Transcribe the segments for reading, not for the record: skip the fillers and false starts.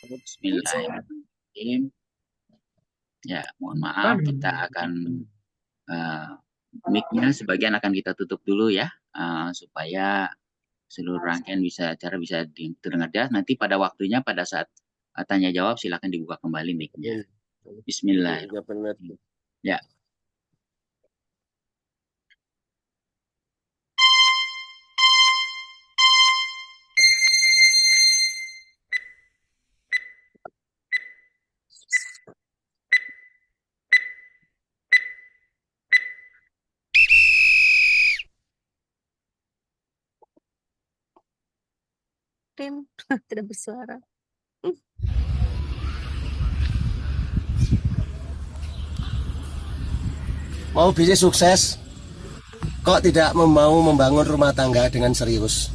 Bismillahirrahmanirrahim. Ya, mohon maaf, kita akan mic-nya sebagian akan kita tutup dulu ya, supaya seluruh rangkaian bisa terdengar jelas. Nanti pada waktunya pada saat tanya jawab silakan dibuka kembali mic-nya. Bismillahirrahmanirrahim. Ya. Tidak bersuara. Mau bisnis sukses, kok tidak mau membangun rumah tangga dengan serius?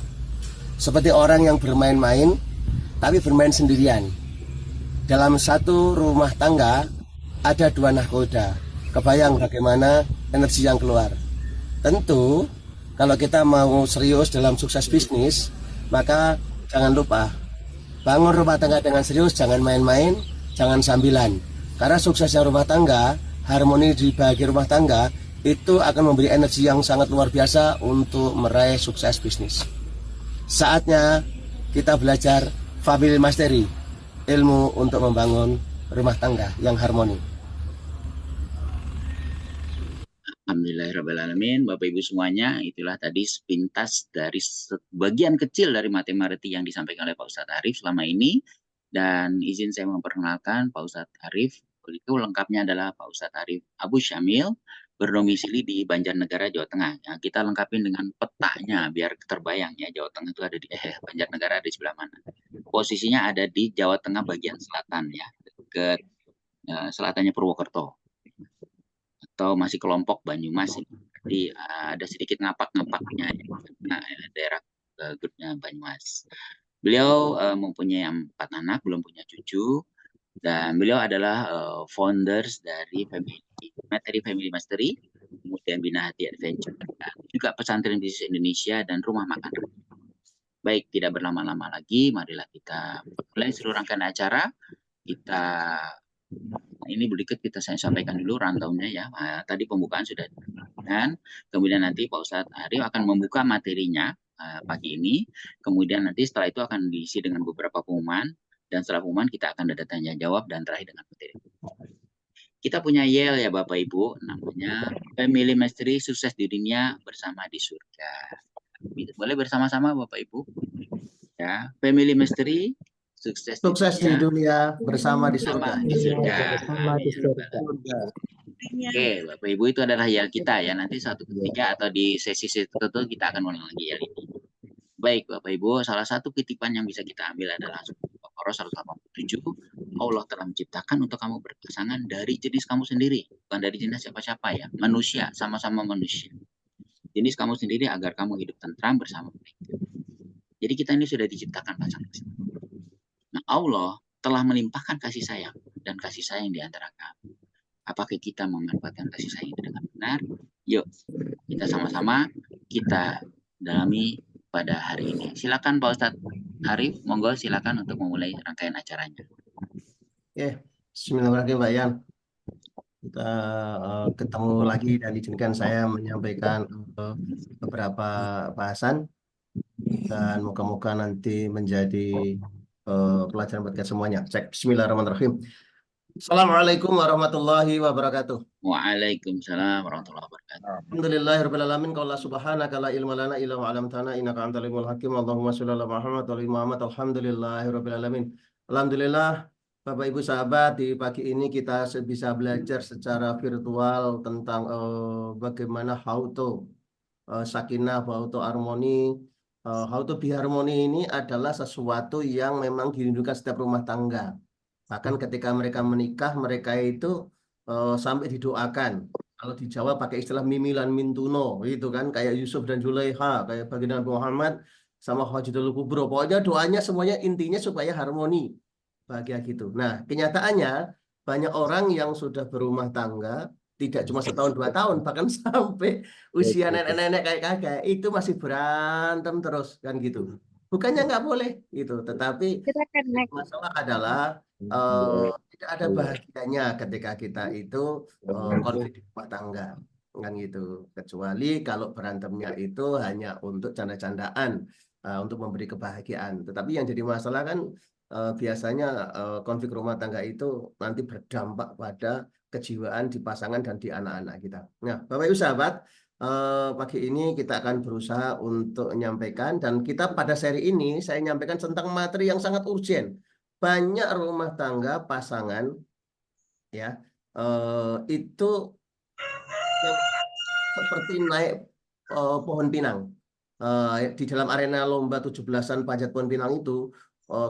Seperti orang yang bermain-main, tapi bermain sendirian. Dalam satu rumah tangga, ada dua nahkoda. Kebayang bagaimana energi yang keluar. Tentu, kalau kita mau serius dalam sukses bisnis, maka jangan lupa, bangun rumah tangga dengan serius, jangan main-main, jangan sambilan. Karena suksesnya rumah tangga, harmoni di bagian rumah tangga itu akan memberi energi yang sangat luar biasa untuk meraih sukses bisnis. Saatnya kita belajar family mastery, ilmu untuk membangun rumah tangga yang harmoni. Alhamdulillahirrahmanirrahim. Bapak Ibu semuanya, itulah tadi sepintas dari sebagian kecil dari matematika yang disampaikan oleh Pak Ustadz Arif selama ini. Dan izin saya memperkenalkan Pak Ustadz Arif. Itu lengkapnya adalah Pak Ustadz Arif Abu Syamil, berdomisili di Banjarnegara, Jawa Tengah. Ya, kita lengkapin dengan petanya biar terbayang ya, Jawa Tengah itu ada di Banjarnegara ada di sebelah mana. Posisinya ada di Jawa Tengah bagian selatan ya, dekat selatannya Purwokerto atau masih kelompok Banyumas. Jadi ada sedikit ngapak-ngapaknya ya, daerah grupnya Banyumas. Beliau mempunyai 4 anak, belum punya cucu. Dan beliau adalah founders dari Family Mastery, kemudian Bina Hati Adventure, dan juga Pesantren Bisnis Indonesia dan Rumah Makan. Baik, tidak berlama-lama lagi, marilah kita mulai seluruh rangkaian acara. Ini berikut saya sampaikan dulu rantaunya ya. Tadi pembukaan sudah dan kemudian nanti Pak Ustadz Arif akan membuka materinya pagi ini. Kemudian nanti setelah itu akan diisi dengan beberapa pengumuman. Dan setelah pengumuman kita akan ada tanya jawab dan terakhir dengan materi. Kita punya Yel ya Bapak Ibu, namanya Family Mastery Sukses di Dunia Bersama di Surga. Boleh bersama-sama Bapak Ibu? Ya, Family Mastery Sukses di dunia bersama di surga. Oke, Bapak Ibu, itu adalah Yel kita ya. Nanti suatu ketika atau di sesi tertentu kita akan mengulang lagi Yel ini. Baik Bapak Ibu, salah satu kutipan yang bisa kita ambil adalah Al-Baqarah 187. Allah telah menciptakan untuk kamu berpasangan dari jenis kamu sendiri, bukan dari jenis siapa-siapa ya. Manusia, sama-sama manusia. Jenis kamu sendiri agar kamu hidup tentram bersama mereka. Jadi kita ini sudah diciptakan pasangan. Nah, Allah telah melimpahkan kasih sayang dan kasih sayang di antara kami. Apakah kita memanfaatkan kasih sayang itu dengan benar? Yuk, kita sama-sama kita dalami pada hari ini. Silakan Pak Ustadz Arif, monggo silakan untuk memulai rangkaian acaranya. Oke, bismillahirrahmanirrahim Pak Yan. Kita ketemu lagi dan izinkan saya menyampaikan beberapa bahasan dan moga-moga nanti menjadi pelajaran buat kita semuanya. Cek bismillahirrahmanirrahim. Assalamualaikum warahmatullahi wabarakatuh. Waalaikumsalam warahmatullahi wabarakatuh. Alhamdulillahirabbil alamin. Qala subhanaka la ilma lana illa ma 'allamtana innaka antal alimul hakim. Allahumma shalli ala Muhammad wa ali Muhammad. Alhamdulillahirabbil alamin. Alhamdulillah Bapak Ibu sahabat, di pagi ini kita bisa belajar secara virtual tentang bagaimana how to sakinah, how to harmoni. How to be harmoni ini adalah sesuatu yang memang dirindukan setiap rumah tangga. Bahkan ketika mereka menikah, mereka itu sampai didoakan. Kalau di Jawa pakai istilah mimilan mintuno, itu kan kayak Yusuf dan Zulaiha, kayak baginda Nabi Muhammad sama Khadijah Kubro. Pokoknya doanya semuanya intinya supaya harmoni, bahagia gitu. Nah, kenyataannya banyak orang yang sudah berumah tangga tidak cuma setahun 2 tahun, bahkan sampai usia nenek-nenek kayak kakek itu masih berantem terus kan gitu. Bukannya nggak boleh gitu, tetapi Silakan next. masalah adalah tidak ada bahagianya ketika kita itu konflik di rumah tangga kan gitu. Kecuali kalau berantemnya itu hanya untuk canda-candaan untuk memberi kebahagiaan. Tetapi yang jadi masalah kan biasanya konflik rumah tangga itu nanti berdampak pada kejiwaan di pasangan dan di anak-anak kita. Nah, Bapak Ibu sahabat, pagi ini kita akan berusaha untuk menyampaikan, dan kita pada seri ini saya nyampaikan tentang materi yang sangat urgen. Banyak rumah tangga pasangan ya itu yang seperti naik pohon pinang. Di dalam arena lomba 17-an panjat pohon pinang itu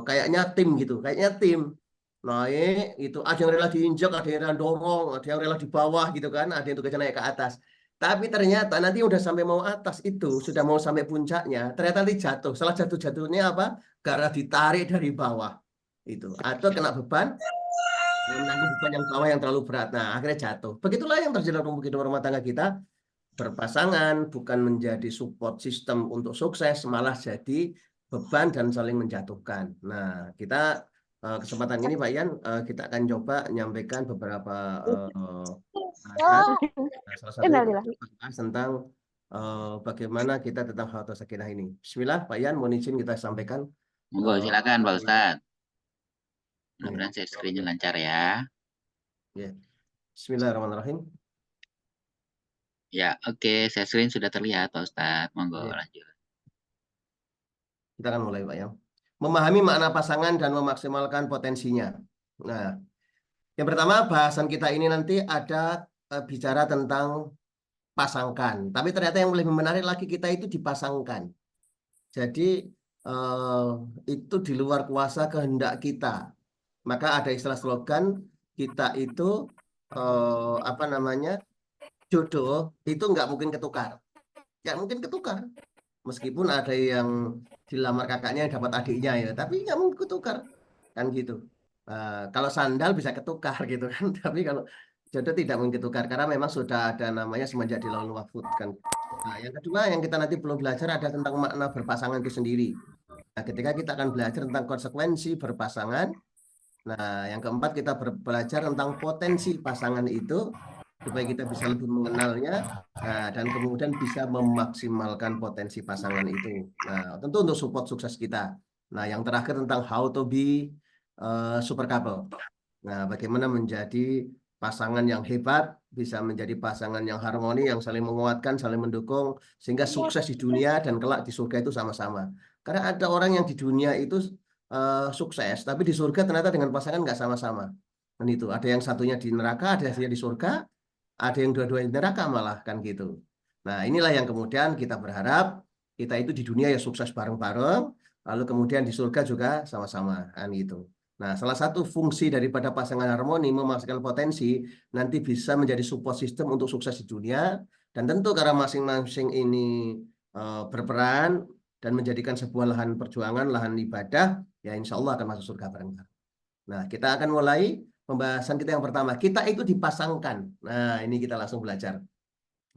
kayaknya tim gitu, kayaknya tim naik itu, ada yang rela diinjak, ada yang rela dorong, ada yang rela di bawah gitu kan, ada yang tugasnya naik ke atas. Tapi ternyata nanti udah sampai mau atas itu, sudah mau sampai puncaknya, ternyata nanti jatuh. Salah jatuh-jatuhnya apa? Karena ditarik dari bawah itu, atau kena beban, menanggung beban yang bawah yang terlalu berat. Nah, akhirnya jatuh. Begitulah yang terjadi dalam kehidupan rumah tangga kita. Berpasangan bukan menjadi support system untuk sukses, malah jadi beban dan saling menjatuhkan. Nah, kita kesempatan ini Pak Ian, kita akan coba menyampaikan beberapa bahasan. Nah, salah satunya bahas tentang bagaimana kita tentang Hawadha Sakinah ini. Bismillah, Pak Ian, mohon izin kita sampaikan. Monggo silakan Pak Ustadz. Ya. Mudah-mudahan share screen-nya lancar ya. Ya. Bismillahirrahmanirrahim. Ya, oke, share screen sudah terlihat Pak Ustadz. Monggo Ya. lanjut. Kita akan mulai Pak Ian. Memahami makna pasangan dan memaksimalkan potensinya. Nah, yang pertama bahasan kita ini nanti ada bicara tentang pasangkan. Tapi ternyata yang lebih menarik lagi, kita itu dipasangkan. Jadi itu di luar kuasa kehendak kita. Maka ada istilah slogan kita itu apa namanya, jodoh itu nggak mungkin ketukar. Nggak mungkin ketukar. Meskipun ada yang dilamar kakaknya yang dapat adiknya ya, tapi nggak mungkin ketukar kan gitu. Kalau sandal bisa ketukar gitu kan, tapi kalau jodoh tidak mungkin ketukar karena memang sudah ada namanya semenjak di Lauhul Mahfuz kan. Nah, yang kedua yang kita nanti belum belajar ada tentang makna berpasangan itu sendiri. Nah, ketika kita akan belajar tentang konsekuensi berpasangan. Nah, yang keempat kita belajar tentang potensi pasangan itu supaya kita bisa lebih mengenalnya, dan kemudian bisa memaksimalkan potensi pasangan itu. Nah, tentu untuk support sukses kita. Nah, yang terakhir tentang how to be super couple. Nah, bagaimana menjadi pasangan yang hebat, bisa menjadi pasangan yang harmoni, yang saling menguatkan, saling mendukung, sehingga sukses di dunia dan kelak di surga itu sama-sama. Karena ada orang yang di dunia itu sukses, tapi di surga ternyata dengan pasangan nggak sama-sama. Dan itu ada yang satunya di neraka, ada yang di surga, ada yang dua-duanya di neraka malah kan gitu. Nah, inilah yang kemudian kita berharap kita itu di dunia ya sukses bareng-bareng, lalu kemudian di surga juga sama-sama kan gitu. Nah, salah satu fungsi daripada pasangan harmoni memaksimalkan potensi nanti bisa menjadi support system untuk sukses di dunia, dan tentu karena masing-masing ini berperan dan menjadikan sebuah lahan perjuangan, lahan ibadah, ya insya Allah akan masuk surga bareng-bareng. Nah, kita akan mulai pembahasan kita yang pertama. Kita itu dipasangkan. Nah, ini kita langsung belajar.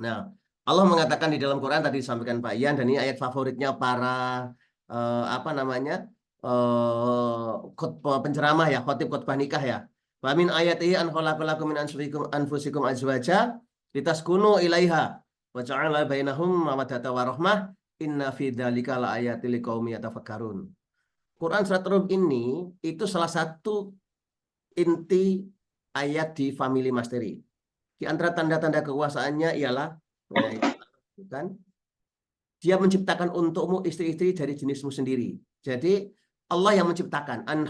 Nah, Allah mengatakan di dalam Quran tadi disampaikan Pak Ian, dan ini ayat favoritnya para apa namanya penceramah ya, khotib-khotbah nikah ya. Wa min ayatihi an khalaqalakum min anfusikum azwaja litaskunu ilaiha wa ja'ala bainahum mawaddatan wa rahmah inna fi dzalika laayatil liqaumin yatafakkarun. Quran surat Rum ini itu salah satu inti ayat di Family Mastery. Di antara tanda-tanda kekuasaannya ialah kan, dia menciptakan untukmu istri-istri dari jenismu sendiri. Jadi Allah yang menciptakan, an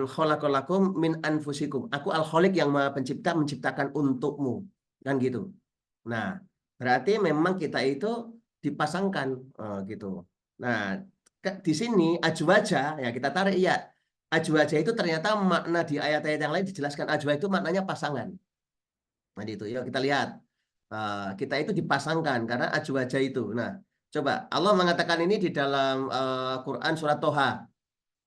khalaqalakum min anfusikum. Aku al-khaliq yang maha pencipta, menciptakan untukmu. Kan gitu. Nah, berarti memang kita itu dipasangkan gitu. Nah, di sini ajwaja ya kita tarik ya. Ajwaja itu ternyata makna di ayat-ayat yang lain dijelaskan ajwa itu maknanya pasangan. Nah, itu yuk kita lihat. Kita itu dipasangkan karena ajwaja itu. Nah, coba Allah mengatakan ini di dalam Quran surat Toha.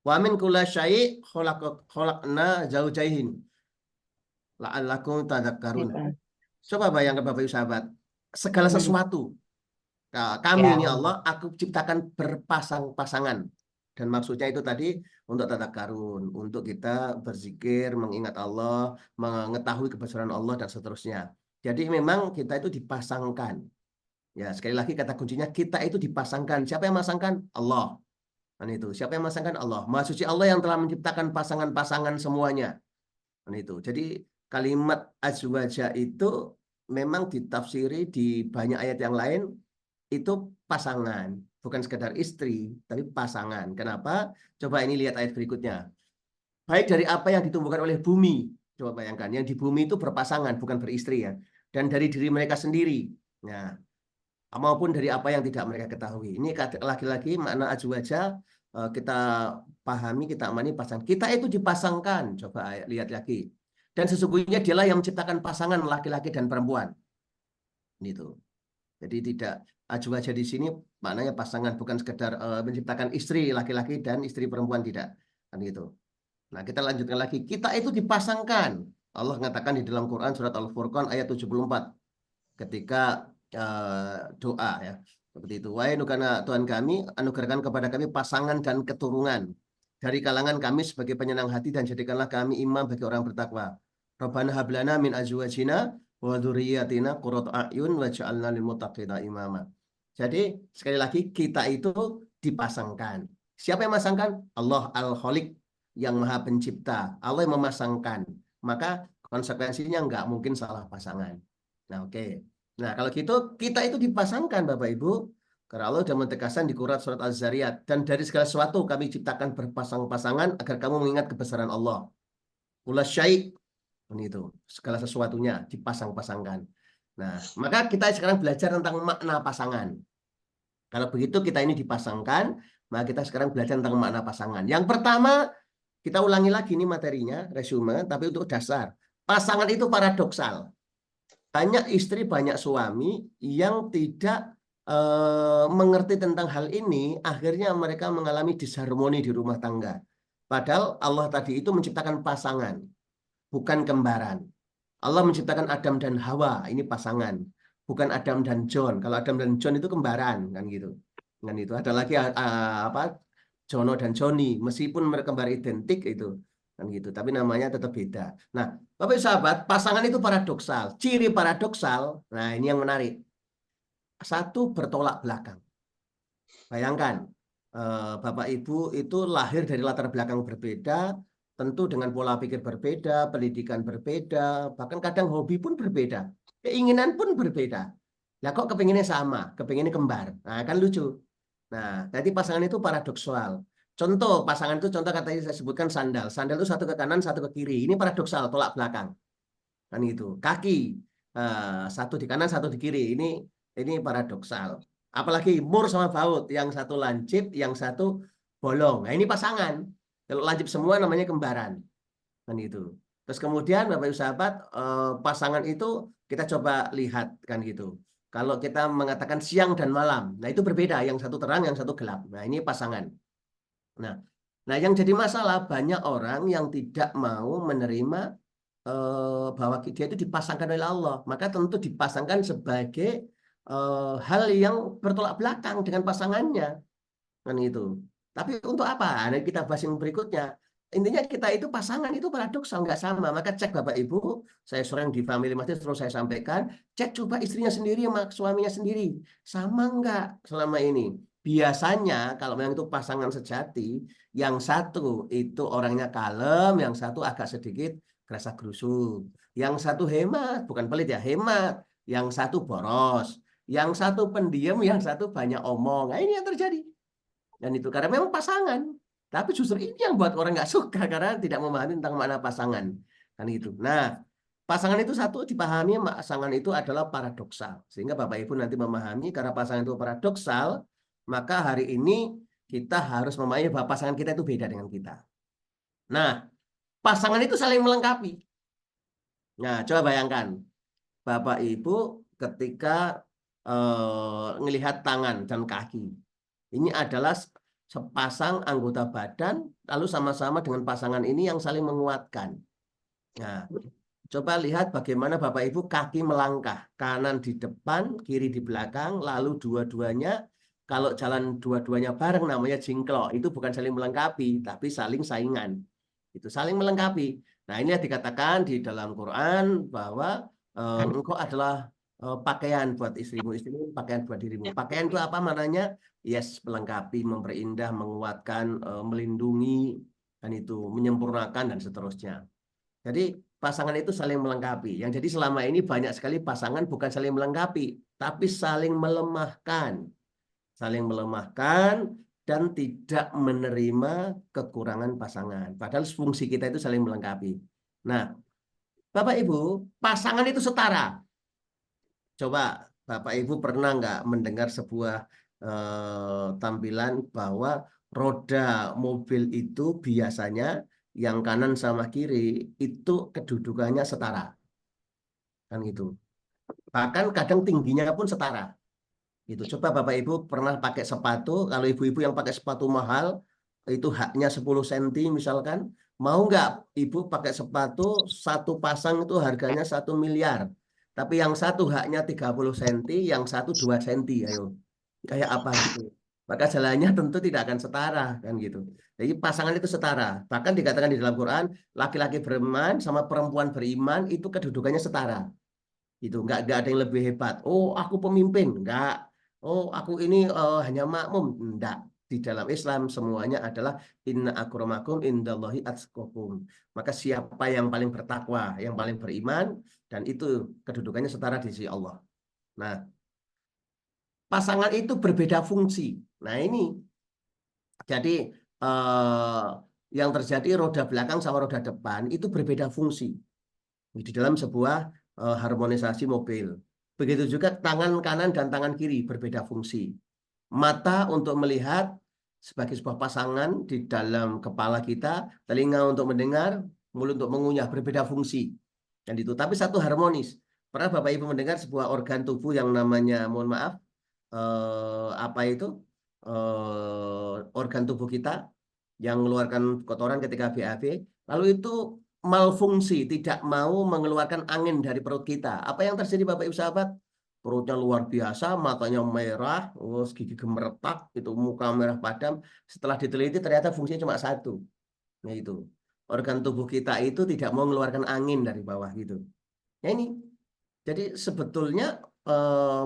Wa min kulli syai' khalaqna zaujain la'allakum tadhakkarun. Coba bayangkan Bapak Ibu sahabat, segala sesuatu Kami Ya ini Allah. Allah, aku ciptakan berpasang-pasangan. Dan maksudnya itu tadi untuk tadakarun, untuk kita berzikir, mengingat Allah, mengetahui kebesaran Allah dan seterusnya. Jadi memang kita itu dipasangkan. Ya, sekali lagi kata kuncinya kita itu dipasangkan. Siapa yang memasangkan? Allah. Kan itu. Siapa yang memasangkan? Allah. Maha suci Allah yang telah menciptakan pasangan-pasangan semuanya. Kan itu. Jadi kalimat azwaja itu memang ditafsiri di banyak ayat yang lain itu pasangan, bukan sekedar istri, tapi pasangan. Kenapa? Coba ini lihat ayat berikutnya. Baik dari apa yang ditumbuhkan oleh bumi. Coba bayangkan, yang di bumi itu berpasangan, bukan beristri ya. Dan dari diri mereka sendiri. Nah, maupun dari apa yang tidak mereka ketahui. Ini lagi-lagi makna azwaja kita pahami, kita amani pasangan. Kita itu dipasangkan. Coba lihat lagi. Dan sesungguhnya dialah yang menciptakan pasangan laki-laki dan perempuan. Gitu. Jadi tidak azwaja di sini maknanya pasangan, bukan sekedar menciptakan istri laki-laki dan istri perempuan, tidak. Kan gitu. Nah, kita lanjutkan lagi. Kita itu dipasangkan. Allah mengatakan di dalam Quran surat Al-Furqan ayat 74 ketika doa ya. Seperti itu. Wahai Tuhan kami, anugerahkan kepada kami pasangan dan keturunan dari kalangan kami sebagai penyenang hati dan jadikanlah kami imam bagi orang bertakwa. Rabbana hablana min azwajina wa dzurriyyatina qurrata a'yun waj'alna lil muttaqina imama. Jadi sekali lagi kita itu dipasangkan. Siapa yang memasangkan? Allah Al-Khaliq yang Maha Pencipta. Allah yang memasangkan. Maka konsekuensinya nggak mungkin salah pasangan. Nah, oke. Nah, kalau gitu kita itu dipasangkan Bapak Ibu. Karena Allah sudah menegaskan di surat Az-Zariyat. Dan dari segala sesuatu kami ciptakan berpasang-pasangan agar kamu mengingat kebesaran Allah. Ula syai' itu segala sesuatunya dipasang-pasangkan. Nah, maka kita sekarang belajar tentang makna pasangan. Kalau begitu kita ini dipasangkan, maka kita sekarang belajar tentang makna pasangan. Yang pertama, kita ulangi lagi nih materinya, resume, tapi untuk dasar. Pasangan itu paradoksal. Banyak istri, banyak suami yang tidak mengerti tentang hal ini, akhirnya mereka mengalami disharmoni di rumah tangga. Padahal Allah tadi itu menciptakan pasangan, bukan kembaran. Allah menciptakan Adam dan Hawa, ini pasangan, bukan Adam dan John. Kalau Adam dan John itu kembaran, kan gitu. Kan itu. Ada lagi apa? Jono dan Joni, meskipun mereka kembar identik itu, kan gitu. Tapi namanya tetap beda. Nah, Bapak sahabat, pasangan itu paradoksal. Ciri paradoksal, nah ini yang menarik. Satu, bertolak belakang. Bayangkan, Bapak Ibu itu lahir dari latar belakang berbeda, tentu dengan pola pikir berbeda, pendidikan berbeda, bahkan kadang hobi pun berbeda, keinginan pun berbeda. Nah, kok kepinginnya sama, kepinginnya kembar. Nah, kan lucu. Nah, jadi pasangan itu paradoksal. Contoh, pasangan itu contoh katanya saya sebutkan sandal. Sandal itu satu ke kanan, satu ke kiri. Ini paradoksal, tolak belakang. Kan itu. Kaki, satu di kanan, satu di kiri. Ini paradoksal. Apalagi mur sama baut, yang satu lancip, yang satu bolong. Nah, ini pasangan. Kalau lancip semua namanya kembaran. Kan itu. Terus kemudian Bapak Ibu sahabat, pasangan itu kita coba lihat kan gitu. Kalau kita mengatakan siang dan malam, nah itu berbeda. Yang satu terang, yang satu gelap. Nah, ini pasangan. Nah, yang jadi masalah banyak orang yang tidak mau menerima bahwa dia itu dipasangkan oleh Allah. Maka tentu dipasangkan sebagai hal yang bertolak belakang dengan pasangannya. Kan itu. Tapi untuk apa? Nah, kita bahas yang berikutnya. Intinya kita itu pasangan itu paradoksal, nggak sama. Maka cek Bapak Ibu, saya sering di Family Masjid terus saya sampaikan, cek coba istrinya sendiri sama suaminya sendiri. Sama nggak selama ini? Biasanya kalau memang itu pasangan sejati, yang satu itu orangnya kalem, yang satu agak sedikit kerasa gerusuk. Yang satu hemat, bukan pelit ya, hemat. Yang satu boros. Yang satu pendiam, yang satu banyak omong. Nah, ini yang terjadi. Dan itu karena memang pasangan. Tapi justru ini yang buat orang nggak suka karena tidak memahami tentang makna pasangan. Kan itu. Nah, pasangan itu satu dipahami, pasangan itu adalah paradoksal. Sehingga Bapak Ibu nanti memahami karena pasangan itu paradoksal, maka hari ini kita harus memahami bahwa pasangan kita itu beda dengan kita. Nah, pasangan itu saling melengkapi. Nah, coba bayangkan. Bapak Ibu ketika melihat tangan dan kaki. Ini adalah sepasang anggota badan, lalu sama-sama dengan pasangan ini yang saling menguatkan. Nah, Coba lihat bagaimana Bapak Ibu kaki melangkah. Kanan di depan, kiri di belakang, lalu dua-duanya. Kalau jalan dua-duanya bareng namanya jingklok. Itu bukan saling melengkapi, tapi saling saingan. Itu saling melengkapi. Nah, ini yang dikatakan di dalam Quran bahwa engkau adalah pakaian buat istrimu, istrimu pakaian buat dirimu. Pakaian itu apa maknanya? Yes, melengkapi, memperindah, menguatkan, melindungi, dan itu menyempurnakan dan seterusnya. Jadi pasangan itu saling melengkapi. Yang jadi selama ini banyak sekali pasangan bukan saling melengkapi, tapi saling melemahkan. Saling melemahkan dan tidak menerima kekurangan pasangan. Padahal fungsi kita itu saling melengkapi. Nah, Bapak Ibu, pasangan itu setara. Coba Bapak Ibu pernah nggak mendengar sebuah tampilan bahwa roda mobil itu biasanya yang kanan sama kiri itu kedudukannya setara. Kan gitu. Bahkan kadang tingginya pun setara. Gitu. Coba Bapak Ibu pernah pakai sepatu, kalau ibu-ibu yang pakai sepatu mahal itu haknya 10 cm misalkan, mau nggak Ibu pakai sepatu satu pasang itu harganya 1 miliar. Tapi yang satu haknya 30 cm, yang satu 2 cm, ayo. Kayak apa gitu. Maka jalannya tentu tidak akan setara kan gitu. Jadi pasangan itu setara. Bahkan dikatakan di dalam Quran, laki-laki beriman sama perempuan beriman itu kedudukannya setara. Itu nggak ada yang lebih hebat. Oh, aku pemimpin, enggak. Oh, aku ini hanya makmum, enggak. Di dalam Islam semuanya adalah inna akramakum indallahi atqakum. Maka siapa yang paling bertakwa, yang paling beriman, dan itu kedudukannya setara di sisi Allah. Nah, pasangan itu berbeda fungsi. Nah, ini jadi yang terjadi roda belakang sama roda depan itu berbeda fungsi di dalam sebuah harmonisasi mobil. Begitu juga tangan kanan dan tangan kiri berbeda fungsi. Mata untuk melihat sebagai sebuah pasangan di dalam kepala kita, telinga untuk mendengar, mulut untuk mengunyah, berbeda fungsi. Dan itu, tapi satu harmonis. Pernah Bapak Ibu mendengar sebuah organ tubuh yang namanya, mohon maaf, apa itu? Organ tubuh kita yang mengeluarkan kotoran ketika BAB, lalu itu malfungsi, tidak mau mengeluarkan angin dari perut kita. Apa yang terjadi Bapak Ibu sahabat? Perutnya luar biasa, matanya merah, gigi gemeretak, itu muka merah padam. Setelah diteliti ternyata fungsinya cuma satu. Nah itu, organ tubuh kita itu tidak mau mengeluarkan angin dari bawah gitu. Ya ini, jadi sebetulnya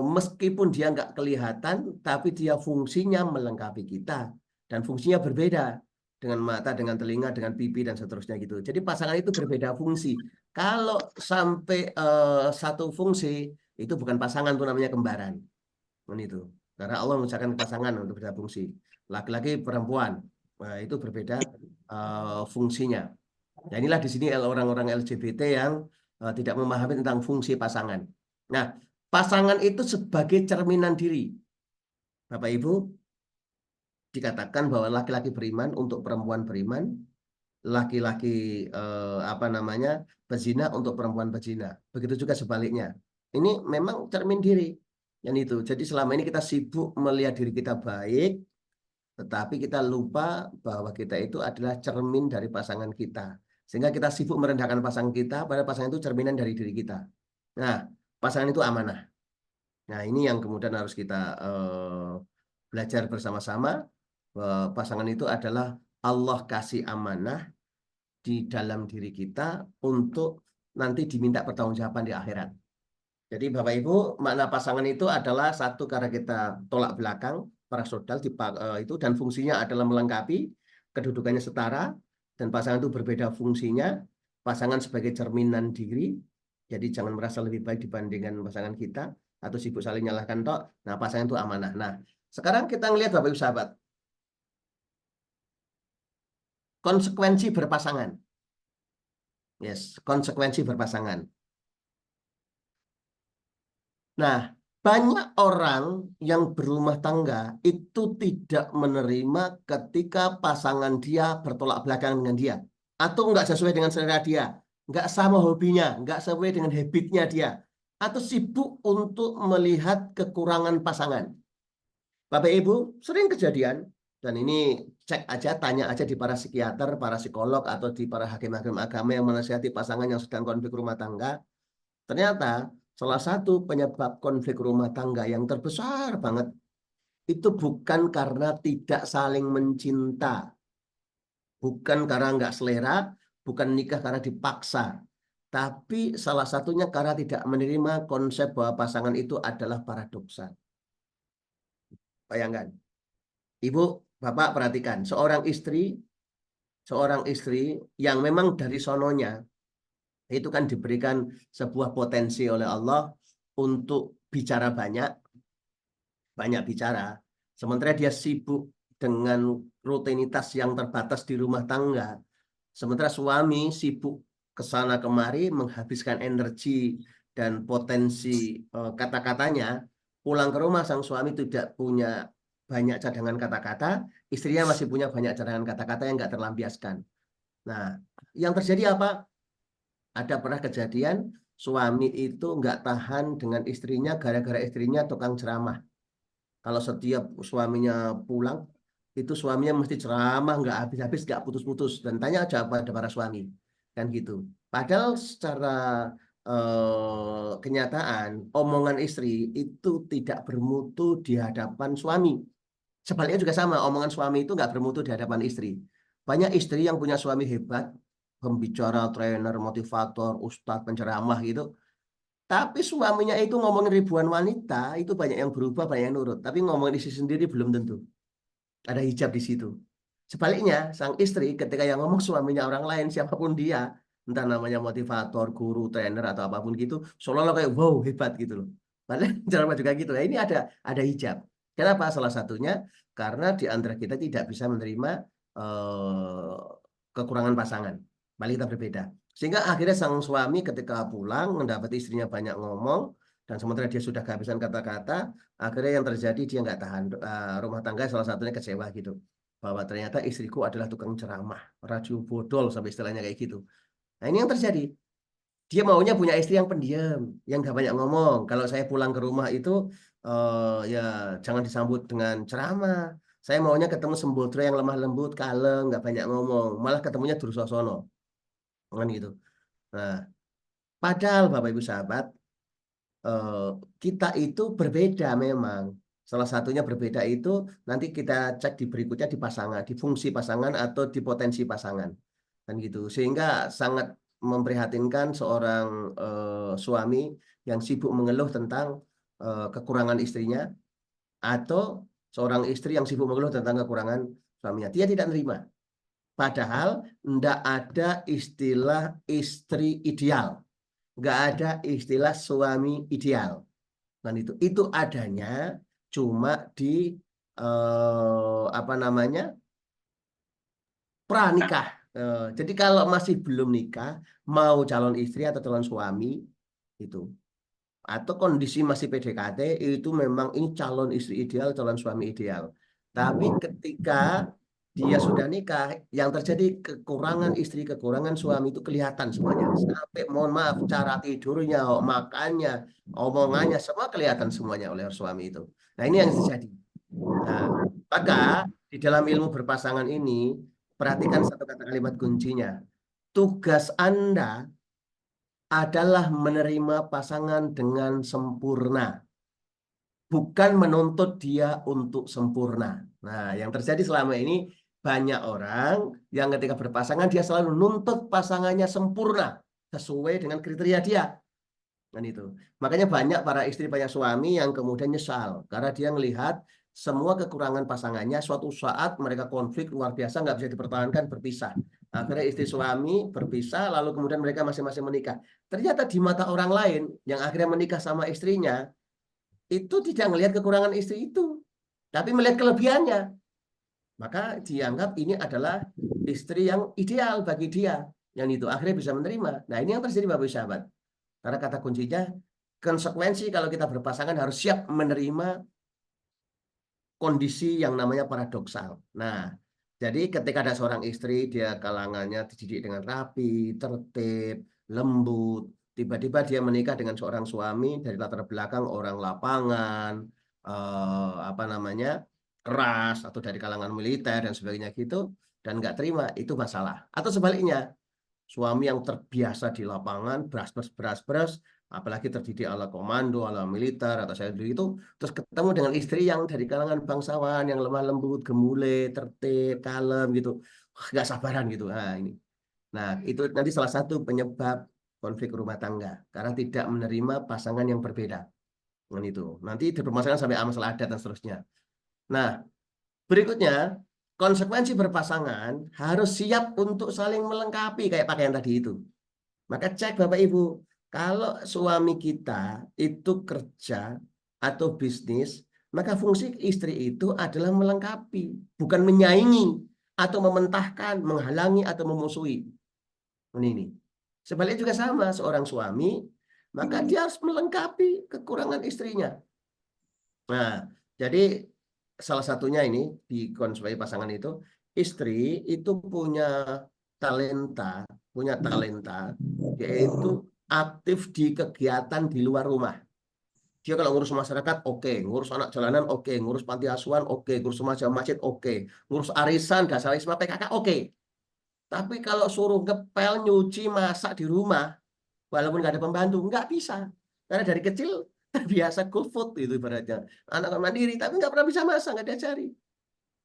meskipun dia nggak kelihatan, tapi dia fungsinya melengkapi kita. Dan fungsinya berbeda dengan mata, dengan telinga, dengan pipi, dan seterusnya gitu. Jadi pasangan itu berbeda fungsi. Kalau sampai satu fungsi, itu bukan pasangan, itu namanya kembaran. Itu. Karena Allah mengucapkan pasangan untuk berbeda fungsi. Laki-laki, perempuan, itu berbeda fungsinya. Nah, inilah di sini orang-orang LGBT yang tidak memahami tentang fungsi pasangan. Nah, pasangan itu sebagai cerminan diri. Bapak Ibu, dikatakan bahwa laki-laki beriman untuk perempuan beriman, laki-laki pezina untuk perempuan pezina. Begitu juga sebaliknya. Ini memang cermin diri. Yang itu. Jadi selama ini kita sibuk melihat diri kita baik, tetapi kita lupa bahwa kita itu adalah cermin dari pasangan kita. Sehingga kita sibuk merendahkan pasangan kita, padahal pasangan itu cerminan dari diri kita. Nah, pasangan itu amanah. Nah, ini yang kemudian harus kita belajar bersama-sama. Pasangan itu adalah Allah kasih amanah di dalam diri kita untuk nanti diminta pertanggungjawaban di akhirat. Jadi Bapak Ibu, makna pasangan itu adalah satu karena kita tolak belakang, parasodal itu, dan fungsinya adalah melengkapi, kedudukannya setara, dan pasangan itu berbeda fungsinya. Pasangan sebagai cerminan diri, jadi jangan merasa lebih baik dibandingkan pasangan kita, atau sibuk saling nyalahkan tok. Nah, pasangan itu amanah. Nah, sekarang kita ngelihat Bapak Ibu sahabat, konsekuensi berpasangan. Yes, konsekuensi berpasangan. Nah, banyak orang yang berumah tangga itu tidak menerima ketika pasangan dia bertolak belakang dengan dia. Atau nggak sesuai dengan selera dia. Nggak sama hobinya, nggak sesuai dengan habitnya dia. Atau sibuk untuk melihat kekurangan pasangan. Bapak Ibu, sering kejadian Dan ini cek aja, tanya aja di para psikiater, para psikolog, atau di para hakim-hakim agama yang menasihati pasangan yang sedang konflik rumah tangga. Ternyata salah satu penyebab konflik rumah tangga yang terbesar banget itu bukan karena tidak saling mencinta, bukan karena nggak selera, bukan nikah karena dipaksa, tapi salah satunya karena tidak menerima konsep bahwa pasangan itu adalah paradoksa. Bayangkan, Ibu, Bapak perhatikan, seorang istri yang memang dari sononya itu kan diberikan sebuah potensi oleh Allah untuk bicara banyak bicara. Sementara dia sibuk dengan rutinitas yang terbatas di rumah tangga. Sementara suami sibuk ke sana kemari menghabiskan energi dan potensi kata-katanya. Pulang ke rumah sang suami tidak punya banyak cadangan kata-kata, istrinya masih punya banyak cadangan kata-kata yang nggak terlampiaskan. Nah, yang terjadi apa? Ada pernah kejadian suami itu nggak tahan dengan istrinya gara-gara istrinya tukang ceramah. Kalau setiap suaminya pulang, itu suaminya mesti ceramah nggak habis-habis, nggak putus-putus. Dan tanya aja apa ada para suami. Kan gitu. Padahal secara kenyataan, omongan istri itu tidak bermutu di hadapan suami. Sebaliknya juga sama, omongan suami itu nggak bermutu di hadapan istri. Banyak istri yang punya suami hebat, pembicara, trainer, motivator, ustadz, penceramah gitu. Tapi suaminya itu ngomongin ribuan wanita, itu banyak yang berubah, banyak yang nurut. Tapi ngomongin istri sendiri belum tentu. Ada hijab di situ. Sebaliknya, sang istri ketika yang ngomong suaminya orang lain, siapapun dia, entah namanya motivator, guru, trainer, atau apapun gitu, seolah-olah kayak wow, hebat gitu loh. Padahal ceramah juga gitu. Nah, ini ada hijab. Kenapa? Salah satunya karena di antara kita tidak bisa menerima eh, kekurangan pasangan. Malah kita berbeda. Sehingga akhirnya sang suami ketika pulang mendapat istrinya banyak ngomong dan sementara dia sudah kehabisan kata-kata, akhirnya yang terjadi dia nggak tahan rumah tangga, salah satunya kecewa gitu bahwa ternyata istriku adalah tukang ceramah, radio bodol sampai istilahnya kayak gitu. Nah ini yang terjadi. Dia maunya punya istri yang pendiam, yang gak banyak ngomong. Kalau saya pulang ke rumah itu ya jangan disambut dengan ceramah. Saya maunya ketemu sembodra yang lemah lembut, kalem, nggak banyak ngomong. Malah ketemunya Drusosono, kan gitu. Nah, padahal Bapak Ibu sahabat, eh, kita itu berbeda memang. Salah satunya berbeda itu nanti kita cek di berikutnya di pasangan, di fungsi pasangan atau di potensi pasangan. Kan gitu. Sehingga sangat memprihatinkan seorang suami yang sibuk mengeluh tentang kekurangan istrinya atau seorang istri yang sibuk mengeluh tentang kekurangan suaminya. Dia tidak menerima. Padahal tidak ada istilah istri ideal. Nggak ada istilah suami ideal. Dan itu adanya cuma di apa namanya pranikah. Jadi kalau masih belum nikah, mau calon istri atau calon suami itu, atau kondisi masih PDKT itu memang ini calon istri ideal, calon suami ideal. Tapi ketika dia sudah nikah, yang terjadi kekurangan istri, kekurangan suami itu kelihatan semuanya. Sampai mohon maaf, cara tidurnya, makannya, omongannya, semua kelihatan semuanya oleh suami itu. Nah ini yang terjadi. Nah, maka di dalam ilmu berpasangan ini, perhatikan satu kata kalimat kuncinya. Tugas Anda adalah menerima pasangan dengan sempurna, bukan menuntut dia untuk sempurna. Nah, yang terjadi selama ini, banyak orang yang ketika berpasangan, dia selalu nuntut pasangannya sempurna, sesuai dengan kriteria dia. Kan itu. Makanya banyak para istri, banyak suami yang kemudian nyesal karena dia melihat semua kekurangan pasangannya, suatu saat mereka konflik luar biasa nggak bisa dipertahankan, berpisah. Akhirnya istri suami berpisah, lalu kemudian mereka masing-masing menikah. Ternyata di mata orang lain yang akhirnya menikah sama istrinya itu tidak melihat kekurangan istri itu, tapi melihat kelebihannya. Maka dianggap ini adalah istri yang ideal bagi dia, yang itu akhirnya bisa menerima. Nah ini yang terjadi Bapak Ibu sahabat. Karena kata kuncinya, konsekuensi kalau kita berpasangan harus siap menerima kondisi yang namanya paradoksal. Nah, jadi ketika ada seorang istri, dia kalangannya dididik dengan rapi, tertib, lembut, tiba-tiba dia menikah dengan seorang suami dari latar belakang orang lapangan, apa namanya, keras atau dari kalangan militer dan sebagainya gitu dan nggak terima, itu masalah. Atau sebaliknya, suami yang terbiasa di lapangan, beras, apalagi terdidik ala komando, ala militer, atau saya dulu itu, terus ketemu dengan istri yang dari kalangan bangsawan, yang lemah lembut, gemulai, tertib, kalem gitu, nggak sabaran gitu. Nah, ini. Nah, itu nanti salah satu penyebab konflik rumah tangga, karena tidak menerima pasangan yang berbeda. Dengan itu. Nanti dipermasalahkan sampai masalah adat dan seterusnya. Nah, berikutnya, konsekuensi berpasangan harus siap untuk saling melengkapi kayak pakaian tadi itu. Maka cek Bapak Ibu, kalau suami kita itu kerja atau bisnis, maka fungsi istri itu adalah melengkapi, bukan menyaingi atau mementahkan, menghalangi atau memusuhi. Ini. Sebaliknya juga sama, seorang suami, maka dia harus melengkapi kekurangan istrinya. Nah, jadi salah satunya ini di sebagai pasangan itu, istri itu punya talenta, yaitu aktif di kegiatan di luar rumah. Dia kalau ngurus masyarakat, oke. Ngurus anak jalanan, oke. Ngurus panti asuhan, oke. Ngurus remaja masjid, oke. Ngurus arisan, Dasawisma, PKK, oke. Tapi kalau suruh ngepel, nyuci, masak di rumah, walaupun nggak ada pembantu, nggak bisa. Karena dari kecil biasa GoFood itu ibaratnya. Anak mandiri, tapi nggak pernah bisa masak, nggak diajari.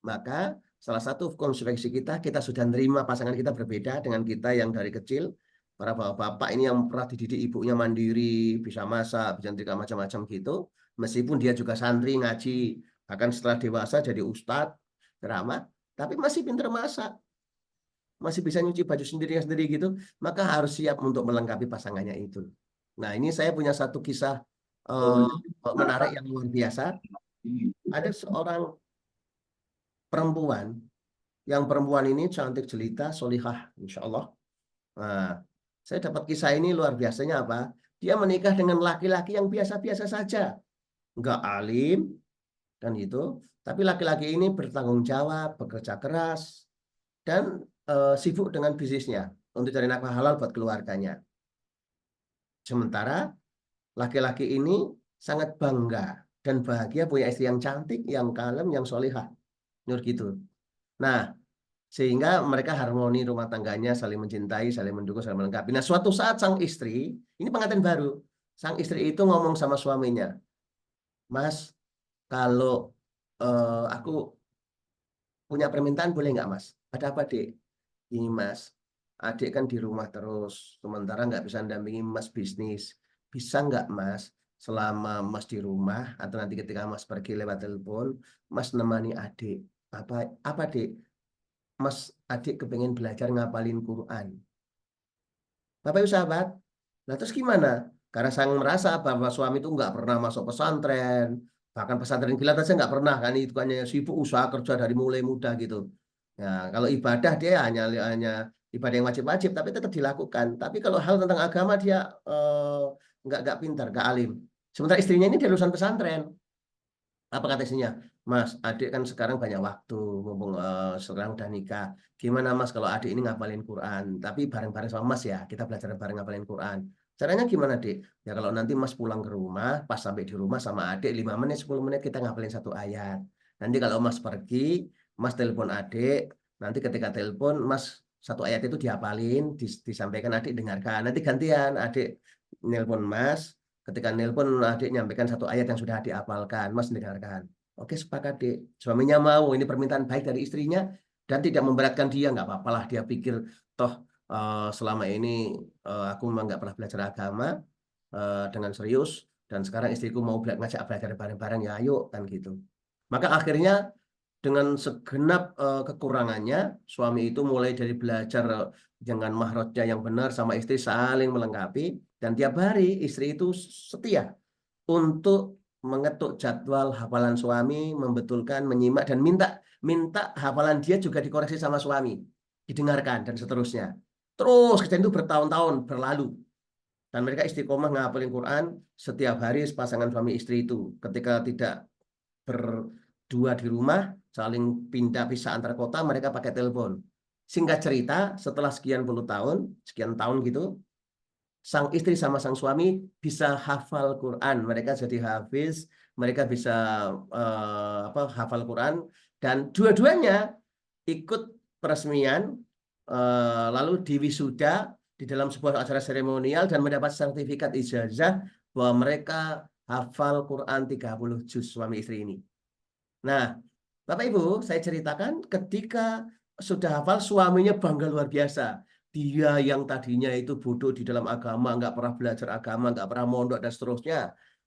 Maka salah satu konsekuensi kita sudah nerima pasangan kita berbeda dengan kita yang dari kecil. Para bapak-bapak ini yang pernah dididik ibunya mandiri, bisa masak, bisa nyetrika macam-macam gitu. Meskipun dia juga santri, ngaji, bahkan setelah dewasa jadi ustadz, ceramah, tapi masih pintar masak. Masih bisa nyuci baju sendiri gitu, maka harus siap untuk melengkapi pasangannya itu. Nah, ini saya punya satu kisah menarik yang luar biasa. Ada seorang perempuan, yang perempuan ini cantik jelita, solihah, insya Allah. Nah, saya dapat kisah ini luar biasanya apa? Dia menikah dengan laki-laki yang biasa-biasa saja, nggak alim, dan itu. Tapi laki-laki ini bertanggung jawab, bekerja keras, dan sibuk dengan bisnisnya untuk cari nafkah halal buat keluarganya. Sementara laki-laki ini sangat bangga dan bahagia punya istri yang cantik, yang kalem, yang solihah. Nur gitu. Nah, sehingga mereka harmoni rumah tangganya, saling mencintai, saling mendukung, saling melengkapi. Nah, suatu saat sang istri, ini pengantin baru, sang istri itu ngomong sama suaminya, Mas, kalau aku punya permintaan boleh nggak, Mas? Ada apa, Dek? Ini, Mas, adik kan di rumah terus, sementara nggak bisa dampingi Mas bisnis. Bisa nggak, Mas, selama Mas di rumah, atau nanti ketika Mas pergi lewat telepon, Mas nemani adik. Apa, Dek? Mas, adik kepengen belajar ngapalin Quran. Bapak Ibu sahabat, nah terus gimana? Karena sang merasa bahwa suami itu nggak pernah masuk pesantren, bahkan pesantren kilat aja nggak pernah kan, itu hanya sibuk usaha kerja dari mulai muda gitu. Ya, kalau ibadah dia hanya ibadah yang wajib-wajib, tapi tetap dilakukan. Tapi kalau hal tentang agama dia nggak pintar, nggak alim. Sementara istrinya ini dia lulusan pesantren. Apa kata istrinya? Mas, adik kan sekarang banyak waktu, mumpung sekarang udah nikah. Gimana Mas kalau adik ini ngapalin Quran? Tapi bareng-bareng sama Mas ya, kita belajar bareng ngapalin Quran. Caranya gimana, Dik? Ya kalau nanti Mas pulang ke rumah, pas sampai di rumah sama adik 5 menit, 10 menit kita ngapalin satu ayat. Nanti kalau Mas pergi, Mas telepon adik, nanti ketika telepon Mas satu ayat itu dihafalin, disampaikan adik dengarkan. Nanti gantian adik nelpon Mas, ketika nelpon adik nyampaikan satu ayat yang sudah adik hafalkan, Mas dengarkan. Oke, sepakat, Dek. Suaminya mau, ini permintaan baik dari istrinya dan tidak memberatkan dia, nggak apa-apa lah. Dia pikir toh selama ini aku memang nggak pernah belajar agama dengan serius dan sekarang istriku mau ngajak belajar bareng-bareng, ya ayo kan gitu. Maka akhirnya dengan segenap kekurangannya, suami itu mulai dari belajar dengan mahrajnya yang benar sama istri, saling melengkapi, dan tiap hari istri itu setia untuk mengetuk jadwal hafalan suami, membetulkan, menyimak, dan minta hafalan dia juga dikoreksi sama suami, didengarkan, dan seterusnya. Terus kejadian itu bertahun-tahun berlalu. Dan mereka istiqomah ngapalin Quran setiap hari pasangan suami istri itu. Ketika tidak berdua di rumah, saling pindah pisah antar kota, mereka pakai telepon. Singkat cerita, setelah sekian tahun gitu, sang istri sama sang suami bisa hafal Quran. Mereka jadi hafiz mereka bisa hafal Quran, dan dua-duanya ikut peresmian, lalu diwisuda di dalam sebuah acara seremonial dan mendapat sertifikat ijazah bahwa mereka hafal Quran 30 juz suami istri ini. Nah, Bapak Ibu, saya ceritakan ketika sudah hafal, suaminya bangga luar biasa. Dia yang tadinya itu bodoh di dalam agama, nggak pernah belajar agama, nggak pernah mondok dan seterusnya.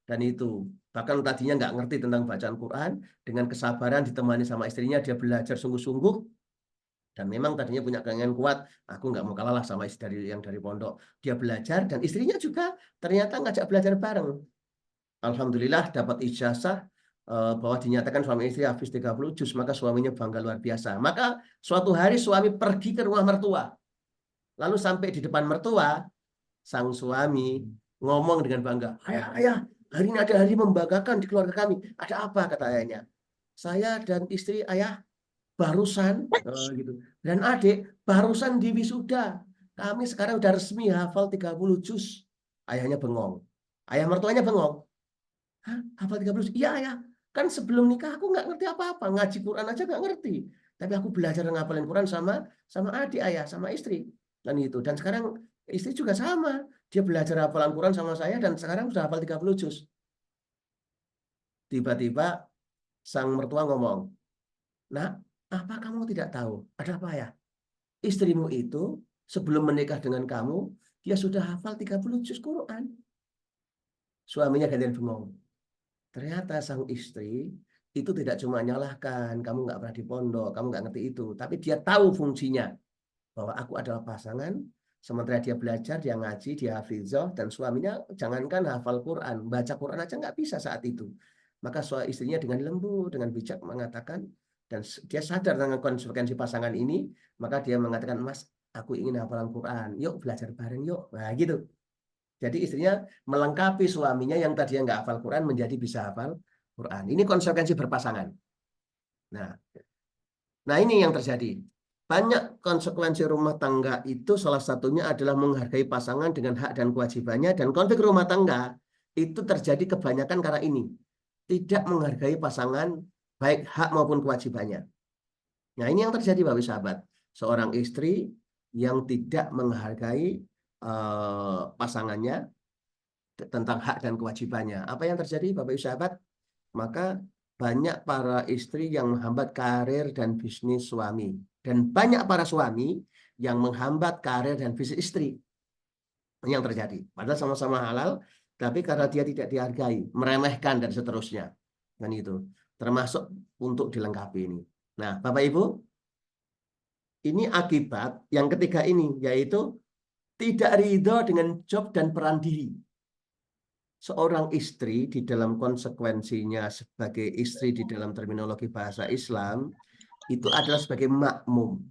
Dan itu, bahkan tadinya nggak ngerti tentang bacaan Quran, dengan kesabaran ditemani sama istrinya, dia belajar sungguh-sungguh. Dan memang tadinya punya keinginan kuat, aku nggak mau kalah sama istri yang dari pondok. Dia belajar, dan istrinya juga ternyata ngajak belajar bareng. Alhamdulillah dapat ijazah, bahwa dinyatakan suami istri hafiz 30 juz, maka suaminya bangga luar biasa. Maka suatu hari suami pergi ke rumah mertua. Lalu sampai di depan mertua, sang suami ngomong dengan bangga, ayah, hari ini ada hari membanggakan di keluarga kami. Ada apa, kata ayahnya? Saya dan istri ayah barusan, gitu, dan adik barusan diwisuda. Kami sekarang udah resmi hafal 30 juz. Ayahnya bengong. Ayah mertuanya bengong. Hah, hafal 30 juz? Iya, ayah. Kan sebelum nikah aku nggak ngerti apa-apa. Ngaji Quran aja nggak ngerti. Tapi aku belajar ngapalin Quran sama adik ayah, sama istri. Dan itu. Dan sekarang istri juga sama. Dia belajar hafalan Quran sama saya dan sekarang sudah hafal 30 juz. Tiba-tiba sang mertua ngomong, "Nak, apa kamu tidak tahu? Ada apa ya? Istrimu itu sebelum menikah dengan kamu, dia sudah hafal 30 juz Quran." Suaminya gantian bengong. Ternyata sang istri itu tidak cuma nyalahkan, kamu nggak pernah di pondok, kamu nggak ngerti itu. Tapi dia tahu fungsinya. Bahwa aku adalah pasangan, sementara dia belajar, dia ngaji, dia hafizah, dan suaminya jangankan hafal Quran, baca Quran aja nggak bisa saat itu. Maka istrinya dengan lembut, dengan bijak mengatakan, dan dia sadar dengan konsekuensi pasangan ini, maka dia mengatakan, "Mas, aku ingin hafalan Quran, yuk belajar bareng yuk." Nah gitu. Jadi istrinya melengkapi suaminya yang tadinya nggak hafal Quran menjadi bisa hafal Quran. Ini konsekuensi berpasangan. Nah ini yang terjadi. Banyak konsekuensi rumah tangga itu salah satunya adalah menghargai pasangan dengan hak dan kewajibannya, dan konflik rumah tangga itu terjadi kebanyakan karena ini. Tidak menghargai pasangan baik hak maupun kewajibannya. Nah ini yang terjadi Bapak sahabat. Seorang istri yang tidak menghargai pasangannya tentang hak dan kewajibannya. Apa yang terjadi Bapak Ibu sahabat? Maka banyak para istri yang menghambat karir dan bisnis suami. Dan banyak para suami yang menghambat karir dan bisnis istri. Ini yang terjadi. Padahal sama-sama halal, tapi karena dia tidak dihargai, meremehkan dan seterusnya. Dan itu termasuk untuk dilengkapi ini. Nah, Bapak Ibu, ini akibat yang ketiga ini, yaitu tidak ridho dengan job dan peran diri. Seorang istri di dalam konsekuensinya sebagai istri di dalam terminologi bahasa Islam itu adalah sebagai makmum.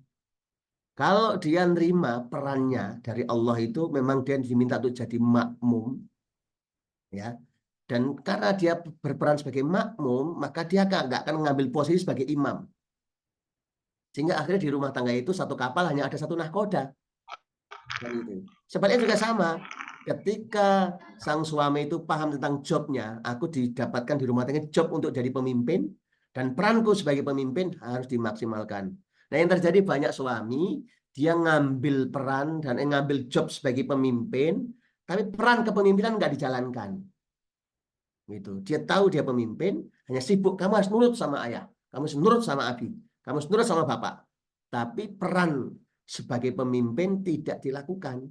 Kalau dia nerima perannya dari Allah itu memang dia diminta untuk jadi makmum, ya. Dan karena dia berperan sebagai makmum, maka dia nggak akan mengambil posisi sebagai imam. Sehingga akhirnya di rumah tangga itu satu kapal hanya ada satu nahkoda. Dan itu. Sebaliknya juga sama. Ketika sang suami itu paham tentang jobnya, aku didapatkan di rumah tangga job untuk jadi pemimpin, dan peranku sebagai pemimpin harus dimaksimalkan. Nah yang terjadi banyak suami, dia ngambil peran dan ngambil job sebagai pemimpin, tapi peran kepemimpinan nggak dijalankan. Gitu. Dia tahu dia pemimpin, hanya sibuk, kamu harus nurut sama ayah, kamu harus nurut sama abi, kamu harus nurut sama bapak. Tapi peran sebagai pemimpin tidak dilakukan.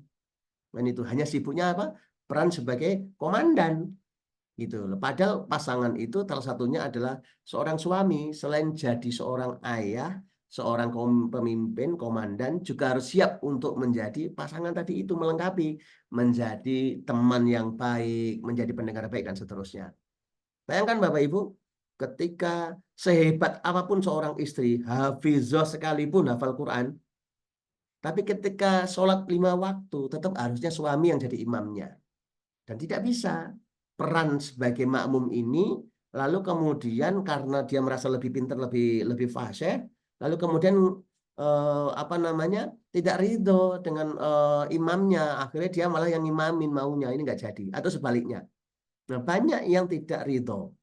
Dan itu hanya sibuknya apa? Peran sebagai komandan. Gitu. Padahal pasangan itu salah satunya adalah seorang suami. Selain jadi seorang ayah, seorang pemimpin, komandan, juga harus siap untuk menjadi pasangan tadi itu, melengkapi. Menjadi teman yang baik, menjadi pendengar baik, dan seterusnya. Bayangkan Bapak Ibu, ketika sehebat apapun seorang istri, hafizah sekalipun hafal Quran, tapi ketika sholat 5 waktu, tetap harusnya suami yang jadi imamnya. Dan tidak bisa. Peran sebagai makmum ini, lalu kemudian karena dia merasa lebih pintar, lebih fasih, lalu kemudian tidak ridho dengan imamnya. Akhirnya dia malah yang imamin maunya. Ini nggak jadi. Atau sebaliknya. Nah, banyak yang tidak ridho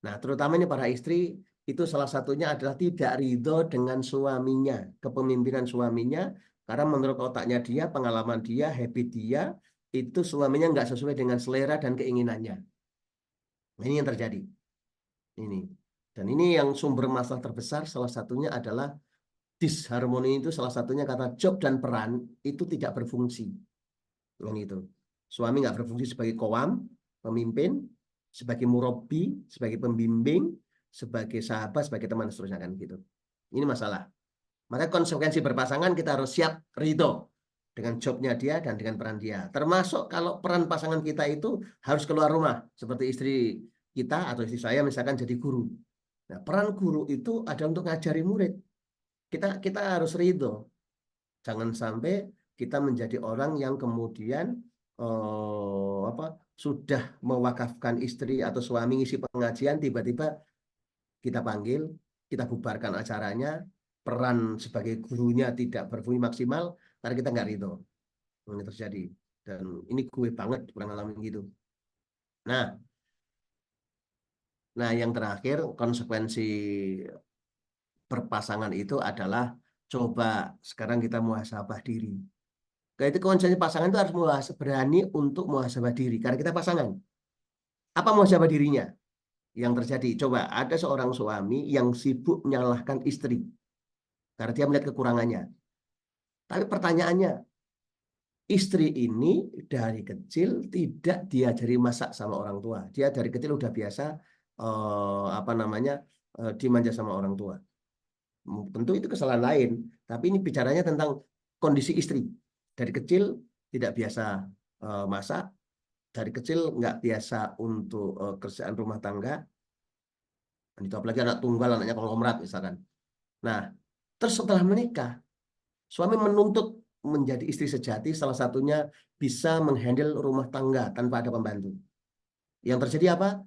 Nah, terutama ini para istri, itu salah satunya adalah tidak ridho dengan suaminya, kepemimpinan suaminya, karena menurut otaknya dia, pengalaman dia, habit dia, itu suaminya nggak sesuai dengan selera dan keinginannya. Nah, ini yang terjadi. Ini. Dan ini yang sumber masalah terbesar, salah satunya adalah disharmoni itu salah satunya karena job dan peran itu tidak berfungsi. Yang itu. Suami nggak berfungsi sebagai qawam, pemimpin, sebagai murabbi, sebagai pembimbing, sebagai sahabat, sebagai teman, seterusnya kan gitu. Ini masalah. Maka konsekuensi berpasangan kita harus siap ridho dengan jobnya dia dan dengan peran dia. Termasuk kalau peran pasangan kita itu harus keluar rumah, seperti istri kita atau istri saya misalkan jadi guru. Nah, peran guru itu ada untuk ngajari murid. Kita harus ridho. Jangan sampai kita menjadi orang yang kemudian sudah mewakafkan istri atau suami ngisi pengajian, tiba-tiba kita panggil, kita bubarkan acaranya, peran sebagai gurunya tidak berfungsi maksimal karena kita nggak ridho. Ini terjadi. Dan ini gue banget pernah ngalamin gitu. Nah, yang terakhir konsekuensi berpasangan itu adalah coba sekarang kita muhasabah diri. Itu konsekuensi pasangan itu harus berani untuk muhasabah diri karena kita pasangan. Apa muhasabah dirinya? Yang terjadi, coba ada seorang suami yang sibuk menyalahkan istri karena dia melihat kekurangannya. Tapi pertanyaannya, istri ini dari kecil tidak diajari masak sama orang tua. Dia dari kecil udah biasa dimanja sama orang tua. Tentu itu kesalahan lain, tapi ini bicaranya tentang kondisi istri. Dari kecil tidak biasa masak, dari kecil nggak biasa untuk kerjaan rumah tangga. Dan itu apalagi anak tunggal, anaknya konglomerat misalkan. Nah, terus setelah menikah, suami menuntut menjadi istri sejati, salah satunya bisa menghandle rumah tangga tanpa ada pembantu. Yang terjadi apa?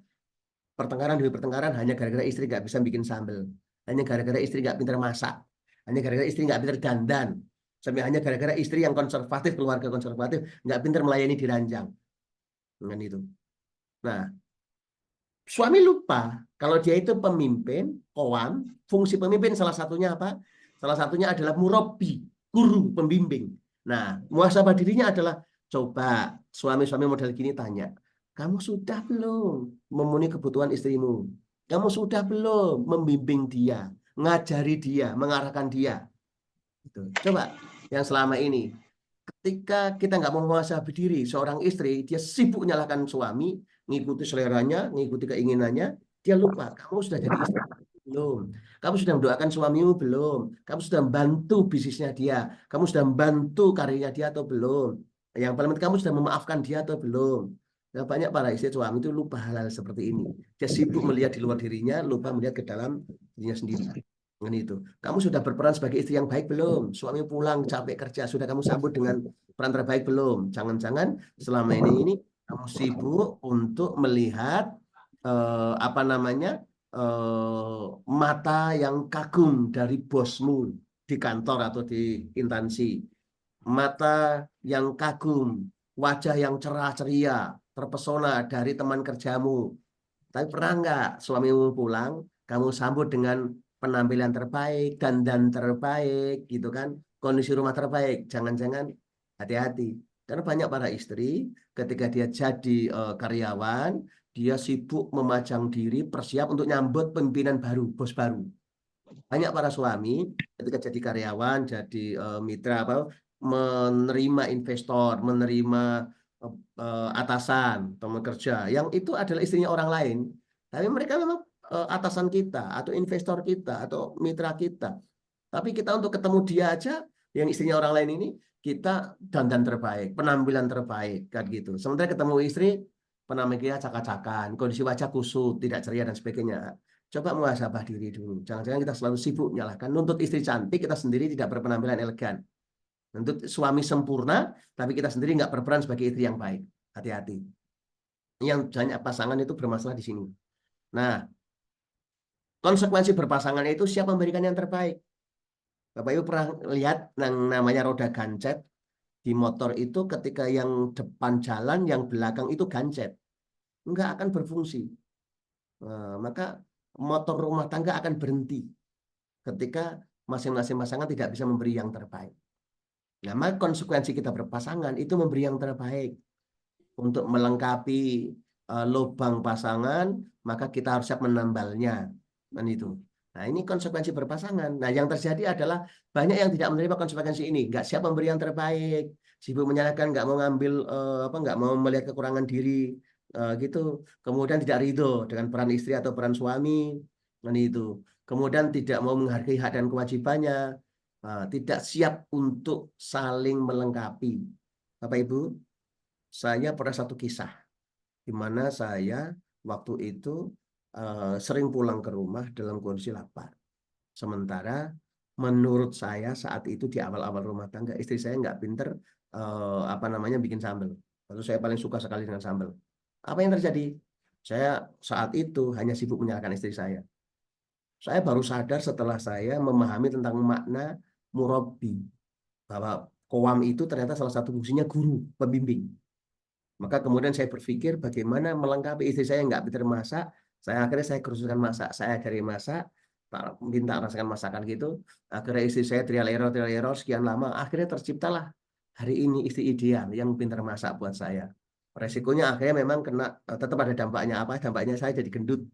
Pertengkaran demi pertengkaran hanya gara-gara istri nggak bisa bikin sambal. Hanya gara-gara istri nggak pintar masak. Hanya gara-gara istri nggak pintar dandan. Sampai hanya gara-gara istri yang konservatif, keluarga konservatif, nggak pintar melayani di ranjang. Dengan itu. Nah, suami lupa kalau dia itu pemimpin, qawam, fungsi pemimpin salah satunya apa? Salah satunya adalah murabbi, guru, pembimbing. Nah, muhasabah dirinya adalah coba suami-suami model gini tanya, kamu sudah belum memenuhi kebutuhan istrimu? Kamu sudah belum membimbing dia, ngajari dia, mengarahkan dia? Gitu. Coba yang selama ini, ketika kita nggak mau muhasabah diri, seorang istri, dia sibuk menyalahkan suami, ngikuti seleranya, ngikuti keinginannya, dia lupa, kamu sudah jadi istri belum? Kamu sudah mendoakan suamimu belum? Kamu sudah membantu bisnisnya dia? Kamu sudah membantu karirnya dia atau belum? Yang paling penting, kamu sudah memaafkan dia atau belum? Nah, banyak para istri suami itu lupa hal-hal seperti ini. Dia sibuk melihat di luar dirinya, lupa melihat ke dalam dirinya sendiri. Dengan itu, kamu sudah berperan sebagai istri yang baik belum? Suami pulang capek kerja, sudah kamu sambut dengan peran terbaik belum? Jangan-jangan selama ini kamu sibuk untuk melihat mata yang kagum dari bosmu di kantor atau di instansi, mata yang kagum, wajah yang cerah ceria, terpesona dari teman kerjamu. Tapi pernah nggak suamimu pulang, kamu sambut dengan penampilan terbaik, dandan terbaik, gitu kan? Kondisi rumah terbaik. Jangan-jangan hati-hati. Karena banyak para istri, ketika dia jadi karyawan, dia sibuk memajang diri, bersiap untuk nyambut pimpinan baru, bos baru. Banyak para suami, ketika jadi karyawan, jadi mitra, menerima investor, menerima atasan, teman kerja, yang itu adalah istrinya orang lain. Tapi mereka memang atasan kita, atau investor kita, atau mitra kita. Tapi kita untuk ketemu dia aja, yang istrinya orang lain ini, kita dandan terbaik, penampilan terbaik, kan gitu. Sementara ketemu istri, penampilannya acak-acakan, kondisi wajah kusut, tidak ceria, dan sebagainya. Coba muhasabah diri dulu. Jangan-jangan kita selalu sibuk menyalahkan. Nuntut istri cantik, kita sendiri tidak berpenampilan elegan. Nuntut suami sempurna, tapi kita sendiri nggak berperan sebagai istri yang baik. Hati-hati. Yang banyak pasangan itu bermasalah di sini. Nah, konsekuensi berpasangan itu siap memberikan yang terbaik. Bapak Ibu pernah lihat yang namanya roda gancet di motor itu, ketika yang depan jalan, yang belakang itu gancet, nggak akan berfungsi. maka motor rumah tangga akan berhenti ketika masing-masing pasangan tidak bisa memberi yang terbaik. Nah, maka konsekuensi kita berpasangan itu memberi yang terbaik untuk melengkapi lubang pasangan, maka kita harus siap menambalnya, kan itu. Nah, ini konsekuensi berpasangan. Nah, yang terjadi adalah banyak yang tidak menerima konsekuensi ini, nggak siap memberi yang terbaik, sibuk menyalahkan, nggak mau ngambil nggak mau melihat kekurangan diri, gitu. Kemudian tidak ridho dengan peran istri atau peran suami, kan itu. Kemudian tidak mau menghargai hak dan kewajibannya, tidak siap untuk saling melengkapi. Bapak Ibu, saya pernah satu kisah di mana saya waktu itu sering pulang ke rumah dalam kondisi lapar. Sementara menurut saya saat itu di awal-awal rumah tangga, istri saya nggak pinter bikin sambal. Lalu saya paling suka sekali dengan sambal. Apa yang terjadi? Saya saat itu hanya sibuk menyalahkan istri saya. Saya baru sadar setelah saya memahami tentang makna murabbi, bahwa Qawam itu ternyata salah satu fungsinya guru, pembimbing. Maka kemudian saya berpikir bagaimana melengkapi istri saya yang nggak pintar masak. Akhirnya saya kursuskan masak. Saya dari masak, minta rasakan masakan gitu. Akhirnya istri saya trial error sekian lama. Akhirnya terciptalah hari ini istri ideal yang pintar masak buat saya. Resikonya akhirnya memang tetap ada dampaknya. Apa dampaknya? Saya jadi gendut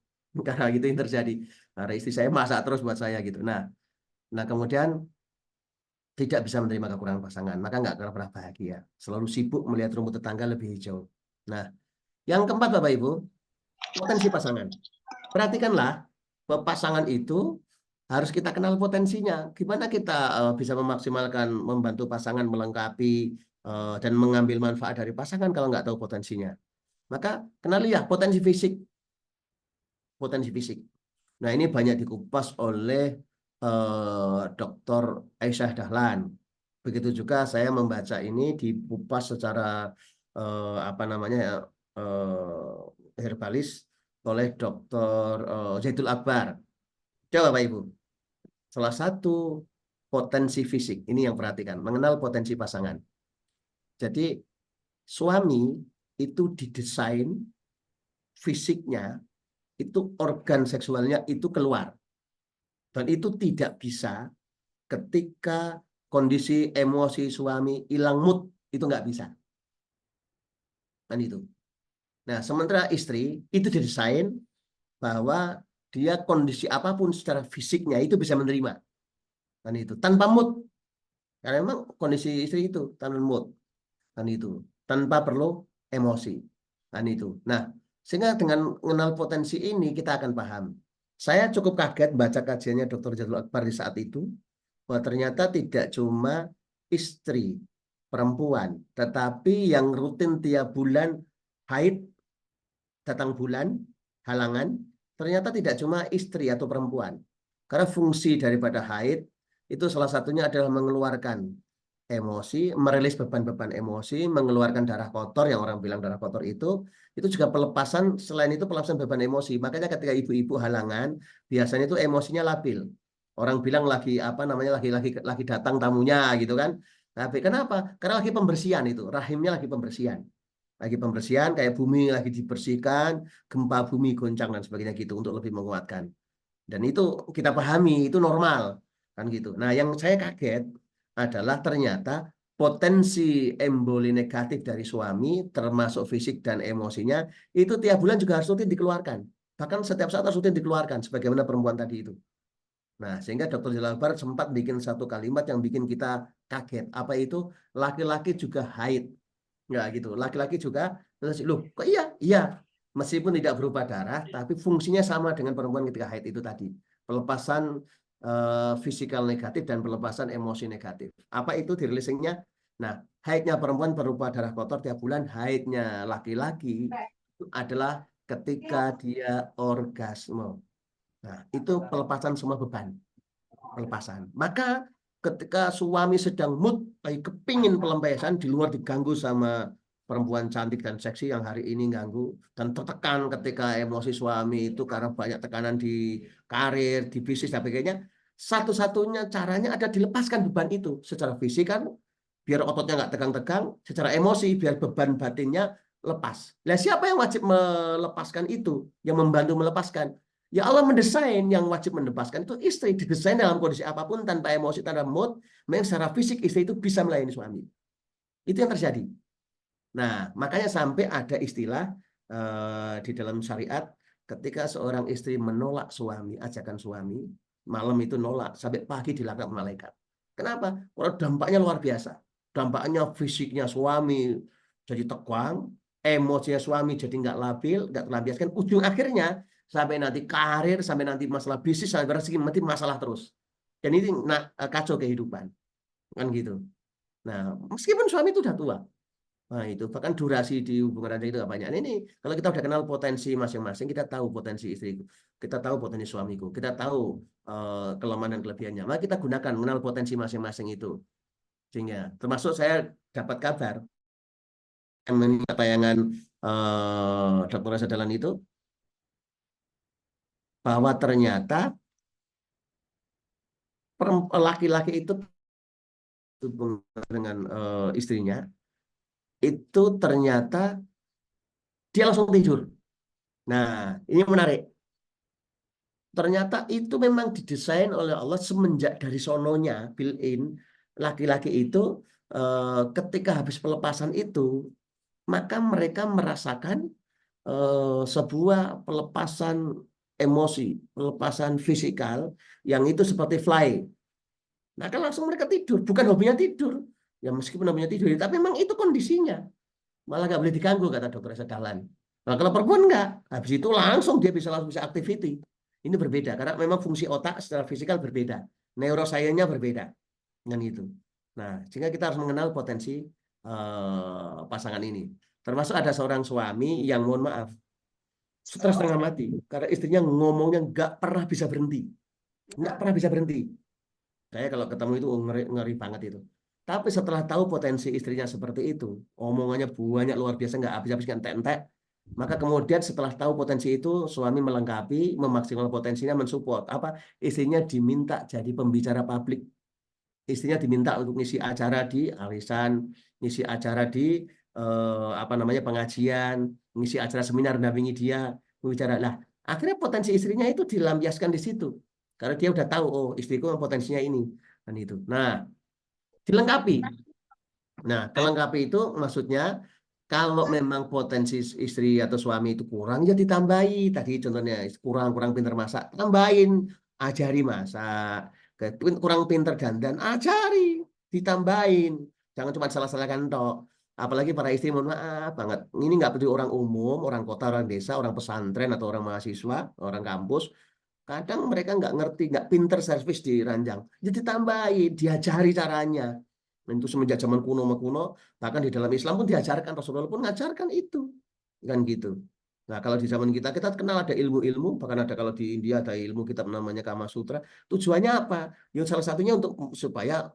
karena gitu yang terjadi. Karena istri saya masak terus buat saya gitu. Nah kemudian tidak bisa menerima kekurangan pasangan, maka nggak akan pernah bahagia. Selalu sibuk melihat rumput tetangga lebih hijau. Nah, yang keempat Bapak Ibu, potensi pasangan. Perhatikanlah bahwa pasangan itu harus kita kenal potensinya. Gimana kita bisa memaksimalkan, membantu pasangan melengkapi dan mengambil manfaat dari pasangan kalau nggak tahu potensinya. Maka kenali ya potensi fisik. Potensi fisik. Nah, ini banyak dikupas oleh Dr. Aisyah Dahlan. Begitu juga saya membaca ini dikupas secara herbalis oleh Dr. Zaidul Akbar. Coba Bapak Ibu, salah satu potensi fisik, ini yang perhatikan, mengenal potensi pasangan. Jadi suami itu didesain fisiknya, itu organ seksualnya itu keluar. Dan itu tidak bisa ketika kondisi emosi suami hilang mood, itu nggak bisa. Dan itu. Nah, sementara istri itu didesain bahwa dia kondisi apapun secara fisiknya itu bisa menerima. Dan itu tanpa mood. Karena memang kondisi istri itu tanpa mood. Dan itu tanpa perlu emosi. Dan itu. Nah, sehingga dengan mengenal potensi ini kita akan paham. Saya cukup kaget baca kajiannya Dr. Zaidul Akbar di saat itu, bahwa ternyata tidak cuma istri perempuan, tetapi yang rutin tiap bulan haid, datang bulan, halangan, ternyata tidak cuma istri atau perempuan. Karena fungsi daripada haid itu salah satunya adalah mengeluarkan emosi, merilis beban-beban emosi, mengeluarkan darah kotor, yang orang bilang darah kotor itu juga pelepasan, selain itu pelepasan beban emosi. Makanya ketika ibu-ibu halangan, biasanya itu emosinya labil. Orang bilang lagi lagi datang tamunya gitu kan. Tapi kenapa? Karena lagi pembersihan itu, rahimnya lagi pembersihan. Lagi pembersihan kayak bumi lagi dibersihkan, gempa bumi goncang dan sebagainya gitu untuk lebih menguatkan. Dan itu kita pahami, itu normal kan gitu. Nah, yang saya kaget adalah ternyata potensi emboli negatif dari suami termasuk fisik dan emosinya itu tiap bulan juga harus rutin dikeluarkan. Bahkan setiap saat harus rutin dikeluarkan sebagaimana perempuan tadi itu. Nah, sehingga Dr. Zaidul Akbar sempat bikin satu kalimat yang bikin kita kaget. Apa itu? Laki-laki juga haid. Enggak gitu. Laki-laki juga, loh kok iya? Iya. Meskipun tidak berupa darah, tapi fungsinya sama dengan perempuan ketika haid itu tadi. Pelepasan fisikal negatif dan pelepasan emosi negatif. Apa itu dirilisingnya? Nah, haidnya perempuan berupa darah kotor tiap bulan, haidnya laki-laki itu adalah ketika dia orgasme. Nah, itu pelepasan semua beban. Pelepasan. Maka ketika suami sedang mood, kepingin pelampiasan, di luar diganggu sama perempuan cantik dan seksi yang hari ini ganggu, dan tertekan ketika emosi suami itu karena banyak tekanan di karir, di bisnis, dan sebagainya, satu-satunya caranya ada dilepaskan beban itu. Secara fisik kan, biar ototnya nggak tegang-tegang, secara emosi, biar beban batinnya lepas. Lah siapa yang wajib melepaskan itu? Yang membantu melepaskan? Ya Allah mendesain yang wajib melepaskan itu istri. Didesain dalam kondisi apapun tanpa emosi, tanpa mood. Memang secara fisik istri itu bisa melayani suami. Itu yang terjadi. Nah, makanya sampai ada istilah di dalam syariat ketika seorang istri menolak suami, ajakan suami, malam itu nolak, sampai pagi dilaknat malaikat. Kenapa? Karena dampaknya luar biasa. Dampaknya fisiknya suami jadi tegang, emosinya suami jadi nggak labil, nggak terlampiaskan. Ujung akhirnya sampai nanti karir, sampai nanti masalah bisnis, sampai nanti masalah terus. Dan ini kacau kehidupan, kan gitu. Nah, meskipun suami itu udah tua, nah itu bahkan durasi di hubungan Anda itu nggak banyak. Ini kalau kita udah kenal potensi masing-masing, kita tahu potensi istriku, kita tahu potensi suamiku, kita tahu kelemahan dan kelebihannya. Maka kita gunakan mengenal potensi masing-masing itu. Sehingga termasuk saya dapat kabar yang tayangan Dr. Reza Dahlan itu bahwa ternyata laki-laki itu dengan istrinya itu ternyata dia langsung tidur. Nah, ini menarik. Ternyata itu memang didesain oleh Allah semenjak dari sononya built-in. Laki-laki itu ketika habis pelepasan itu, maka mereka merasakan sebuah pelepasan emosi, pelepasan fisikal yang itu seperti fly. Nah, kan langsung mereka tidur. Bukan hobinya tidur. Ya meskipun hobinya tidur, tapi memang itu kondisinya. Malah nggak boleh diganggu, kata Dr. Esa Dahlan. Nah, kalau perempuan nggak. Habis itu langsung dia bisa langsung bisa activity. Ini berbeda, karena memang fungsi otak secara fisikal berbeda. Neuroscience-nya berbeda. Dengan itu. Nah, sehingga kita harus mengenal potensi pasangan ini. Termasuk ada seorang suami yang, mohon maaf, stres setengah mati. Karena istrinya ngomongnya nggak pernah bisa berhenti. Nggak pernah bisa berhenti. Saya kalau ketemu itu ngeri, ngeri banget itu. Tapi setelah tahu potensi istrinya seperti itu, omongannya banyak luar biasa, nggak habis-habis kan entek. Maka kemudian setelah tahu potensi itu, suami melengkapi, memaksimalkan potensinya, mensupport. Apa? Istrinya diminta jadi pembicara publik. Istrinya diminta untuk ngisi acara di arisan, ngisi acara di apa namanya pengajian, ngisi acara seminar, dampingi dia, berbicara. Lah, akhirnya potensi istrinya itu dilampiaskan di situ. Karena dia udah tahu, oh istriku potensinya ini. Dan itu. Nah, dilengkapi. Nah, kelengkapi itu maksudnya kalau memang potensi istri atau suami itu kurang, ya ditambahi. Tadi contohnya kurang pinter masak, tambahin, ajari masak. Kurang pinter dandan, ajari, ditambahin. Jangan cuma salah-salahkan tok. Apalagi para istri, mohon maaf banget. Ini nggak peduli orang umum, orang kota, orang desa, orang pesantren atau orang mahasiswa, orang kampus. Kadang mereka nggak ngerti, nggak pinter servis di ranjang. Jadi tambahin, diajari caranya. Itu semenjak zaman kuno, bahkan di dalam Islam pun diajarkan, Rasulullah pun mengajarkan itu. Kan gitu. Nah, kalau di zaman kita kenal ada ilmu-ilmu, bahkan ada kalau di India ada ilmu kitab namanya Kama Sutra. Tujuannya apa? Ya salah satunya untuk supaya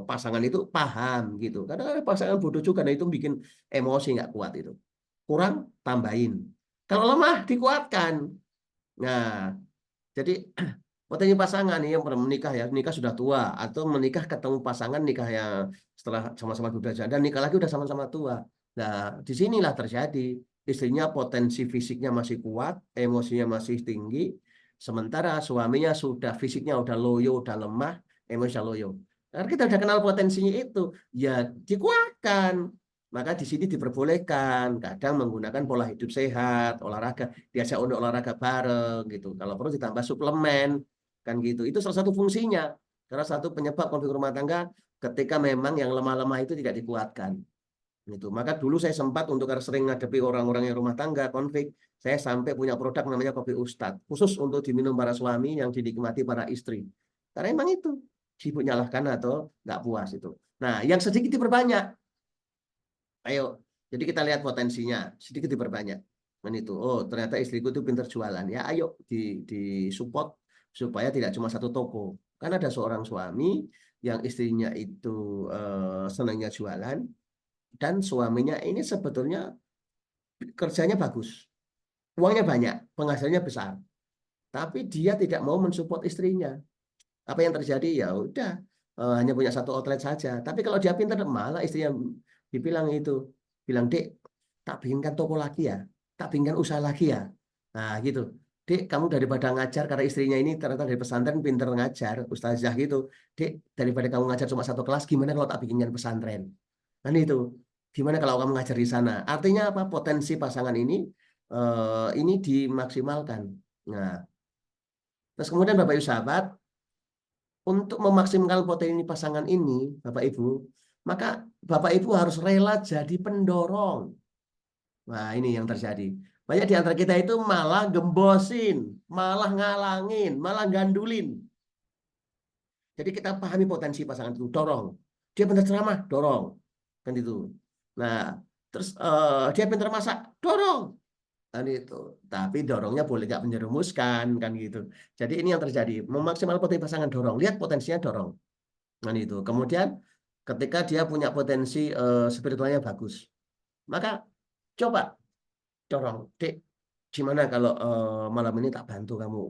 pasangan itu paham gitu. Kadang ada pasangan bodoh juga, nah itu bikin emosi nggak kuat itu. Kurang, tambahin. Kalau lemah, dikuatkan. Nah, jadi potensi pasangan nih yang menikah ya, nikah sudah tua atau menikah ketemu pasangan nikah yang setelah sama-sama sudah janda, nikah lagi udah sama-sama tua. Nah, disinilah terjadi istrinya potensi fisiknya masih kuat, emosinya masih tinggi, sementara suaminya sudah fisiknya udah loyo, udah lemah, emosinya loyo. Karena kita udah kenal potensinya itu, ya dikuatkan. Maka di sini diperbolehkan kadang menggunakan pola hidup sehat, olahraga, diajak untuk olahraga bareng gitu. Kalau perlu ditambah suplemen kan gitu. Itu salah satu fungsinya. Karena satu penyebab konflik rumah tangga ketika memang yang lemah-lemah itu tidak dikuatkan. Itu. Maka dulu saya sempat untuk karena sering ngadepi orang-orang yang rumah tangga konflik, saya sampai punya produk namanya kopi Ustadz, khusus untuk diminum para suami yang dinikmati para istri. Karena emang itu sibuk nyalahkan atau nggak puas itu. Nah, yang sedikit diperbanyak. Ayo, jadi kita lihat potensinya, sedikit diperbanyak. Dan itu, oh ternyata istriku itu pintar jualan. Ya ayo di support supaya tidak cuma satu toko. Kan ada seorang suami yang istrinya itu senangnya jualan, dan suaminya ini sebetulnya kerjanya bagus. Uangnya banyak, penghasilannya besar. Tapi dia tidak mau mensupport istrinya. Apa yang terjadi? Ya udah, hanya punya satu outlet saja. Tapi kalau dia pintar, malah istrinya dibilang itu, bilang, Dek, tak bikinkan toko lagi ya, tak bikinkan usaha lagi ya. Nah gitu. Dek, kamu daripada ngajar, karena istrinya ini ternyata dari pesantren pinter ngajar, ustazah gitu. Dek, daripada kamu ngajar cuma satu kelas, gimana kalau tak bikinkan pesantren? Kan itu. Gimana kalau kamu ngajar di sana? Artinya apa? Potensi pasangan ini dimaksimalkan. Nah, terus kemudian Bapak Ibu sahabat, untuk memaksimalkan potensi pasangan ini, Bapak Ibu, maka Bapak Ibu harus rela jadi pendorong. Nah, ini yang terjadi. Banyak di antara kita itu malah gembosin, malah ngalangin, malah gandulin. Jadi kita pahami potensi pasangan itu, dorong. Dia pintar ceramah, dorong. Kan itu. Nah, terus dia pintar masak, dorong. Kan itu. Tapi dorongnya boleh nggak menjerumuskan, kan gitu. Jadi ini yang terjadi. Memaksimal potensi pasangan, dorong. Lihat potensinya, dorong. Kan itu. Kemudian ketika dia punya potensi spiritualnya bagus, maka coba dorong. Dek, gimana kalau malam ini tak bantu kamu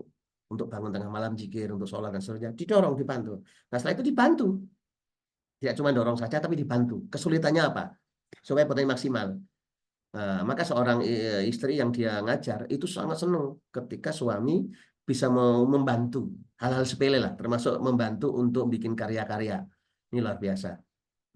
untuk bangun tengah malam zikir, untuk sholat dan seterusnya. Didorong, dibantu. Nah setelah itu dibantu. Tidak cuma dorong saja, tapi dibantu. Kesulitannya apa? Supaya potensi maksimal. Nah, maka seorang istri yang dia ngajar itu sangat senang ketika suami bisa membantu hal-hal sepele lah, termasuk membantu untuk bikin karya-karya. Ini luar biasa.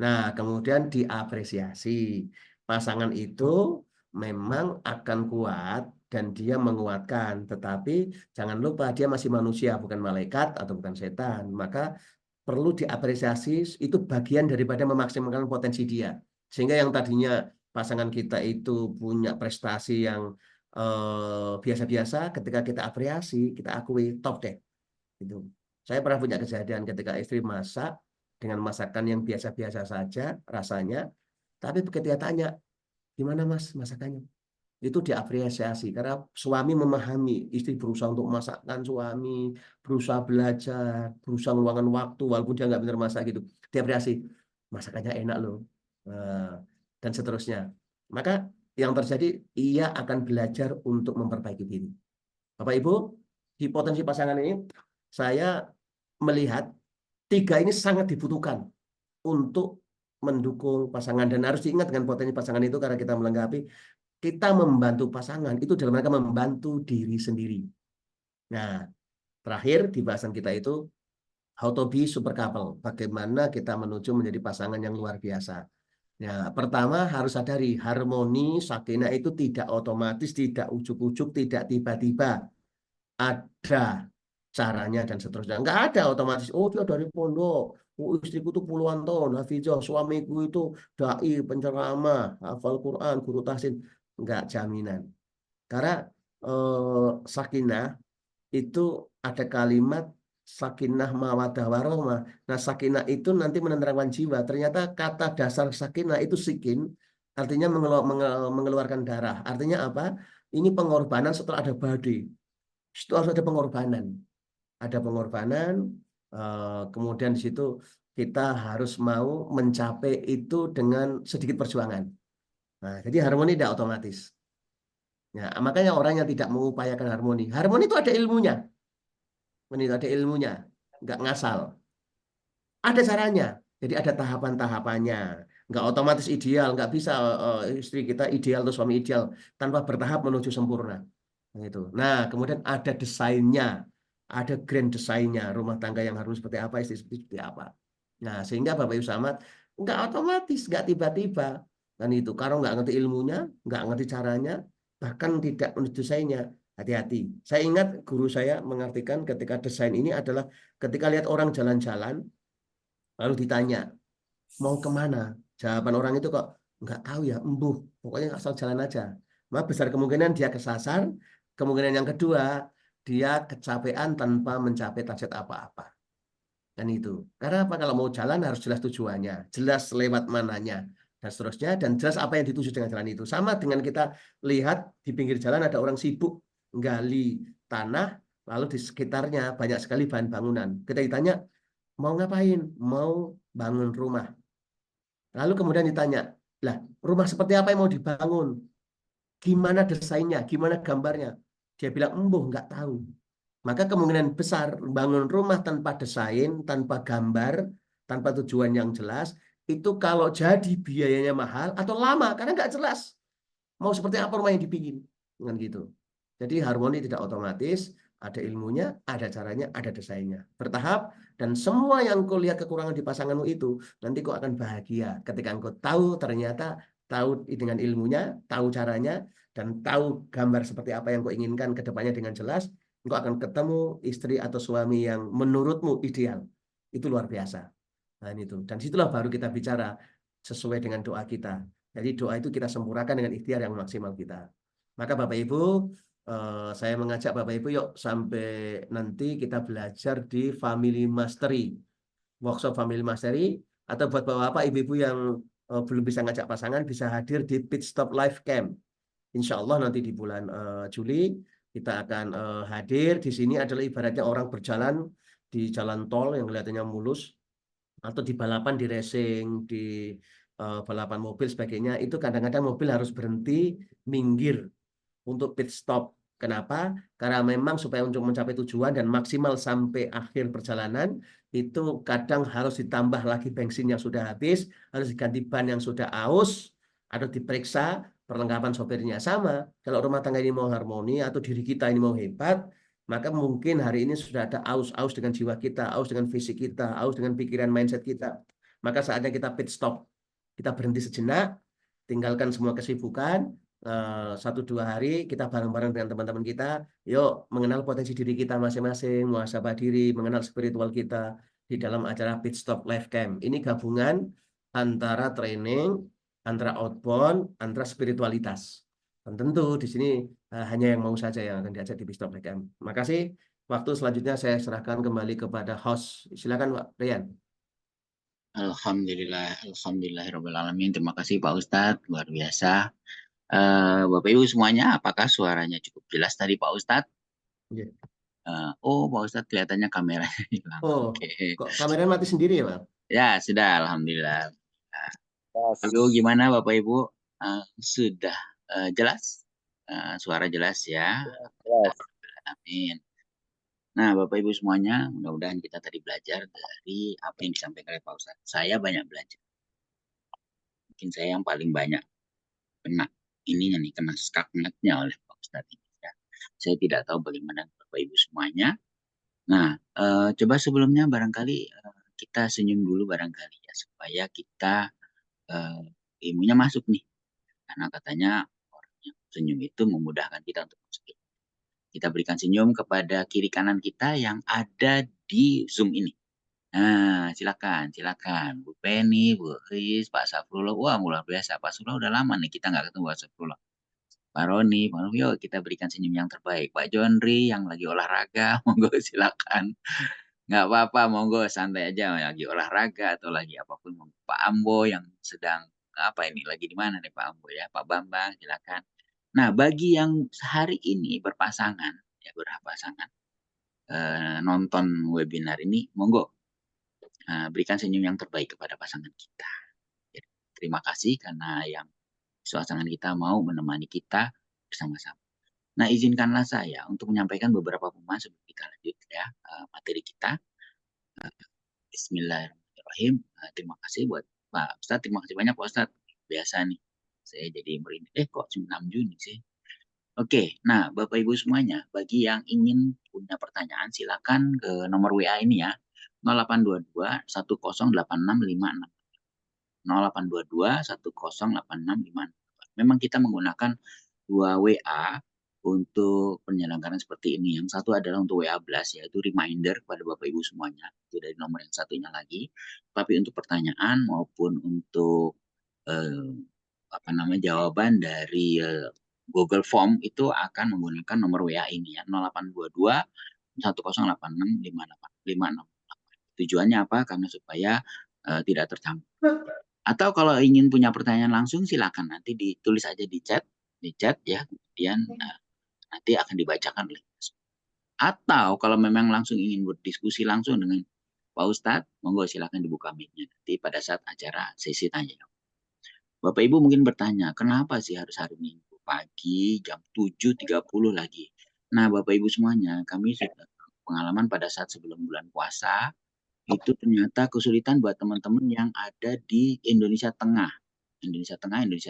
Nah, kemudian diapresiasi. Pasangan itu memang akan kuat dan dia menguatkan, tetapi jangan lupa dia masih manusia, bukan malaikat atau bukan setan. Maka perlu diapresiasi, itu bagian daripada memaksimalkan potensi dia. Sehingga yang tadinya pasangan kita itu punya prestasi yang biasa-biasa, ketika kita apresiasi, kita akui, top deh. Gitu. Saya pernah punya kejadian ketika istri masak dengan masakan yang biasa-biasa saja rasanya, tapi begitu dia tanya, gimana mas masakannya? Itu diapresiasi karena suami memahami, istri berusaha untuk memasakkan suami, berusaha belajar, berusaha meluangkan waktu walaupun dia nggak benar masak gitu. Diapresiasi, masakannya enak loh, dan seterusnya. Maka yang terjadi, ia akan belajar untuk memperbaiki diri. Bapak Ibu, di potensi pasangan ini, saya melihat 3 ini sangat dibutuhkan untuk mendukung pasangan, dan harus diingat dengan potensi pasangan itu karena kita melengkapi, kita membantu pasangan itu dalam rangka membantu diri sendiri. Nah, terakhir di bahasan kita itu how to be super couple, bagaimana kita menuju menjadi pasangan yang luar biasa. Ya, pertama harus sadari harmoni sakinah itu tidak otomatis, tidak ujuk-ujuk, tidak tiba-tiba. Ada caranya dan seterusnya. Enggak ada otomatis, oh dia dari pondok, oh istriku tuh puluhan tahun, hafizah, suamiku itu dai, penceramah, hafal Quran, guru tahsin. Enggak jaminan. Karena sakinah itu ada kalimat sakinah mawadah warohmah. Nah, sakinah itu nanti menenteramkan jiwa. Ternyata kata dasar sakinah itu sikin, artinya mengeluarkan darah. Artinya apa? Ini pengorbanan setelah ada badai. Itu harus ada pengorbanan. Ada pengorbanan, kemudian di situ kita harus mau mencapai itu dengan sedikit perjuangan. Nah, jadi harmoni tidak otomatis. Ya, makanya orang yang tidak mengupayakan harmoni itu ada ilmunya. Itu ada ilmunya, nggak ngasal. Ada caranya. Jadi ada tahapan-tahapannya. Nggak otomatis ideal, nggak bisa istri kita ideal atau suami ideal tanpa bertahap menuju sempurna. Gitu. Nah, kemudian ada desainnya, ada grand desainnya, rumah tangga yang harus seperti apa, istri seperti apa. Nah, sehingga Bapak Ibu Samad nggak otomatis, nggak tiba-tiba. Dan itu, kalau nggak ngerti ilmunya, nggak ngerti caranya, bahkan tidak menurut desainnya, hati-hati. Saya ingat guru saya mengartikan ketika desain ini adalah ketika lihat orang jalan-jalan, lalu ditanya, mau kemana? Jawaban orang itu kok nggak tahu ya, embuh, pokoknya asal jalan aja. Maka besar kemungkinan dia kesasar. Kemungkinan yang kedua, dia kecapean tanpa mencapai target apa-apa. Dan itu. Karena apa? Kalau mau jalan harus jelas tujuannya, jelas lewat mananya, dan seterusnya, dan jelas apa yang dituju dengan jalan itu. Sama dengan kita lihat di pinggir jalan ada orang sibuk gali tanah, lalu di sekitarnya banyak sekali bahan bangunan. Kita ditanya, mau ngapain? Mau bangun rumah. Lalu kemudian ditanya, lah rumah seperti apa yang mau dibangun? Gimana desainnya? Gimana gambarnya? Dia bilang, embuh, nggak tahu. Maka kemungkinan besar bangun rumah tanpa desain, tanpa gambar, tanpa tujuan yang jelas, itu kalau jadi biayanya mahal atau lama, karena nggak jelas. Mau seperti apa rumah yang dibikin, dengan gitu. Jadi harmoni tidak otomatis, ada ilmunya, ada caranya, ada desainnya, bertahap. Dan semua yang kau lihat kekurangan di pasanganmu itu, nanti kau akan bahagia ketika engkau tahu ternyata tahu dengan ilmunya, tahu caranya, dan tahu gambar seperti apa yang kau inginkan ke depannya dengan jelas. Engkau akan ketemu istri atau suami yang menurutmu ideal. Itu luar biasa. Nah, itu. Dan situlah baru kita bicara sesuai dengan doa kita. Jadi doa itu kita sempurnakan dengan ikhtiar yang maksimal kita. Maka Bapak Ibu, saya mengajak Bapak Ibu yuk sampai nanti kita belajar di Family Mastery, workshop Family Mastery, atau buat Bapak-Bapak, Ibu-Ibu yang belum bisa ngajak pasangan bisa hadir di Pit Stop Live Camp. Insya Allah nanti di bulan Juli kita akan hadir. Di sini adalah ibaratnya orang berjalan di jalan tol yang kelihatannya mulus, atau di balapan, di racing, di balapan mobil sebagainya. Itu kadang-kadang mobil harus berhenti, minggir untuk pit stop. Kenapa? Karena memang supaya untuk mencapai tujuan dan maksimal sampai akhir perjalanan, itu kadang harus ditambah lagi bensin yang sudah habis, harus diganti ban yang sudah aus, atau diperiksa perlengkapan sopirnya. Sama, kalau rumah tangga ini mau harmoni atau diri kita ini mau hebat, maka mungkin hari ini sudah ada aus dengan jiwa kita, aus dengan fisik kita, aus dengan pikiran mindset kita. Maka saatnya kita pit stop. Kita berhenti sejenak, tinggalkan semua kesibukan, 1-2 hari kita bareng-bareng dengan teman-teman kita, yuk mengenal potensi diri kita masing-masing, muhasabah diri, mengenal spiritual kita di dalam acara Pit Stop Live Camp. Ini gabungan antara training, antara outbound, antara spiritualitas. Dan tentu di sini hanya yang mau saja yang akan diajak di Pit Stop Live Camp. Makasih. Waktu selanjutnya saya serahkan kembali kepada host. Silakan Pak Rian. Alhamdulillahirobbilalamin. Terima kasih Pak Ustadz, luar biasa. Bapak Ibu semuanya, apakah suaranya cukup jelas tadi Pak Ustadz? Yeah. Oh, Pak Ustadz kelihatannya kameranya hilang. Oh, Oke. kok kameranya mati sendiri ya, Pak? Ya, sudah, alhamdulillah. Lalu gimana Bapak Ibu? Sudah jelas? Suara jelas ya? Yes. Amin. Nah, Bapak Ibu semuanya, mudah-mudahan kita tadi belajar dari apa yang disampaikan oleh Pak Ustadz. Saya banyak belajar. Mungkin saya yang paling banyak kena ininya nih, kena skakmatnya oleh Pak Ustadz ini. Ya. Saya tidak tahu bagaimana Bapak Ibu semuanya. Nah, coba sebelumnya barangkali kita senyum dulu barangkali ya, supaya kita ilmunya masuk nih. Karena katanya orang yang senyum itu memudahkan kita untuk masuk. Kita berikan senyum kepada kiri kanan kita yang ada di Zoom ini. Nah, silakan, silakan. Bu Penny, Bu Is, Pak Safrullah. Wah, luar biasa. Pak Safrullah udah lama nih kita nggak ketemu Pak Safrullah. Pak Roni, yuk kita berikan senyum yang terbaik. Pak Jonri yang lagi olahraga, monggo silakan. Nggak apa-apa, monggo santai aja lagi olahraga atau lagi apapun. Pak Ambo yang sedang apa ini lagi di mana nih Pak Ambo ya? Pak Bambang silakan. Nah, bagi yang hari ini berpasangan ya berpasangan nonton webinar ini, monggo berikan senyum yang terbaik kepada pasangan kita. Terima kasih karena yang pasangan kita mau menemani kita bersama-sama. Nah, izinkanlah saya untuk menyampaikan beberapa pemahaman sebelum kita lanjut ya materi kita. Bismillahirrahmanirrahim. Terima kasih buat Pak Ustadz. Terima kasih banyak Pak Ustadz. Biasa nih, saya jadi merinding. Kok 6 Juni sih? Oke, nah Bapak Ibu semuanya, bagi yang ingin punya pertanyaan silakan ke nomor WA ini ya, 0822 108656. 0822 108656. Memang kita menggunakan 2 WA untuk penyelenggaraan seperti ini. Yang satu adalah untuk WA Blast, yaitu reminder kepada Bapak Ibu semuanya, itu dari nomor yang satunya lagi. Tapi untuk pertanyaan maupun untuk jawaban dari Google Form itu akan menggunakan nomor WA ini ya, 0822 10865656. Tujuannya apa? Karena supaya tidak tercampur. Atau kalau ingin punya pertanyaan langsung silakan nanti ditulis aja di chat ya, kemudian nanti akan dibacakan oleh atau kalau memang langsung ingin berdiskusi langsung dengan Pak Ustadz, monggo silakan dibuka mic-nya nanti pada saat acara sesi tanya jawab. Bapak Ibu mungkin bertanya, kenapa sih harus hari Minggu pagi jam 7.30 lagi? Nah, Bapak Ibu semuanya, kami sudah pengalaman pada saat sebelum bulan puasa, itu ternyata kesulitan buat teman-teman yang ada di Indonesia Tengah, Indonesia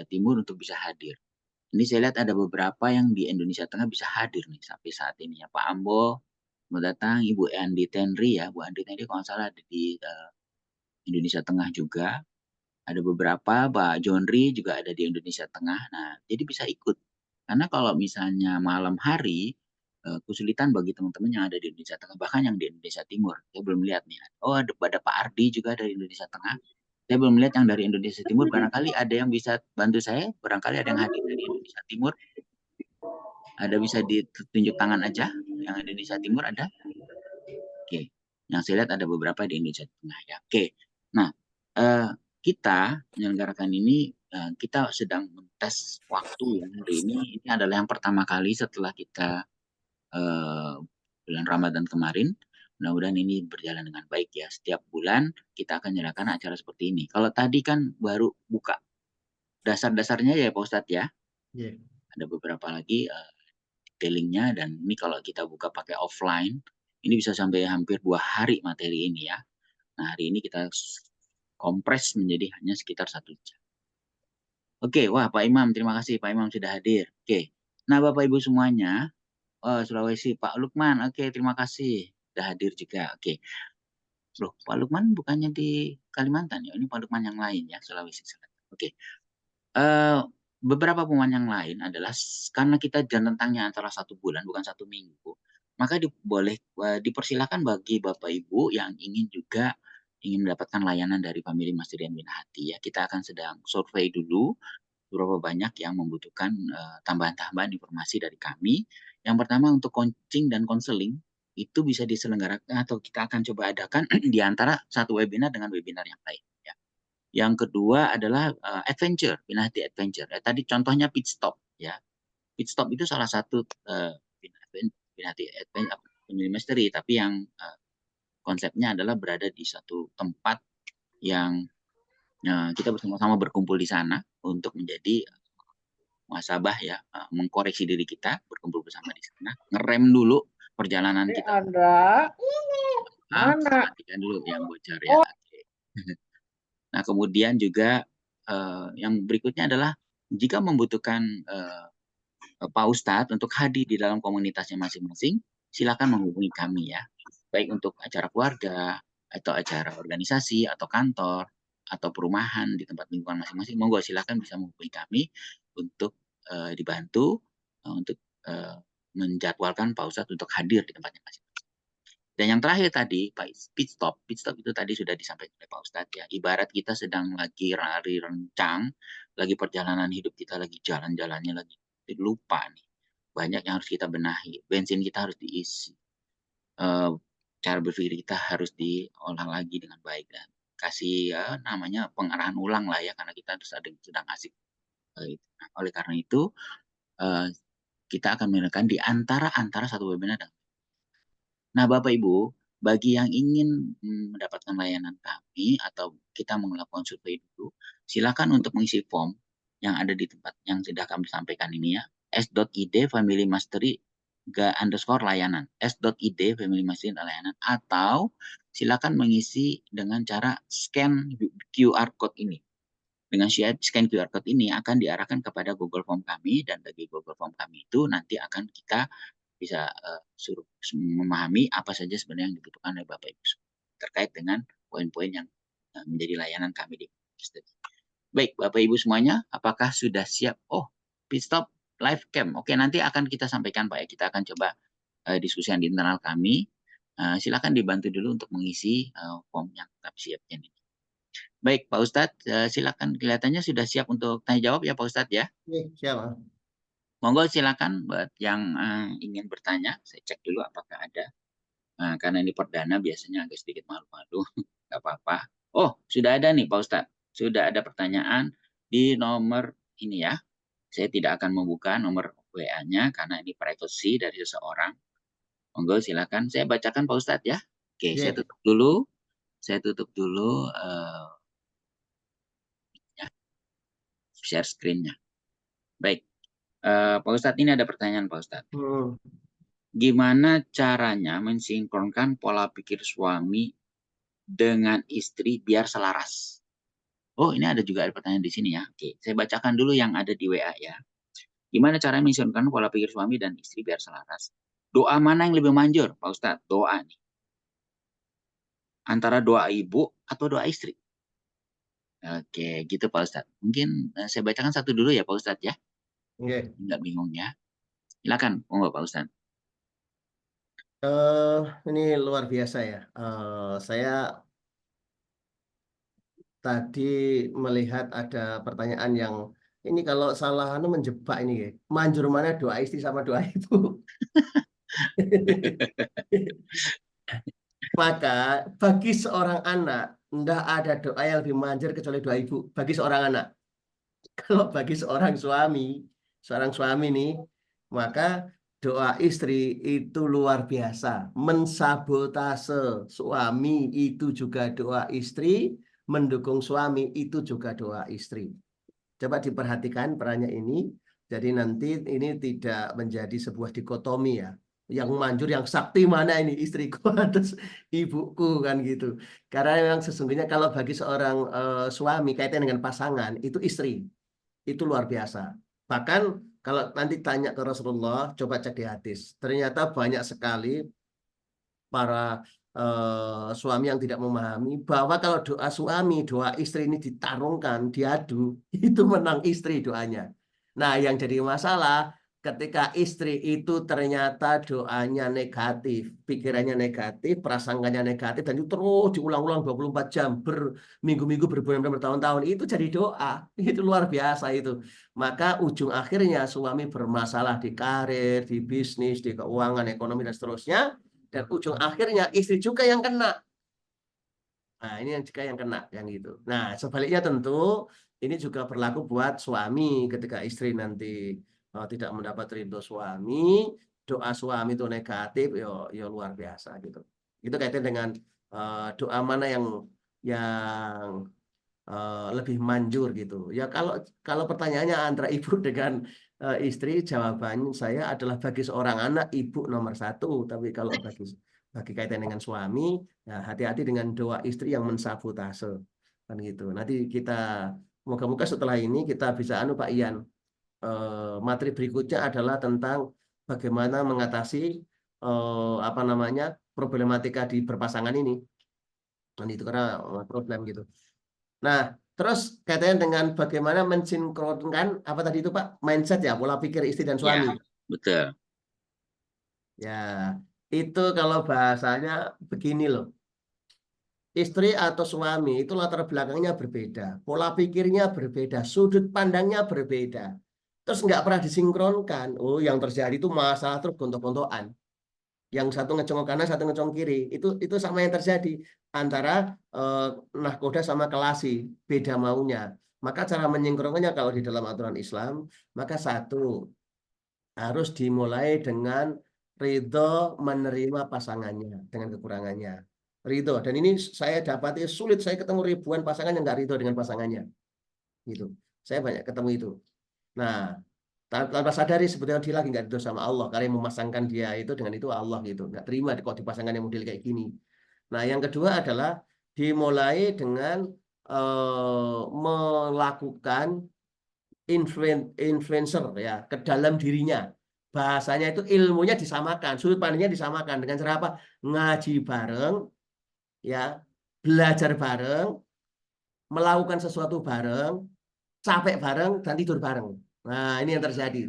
Timur untuk bisa hadir. Ini saya lihat ada beberapa yang di Indonesia Tengah bisa hadir nih sampai saat ini ya. Pak Ambo mau datang, Ibu Andi Tenri ya. Bu Andi Tenri kalau nggak salah ada di Indonesia Tengah juga. Ada beberapa, Pak Jonri juga ada di Indonesia Tengah. Nah, jadi bisa ikut. Karena kalau misalnya malam hari, kesulitan bagi teman-teman yang ada di Indonesia Tengah, bahkan yang di Indonesia Timur. Saya belum lihat nih. Oh, ada Pak Ardi juga dari Indonesia Tengah. Saya belum lihat yang dari Indonesia Timur. Barangkali ada yang bisa bantu saya. Barangkali ada yang hadir dari Indonesia Timur. Ada bisa ditunjuk tangan aja. Yang Indonesia Timur ada. Oke. Yang saya lihat ada beberapa di Indonesia Tengah ya. Oke. Nah, kita menyelenggarakan ini, kita sedang mentes waktu ya hari ini. Ini adalah yang pertama kali setelah kita bulan Ramadan kemarin. Mudah-mudahan ini berjalan dengan baik ya. Setiap bulan kita akan menyelenggarakan acara seperti ini. Kalau tadi kan baru buka dasar-dasarnya ya Pak Ustadz ya. Yeah. Ada beberapa lagi detailingnya, dan ini kalau kita buka pakai offline, ini bisa sampai hampir 2 hari materi ini ya. Nah, hari ini kita kompres menjadi hanya sekitar 1 jam. Oke, wah Pak Imam, terima kasih Pak Imam sudah hadir. Oke, nah Bapak Ibu semuanya, Sulawesi, Pak Lukman, oke terima kasih sudah hadir juga. Oke, loh Pak Lukman bukannya di Kalimantan ya? Ini Pak Lukman yang lain ya, Sulawesi Selatan. Oke, beberapa pengumuman yang lain adalah karena kita jam tentangnya antara 1 bulan bukan 1 minggu, maka dipersilakan bagi Bapak Ibu yang ingin mendapatkan layanan dari Family Masjid Bina Hati ya. Kita akan sedang survei dulu berapa banyak yang membutuhkan tambahan-tambahan informasi dari kami. Yang pertama untuk coaching dan konseling itu bisa diselenggarakan atau kita akan coba adakan di antara satu webinar dengan webinar yang lain ya. Yang kedua adalah adventure, Bina Hati Adventure. Tadi contohnya pit stop ya. Pit stop itu salah satu Bina Hati Adventure Misteri, tapi yang konsepnya adalah berada di satu tempat yang kita bersama-sama berkumpul di sana untuk menjadi muhasabah ya, mengkoreksi diri kita, berkumpul bersama di sana, ngerem dulu perjalanan kita. Matikan dulu yang bocor ya. Nah, kemudian juga yang berikutnya adalah jika membutuhkan Pak Ustadz untuk hadir di dalam komunitasnya masing-masing, silakan menghubungi kami ya. Baik untuk acara keluarga, atau acara organisasi, atau kantor, atau perumahan di tempat lingkungan masing-masing, monggo silakan bisa menghubungi kami untuk dibantu untuk menjadwalkan Pak Ustadz untuk hadir di tempatnya masing-masing. Dan yang terakhir tadi, Pak pit stop itu tadi sudah disampaikan oleh Pak Ustadz ya. Ibarat kita sedang lagi lari rencang, lagi perjalanan hidup kita lagi jalan-jalannya lagi lupa nih. Banyak yang harus kita benahi. Bensin kita harus diisi. Cara berpikir kita harus diolah lagi dengan baik dan kasih namanya pengarahan ulang lah ya, karena kita sedang asik. Nah, oleh karena itu kita akan menekan di antara satu webinar dan nah, Bapak Ibu, bagi yang ingin mendapatkan layanan kami atau kita melakukan survei dulu, silakan untuk mengisi form yang ada di tempat yang sudah kami sampaikan ini ya. s.id Family Mastery _layanan. s.id Family Mastery layanan, atau silakan mengisi dengan cara scan QR code ini. Dengan scan QR code ini akan diarahkan kepada Google Form kami, dan dari Google Form kami itu nanti akan kita bisa suruh memahami apa saja sebenarnya yang dibutuhkan oleh Bapak Ibu terkait dengan poin-poin yang menjadi layanan kami di Study. Baik, Bapak Ibu semuanya, apakah sudah siap? Oh, pit stop live cam. Oke, nanti akan kita sampaikan Pak ya. Kita akan coba diskusikan di internal kami. Silakan dibantu dulu untuk mengisi form yang tetap siapnya ini. Baik, Pak Ustadz, silakan. Kelihatannya sudah siap untuk tanya jawab ya Pak Ustadz ya? Siap. Monggo silakan buat yang ingin bertanya. Saya cek dulu apakah ada. Karena ini perdana biasanya agak sedikit malu-malu. Nggak apa-apa. Oh, sudah ada nih Pak Ustadz. Sudah ada pertanyaan di nomor ini ya. Saya tidak akan membuka nomor WA-nya karena ini privacy dari seseorang. Monggo silakan. Saya bacakan Pak Ustadz ya. Oke, saya tutup dulu. Share screen-nya. Baik. Pak Ustadz, ini ada pertanyaan Pak Ustadz. Gimana caranya mensinkronkan pola pikir suami dengan istri biar selaras? Oh, ini ada juga pertanyaan di sini ya. Oke, saya bacakan dulu yang ada di WA ya. Gimana cara mensinkronkan pola pikir suami dan istri biar selaras? Doa mana yang lebih manjur, Pak Ustadz? Doa nih. Antara doa ibu atau doa istri? Oke, gitu Pak Ustadz. Mungkin saya bacakan satu dulu ya Pak Ustadz ya. Oke. Nggak bingung ya. Silakan, monggo Pak Ustadz. Ini luar biasa ya. Saya tadi melihat ada pertanyaan yang ini kalau salah menjebak ini ya. Manjur mana doa istri sama doa ibu? Maka bagi seorang anak tidak ada doa yang lebih manjur kecuali doa ibu bagi seorang anak. Kalau bagi seorang suami nih, maka doa istri itu luar biasa. Mensabotase suami itu juga doa istri, mendukung suami itu juga doa istri. Coba diperhatikan perannya ini. Jadi nanti ini tidak menjadi sebuah dikotomi ya. Yang manjur, yang sakti mana ini istriku atau ibuku kan gitu. Karena memang sesungguhnya kalau bagi seorang suami kaitan dengan pasangan itu istri itu luar biasa. Bahkan kalau nanti tanya ke Rasulullah, coba cek di hadis. Ternyata banyak sekali para suami yang tidak memahami bahwa kalau doa suami, doa istri ini ditarungkan, diadu, itu menang istri doanya. Nah, yang jadi masalah ketika istri itu ternyata doanya negatif, pikirannya negatif, prasangkanya negatif, dan itu terus diulang-ulang 24 jam, berminggu-minggu, berbulan-bulan, bertahun-tahun, itu jadi doa. Itu luar biasa itu. Maka ujung akhirnya suami bermasalah di karir, di bisnis, di keuangan, ekonomi, dan seterusnya. Dan ujung akhirnya istri juga yang kena. Nah, ini yang juga yang kena, yang gitu. Nah, sebaliknya tentu ini juga berlaku buat suami ketika istri nanti tidak mendapat ridho suami, doa suami itu negatif, yo luar biasa gitu. Itu kaitan dengan doa mana yang lebih manjur gitu. Ya kalau pertanyaannya antara ibu dengan istri, jawaban saya adalah bagi seorang anak ibu nomor satu. Tapi kalau bagi kaitan dengan suami, ya hati-hati dengan doa istri yang mensabotase kan gitu. Nanti kita moga-moga setelah ini kita bisa Pak Ian, materi berikutnya adalah tentang bagaimana mengatasi apa namanya problematika di berpasangan ini. Dan itu karena problem gitu. Nah, terus katanya dengan bagaimana mensinkronkan apa tadi itu Pak? Mindset ya, pola pikir istri dan suami. Ya, betul. Ya, itu kalau bahasanya begini loh. Istri atau suami itu latar belakangnya berbeda, pola pikirnya berbeda, sudut pandangnya berbeda. Terus nggak pernah disinkronkan. Oh, yang terjadi itu masalah terus gontok-gontokan. Yang satu ngecong kanan, satu ngecong kiri. Itu sama yang terjadi antara nahkoda sama kelasi, beda maunya. Maka cara menyinkronkannya kalau di dalam aturan Islam, maka satu harus dimulai dengan ridho menerima pasangannya dengan kekurangannya. Ridho. Dan ini saya dapati sulit, saya ketemu ribuan pasangan yang nggak ridho dengan pasangannya. Gitu. Saya banyak ketemu itu. Nah, tanpa sadari sebetulnya dia lagi nggak ridho sama Allah karena yang memasangkan dia itu dengan itu Allah gitu, nggak terima kok dipasangkan yang model kayak gini. Nah, yang kedua adalah dimulai dengan melakukan influencer ya ke dalam dirinya. Bahasanya itu ilmunya disamakan, sudut pandangnya disamakan dengan cara apa? Ngaji bareng, ya, belajar bareng, melakukan sesuatu bareng, capek bareng dan tidur bareng. Nah, ini yang terjadi.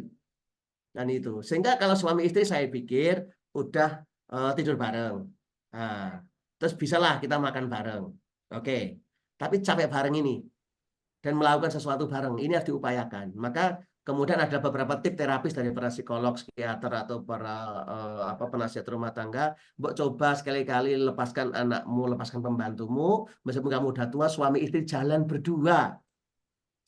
Dan itu. Sehingga kalau suami istri saya pikir udah tidur bareng. Nah, terus bisalah kita makan bareng. Oke. Tapi capek bareng ini dan melakukan sesuatu bareng ini harus diupayakan. Maka kemudian ada beberapa tip terapis dari para psikolog, psikiater atau para penasihat rumah tangga. Mbok coba sekali-kali lepaskan anakmu, lepaskan pembantumu, meskipun kamu udah tua, suami istri jalan berdua.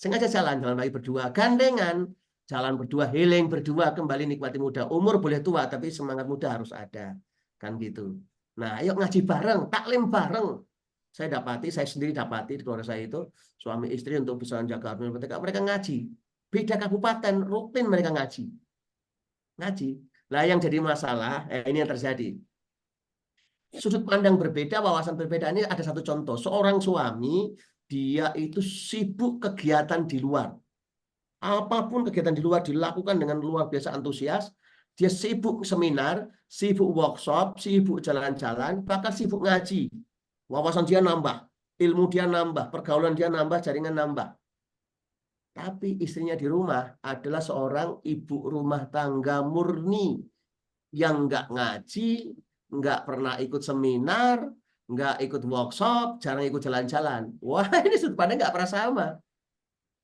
Sengaja jalan lagi berdua, gandengan, jalan berdua, healing berdua, kembali nikmati muda. Umur boleh tua, tapi semangat muda harus ada. Kan gitu. Nah, ayo ngaji bareng, taklim bareng. Saya sendiri dapati di keluarga saya itu, suami istri untuk bisa menjaga mereka ngaji. Beda kabupaten, rutin mereka ngaji. Ngaji. Nah, yang jadi masalah, ini yang terjadi. Sudut pandang berbeda, wawasan berbeda ini ada satu contoh. Seorang suami, dia itu sibuk kegiatan di luar. apapun kegiatan di luar dilakukan dengan luar biasa antusias. Dia sibuk seminar, sibuk workshop, sibuk jalan-jalan, bahkan sibuk ngaji. Wawasan dia nambah, ilmu dia nambah, pergaulan dia nambah, jaringan nambah. Tapi istrinya di rumah adalah seorang ibu rumah tangga murni yang nggak ngaji, nggak pernah ikut seminar, nggak ikut workshop, jarang ikut jalan-jalan. Wah, ini sudut pandang nggak pernah sama.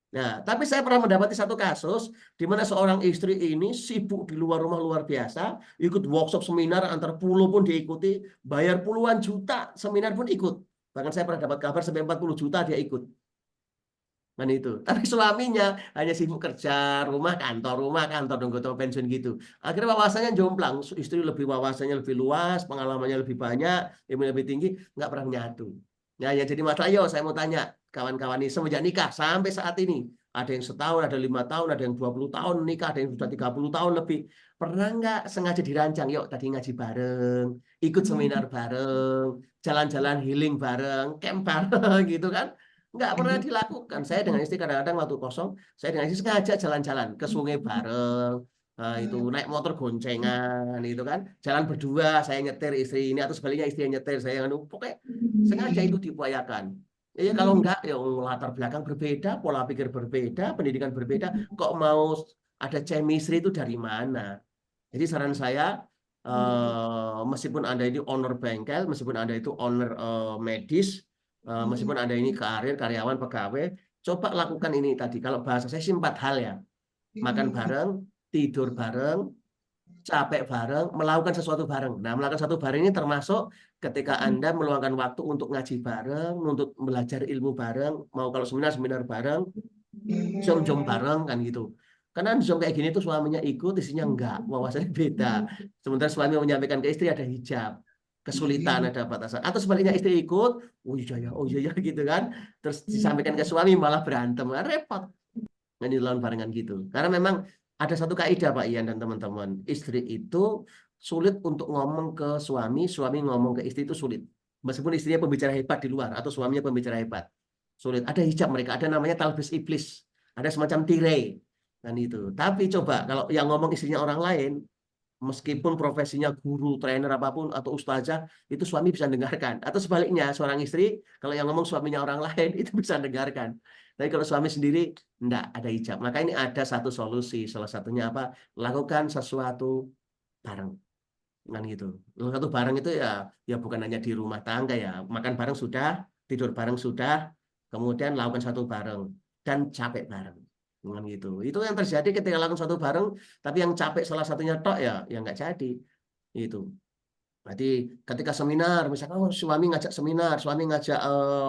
Nah, tapi saya pernah mendapati satu kasus di mana seorang istri ini sibuk di luar rumah luar biasa, ikut workshop seminar antar pulau pun diikuti, bayar puluhan juta seminar pun ikut. Bahkan saya pernah dapat kabar sampai 40 juta dia ikut. Kan itu. Tapi suaminya hanya sibuk kerja, rumah kantor, nunggu tahu pensiun gitu. Akhirnya wawasannya jomplang. Istri lebih wawasannya lebih luas, pengalamannya lebih banyak, ilmu lebih tinggi, nggak pernah nyatu. Nah, yang jadi masalah, yo saya mau tanya kawan-kawan ini semenjak nikah sampai saat ini, ada yang setahun, ada 5 tahun, ada yang 20 tahun nikah, ada yang sudah 30 tahun lebih. Pernah nggak sengaja dirancang, yuk tadi ngaji bareng, ikut seminar bareng, jalan-jalan healing bareng, camp bareng gitu kan? Nggak pernah dilakukan. Saya dengan istri kadang-kadang waktu kosong, saya dengan istri sengaja jalan-jalan ke sungai bareng, nah, itu naik motor goncengan, itu kan, jalan berdua, saya nyetir istri ini atau sebaliknya istri yang nyetir, saya yang pokoknya sengaja itu diupayakan. Ya kalau enggak, ya latar belakang berbeda, pola pikir berbeda, pendidikan berbeda, kok mau ada chemistry itu dari mana? Jadi saran saya, meskipun Anda ini owner bengkel, meskipun Anda itu owner medis, meskipun Anda ini karir, karyawan, pegawai, coba lakukan ini tadi. Kalau bahasa saya sih 4 hal ya. Makan bareng, tidur bareng, capek bareng, melakukan sesuatu bareng. Nah, melakukan sesuatu bareng ini termasuk ketika Anda meluangkan waktu untuk ngaji bareng, untuk belajar ilmu bareng, mau kalau seminar bareng, jom bareng kan gitu. Karena zoom kayak gini tuh suaminya ikut, istrinya enggak, wawasannya beda. Sementara suami menyampaikan ke istri ada hijab, kesulitan, ada batasan. Atau sebaliknya istri ikut, oh iya ya gitu kan. Terus disampaikan ke suami malah berantem, kan repot. Ini lawan barengan gitu. Karena memang ada satu kaidah Pak Ian dan teman-teman, istri itu sulit untuk ngomong ke suami, suami ngomong ke istri itu sulit. Meskipun istrinya pembicara hebat di luar atau suaminya pembicara hebat, sulit. Ada hijab mereka, ada namanya talbis iblis, ada semacam tirai kan itu. Tapi coba kalau yang ngomong istrinya orang lain, meskipun profesinya guru, trainer apapun atau ustazah, itu suami bisa dengarkan. Atau sebaliknya, seorang istri kalau yang ngomong suaminya orang lain itu bisa dengarkan. Tapi kalau suami sendiri enggak ada hijab. Maka ini ada satu solusi. Salah satunya apa? Lakukan sesuatu bareng. Kan gitu. Satu bareng itu ya bukan hanya di rumah tangga ya. Makan bareng sudah, tidur bareng sudah, kemudian lakukan satu bareng dan capek bareng. Dengan gitu. Itu yang terjadi ketika lakukan satu bareng, tapi yang capek salah satunya tok ya nggak jadi. Itu. Berarti ketika seminar, misalkan suami ngajak seminar, suami ngajak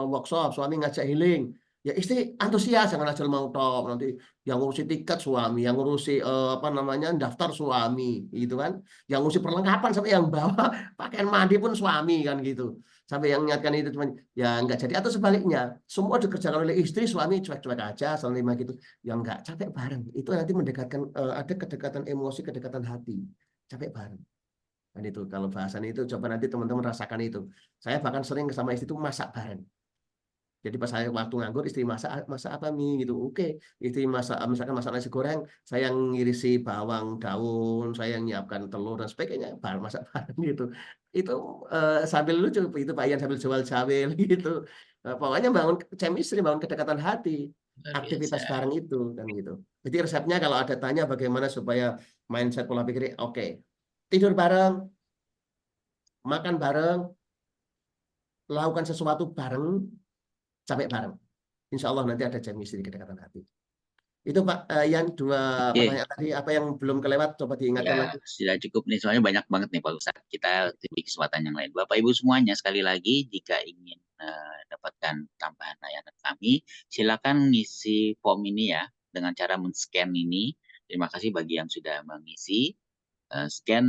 workshop, suami ngajak healing, ya istri antusias, jangan asal mau tok. Nanti yang ngurusi tiket suami, yang ngurusi apa namanya daftar suami, gitu kan? Yang ngurusi perlengkapan sampai yang bawa pakaian mandi pun suami kan gitu. Sampai yang niatkan itu cuma ya nggak jadi atau sebaliknya, semua dikerjakan oleh istri, suami cuek-cuek aja, selama gitu. Yang nggak capek bareng, itu nanti mendekatkan ada kedekatan emosi, kedekatan hati, capek bareng. Dan itu kalau bahasan itu coba nanti teman-teman rasakan itu. Saya bahkan sering sama istri itu masak bareng. Jadi pas saya waktu nganggur istri masak masak apa nih gitu. Oke, istri masak misalkan masak nasi goreng, saya yang ngirisi bawang, daun, saya yang nyiapkan telur dan sebagainya, bareng masak bareng gitu. Itu sambil lucu itu Pak Ian sambil jual jawel gitu. Pokoknya bangun chemistry, bangun kedekatan hati, Luar aktivitas biasa. bareng itu dan gitu. Jadi resepnya kalau ada tanya bagaimana supaya mindset pola pikir oke. Tidur bareng, makan bareng, lakukan sesuatu bareng, capek bareng. Insya Allah nanti ada chemistry kedekatan hati. Itu Pak Yan, dua Oke, pertanyaan tadi. Apa yang belum kelewat, coba diingatkan ya lagi. sudah cukup nih, soalnya banyak banget nih Pak Ustadz. Kita di kesempatan yang lain. Bapak Ibu semuanya, sekali lagi jika ingin dapatkan tambahan layanan kami, silakan ngisi form ini ya dengan cara men-scan ini. Terima kasih bagi yang sudah mengisi. Scan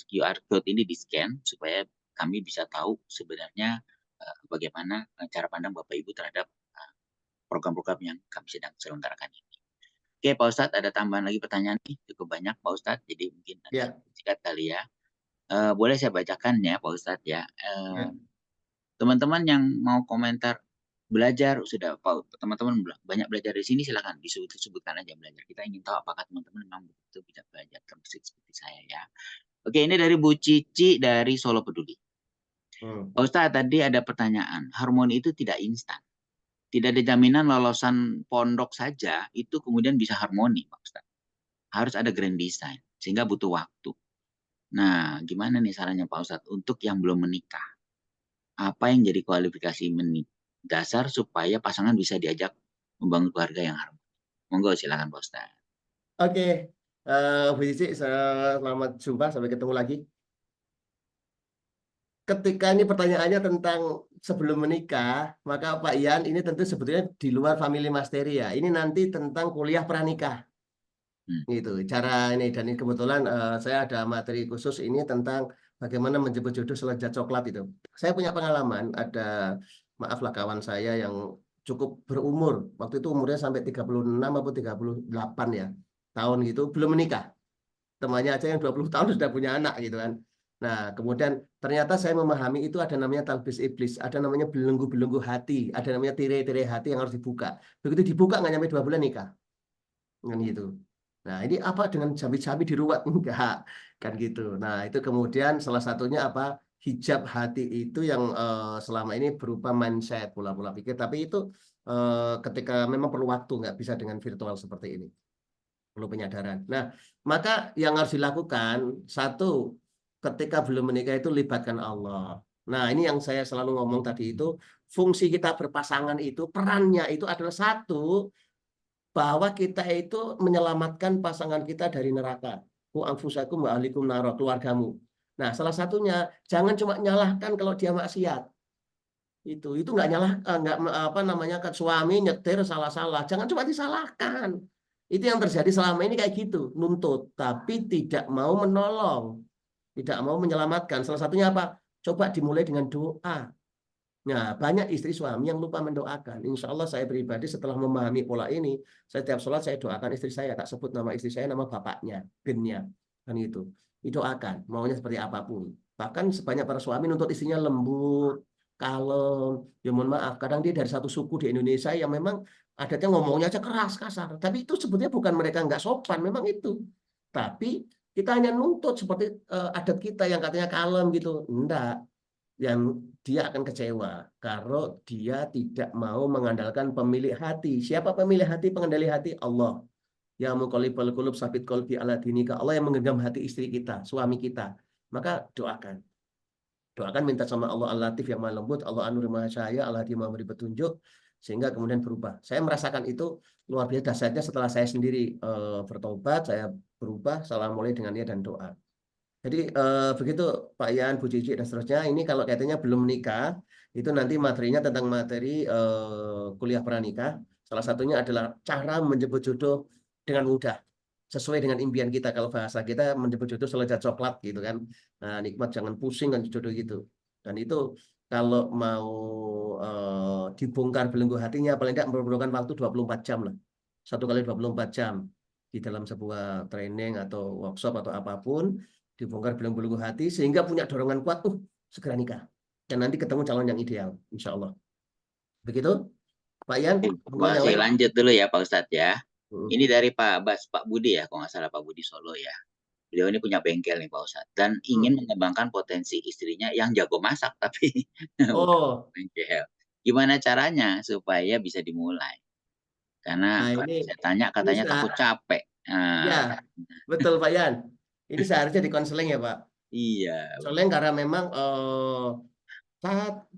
QR code ini di-scan supaya kami bisa tahu sebenarnya bagaimana cara pandang Bapak Ibu terhadap program-program yang kami sedang selenggarakan ini. Oke, Pak Ustadz, ada tambahan lagi pertanyaan nih, cukup banyak Pak Ustadz, jadi mungkin Ya, singkat kali ya. Boleh saya bacakan ya Pak Ustadz ya. ya. Teman-teman yang mau komentar belajar sudah teman-teman banyak belajar di sini, silakan disebutkan aja belajar. Kita ingin tahu apakah teman-teman memang betul bisa belajar termasuk seperti saya ya. Oke, ini dari Bu Cici dari Solo Peduli. Pak Ustadz, tadi ada pertanyaan, harmoni itu tidak instan. Tidak ada jaminan lolosan pondok saja itu kemudian bisa harmoni, Pak Ustadz. Harus ada grand design, sehingga butuh waktu. Nah, gimana nih sarannya Pak Ustadz untuk yang belum menikah? Apa yang jadi kualifikasi dasar supaya pasangan bisa diajak membangun keluarga yang harmoni? Monggo silakan Pak Ustadz. Oke, Bu Cici, selamat jumpa, sampai ketemu lagi. Ketika ini pertanyaannya tentang sebelum menikah, maka Pak Ian ini tentu sebetulnya di luar family masteri ya. Ini nanti tentang kuliah pranikah. Gitu cara ini, dan ini kebetulan saya ada materi khusus ini tentang bagaimana menjemput jodoh selejat coklat itu. Saya punya pengalaman, ada maaflah kawan saya yang cukup berumur, waktu itu umurnya sampai 36 atau 38 ya tahun gitu, belum menikah. Temannya aja yang 20 tahun sudah punya anak gitu kan. Nah, kemudian ternyata saya memahami itu ada namanya talbis iblis, ada namanya belenggu-belenggu hati, ada namanya tirai-tirai hati yang harus dibuka. Begitu dibuka nggak nyampe 2 bulan nikah. Kan gitu. Nah, ini apa dengan cabai-cabai diruat? Enggak, kan gitu. Nah, itu kemudian salah satunya apa? Hijab hati itu yang selama ini berupa mindset, pola-pola pikir. Tapi itu ketika memang perlu waktu, nggak bisa dengan virtual seperti ini. Perlu penyadaran. Nah, maka yang harus dilakukan, satu, ketika belum menikah itu libatkan Allah. Nah, ini yang saya selalu ngomong tadi itu, fungsi kita berpasangan itu, perannya itu adalah satu, bahwa kita itu menyelamatkan pasangan kita dari neraka. Ku anfusakum wa ahlikum naro, keluargamu. Nah, salah satunya jangan cuma nyalahkan kalau dia maksiat. Itu nggak nyalah, nggak apa namanya, kan suami nyetir salah-salah. Jangan cuma disalahkan. Itu yang terjadi selama ini kayak gitu, nuntut tapi tidak mau menolong, tidak mau menyelamatkan. Salah satunya apa? Coba dimulai dengan doa. Nah, banyak istri suami yang lupa mendoakan. Insya Allah saya pribadi setelah memahami pola ini, setiap sholat saya doakan istri saya, tak sebut nama istri saya, nama bapaknya, binnya, kan itu. Didoakan, maunya seperti apapun. Bahkan sebanyak para suami nuntut istrinya lembut, kalem. Ya mohon maaf, kadang dia dari satu suku di Indonesia yang memang adatnya ngomongnya aja keras, kasar. Tapi itu sebetulnya bukan mereka nggak sopan, memang itu. Tapi kita hanya nuntut seperti adat kita yang katanya kalem gitu. Enggak, yang dia akan kecewa kalau dia tidak mau mengandalkan pemilik hati. Siapa pemilik hati, pengendali hati? Allah. Ya muqallibal qulub sabit qalbi ala dinika. Allah yang menggenggam hati istri kita, suami kita. Maka doakan. Doakan, minta sama Allah Al-Latif yang maha lembut, Allah An-Nur Maha Cahaya, Allah yang memberi petunjuk, sehingga kemudian berubah. Saya merasakan itu luar biasa dahsyatnya setelah saya sendiri bertobat, saya berubah, salah mulai dengan niat dan doa. Jadi begitu Pak Ian, Bu Cici, dan seterusnya. Ini kalau katanya belum menikah, itu nanti materinya tentang materi kuliah pranikah. Salah satunya adalah cara menjemput jodoh dengan mudah, sesuai dengan impian kita. Kalau bahasa kita menjemput jodoh selejat coklat gitu kan. Nah, nikmat, jangan pusing kan jodoh gitu. Dan itu kalau mau dibongkar belenggu hatinya, paling tidak memerlukan waktu 24 jam lah. 1 kali 24 jam di dalam sebuah training atau workshop atau apapun, dibongkar belenggu-belenggu hati sehingga punya dorongan kuat, segera nikah dan nanti ketemu calon yang ideal, insya Allah. Begitu Pak Ian. Masih lanjut dulu ya Pak Ustadz ya. Ini dari Pak Budi ya, kalau nggak salah, Pak Budi Solo ya. Beliau ini punya bengkel nih Pak Ustadz, dan ingin mengembangkan potensi istrinya yang jago masak tapi bengkel. Gimana caranya supaya bisa dimulai? Karena ini saya tanya katanya takut capek. Ya, betul Pak Ian. Ini seharusnya di konseling ya Pak. Iya. Konseling karena memang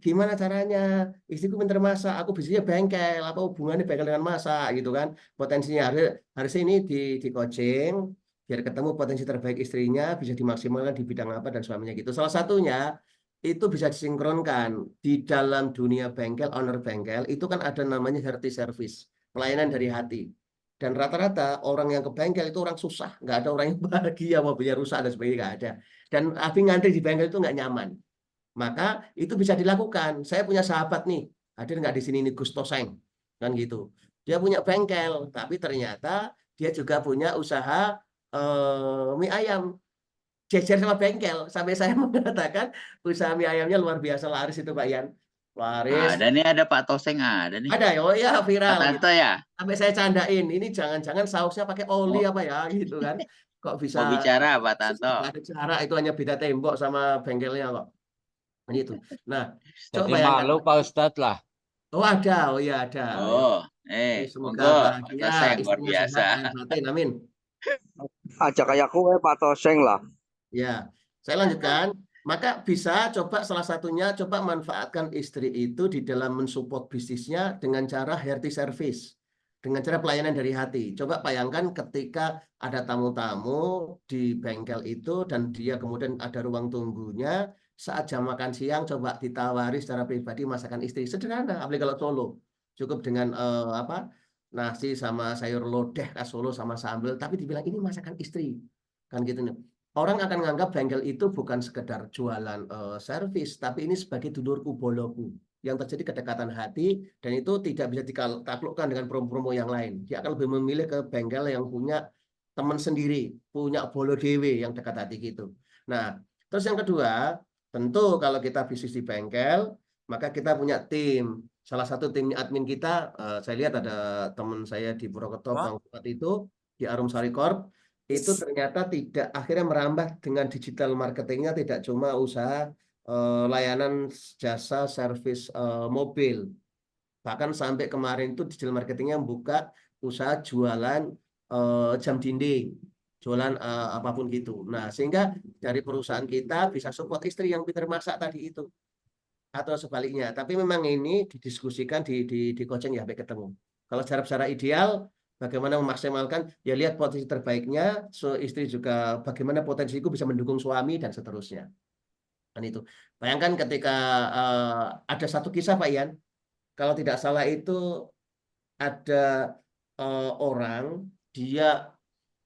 gimana caranya, istriku pinter masak, aku bisnisnya bengkel, apa hubungannya bengkel dengan masak gitu kan. Potensinya harus ini di coaching biar ketemu potensi terbaik istrinya, bisa dimaksimalkan di bidang apa dan suaminya gitu. Salah satunya itu bisa disinkronkan di dalam dunia bengkel, owner bengkel itu kan ada namanya hearty service, pelayanan dari hati. Dan rata-rata orang yang ke bengkel itu orang susah, nggak ada orang yang bahagia, mobilnya rusak dan sebagainya, nggak ada. Dan habis ngantri di bengkel itu nggak nyaman. Maka itu bisa dilakukan. Saya punya sahabat nih, hadir nggak di sini nih, Gus Toseng, kan gitu. Dia punya bengkel, tapi ternyata dia juga punya usaha mie ayam, jejer sama bengkel. Sampai saya mengatakan usaha mie ayamnya luar biasa laris itu Pak Ian. Laris. Ada nih, ada Pak Toseng, ada nih. Ada ya, oh ya Pak viral gitu. Tanto ya. Sampai saya candain, ini jangan-jangan sausnya pakai oli Mau, apa ya gitu kan. Kok bisa mau bicara Pak Tanto. nggak ada cara, itu hanya beda tembok sama bengkelnya kok. Ini itu. Nah, coba Jadi bayangkan. malu Pak Ustadz lah. Oh ada, oh iya ada. Ya. Oh, Ini semoga monggo Pak bahagia, Toseng, luar istrinya biasa. sehat, lahir batin, amin. Aja kayak kue Pak Toseng lah. Ya, saya lanjutkan. Maka bisa coba salah satunya coba manfaatkan istri itu di dalam mensupport bisnisnya dengan cara hearty service, dengan cara pelayanan dari hati. Coba bayangkan ketika ada tamu-tamu di bengkel itu dan dia kemudian ada ruang tunggunya, saat jam makan siang coba ditawari secara pribadi masakan istri sederhana, apalagi kalau Solo cukup dengan apa nasi sama sayur lodeh khas Solo sama sambal, tapi dibilang ini masakan istri kan gitu nih. Orang akan menganggap bengkel itu bukan sekedar jualan servis, tapi ini sebagai dulurku boloku. Yang terjadi kedekatan hati, dan itu tidak bisa ditaklukkan dengan promo-promo yang lain. Dia akan lebih memilih ke bengkel yang punya teman sendiri, punya bolo dewe yang dekat hati gitu. Nah, terus yang kedua, tentu kalau kita bisnis di bengkel, maka kita punya tim. Salah satu timnya admin kita, saya lihat ada teman saya di Purwokerto, Bang Fuad itu, di Arumsari Corp, itu ternyata tidak akhirnya merambah dengan digital marketingnya, tidak cuma usaha layanan jasa servis mobil, bahkan sampai kemarin itu digital marketingnya buka usaha jualan jam dinding, jualan apapun gitu. Nah, sehingga dari perusahaan kita bisa support istri yang pintar masak tadi itu, atau sebaliknya. Tapi memang ini didiskusikan di coaching ya sampai ketemu. Kalau secara ideal bagaimana memaksimalkan, ya lihat potensi terbaiknya, so istri juga bagaimana potensiku bisa mendukung suami dan seterusnya. Dan itu. Bayangkan ketika ada satu kisah Pak Ian, kalau tidak salah itu ada orang, dia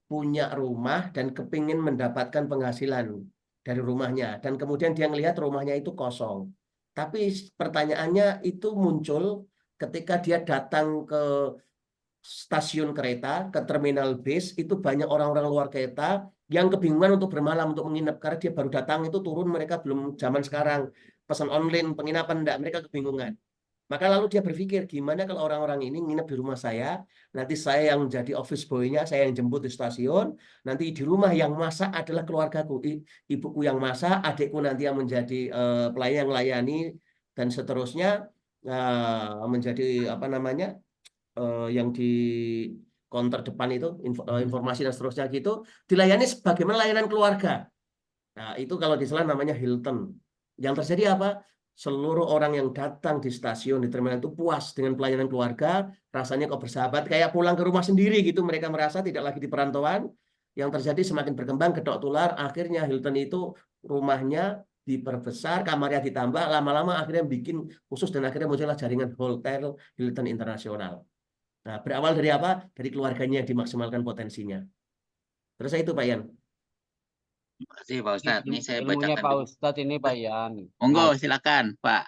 punya rumah dan kepingin mendapatkan penghasilan dari rumahnya. Dan kemudian dia melihat rumahnya itu kosong. Tapi pertanyaannya itu muncul ketika dia datang ke stasiun kereta, ke terminal bis, itu banyak orang-orang luar kereta yang kebingungan untuk bermalam, untuk menginap. Karena dia baru datang itu turun, mereka belum zaman sekarang. Pesan online, penginapan, enggak, mereka kebingungan. Maka lalu dia berpikir, gimana kalau orang-orang ini nginep di rumah saya, nanti saya yang jadi office boy-nya, saya yang jemput di stasiun, nanti di rumah yang masak adalah keluargaku, ibuku yang masak, adikku nanti yang menjadi pelayan yang layani, dan seterusnya menjadi apa namanya, yang di counter depan itu informasi dan seterusnya gitu dilayani sebagaimana layanan keluarga. Nah, itu kalau di sana namanya Hilton. Yang terjadi apa? Seluruh orang yang datang di stasiun di terminal itu puas dengan pelayanan keluarga, rasanya kok bersahabat kayak pulang ke rumah sendiri gitu, mereka merasa tidak lagi di perantauan. Yang terjadi semakin berkembang kedok tular, akhirnya Hilton itu rumahnya diperbesar, kamarnya ditambah, lama-lama akhirnya bikin khusus dan akhirnya muncullah jaringan hotel Hilton Internasional. Nah, berawal dari apa? Dari keluarganya yang dimaksimalkan potensinya. Terus itu Pak Yan. Terima kasih Pak Ustadz. Ini saya Ilmunya bacakan Pak dulu. Ustadz ini Pak Yan. Monggo, Nah, silakan Pak.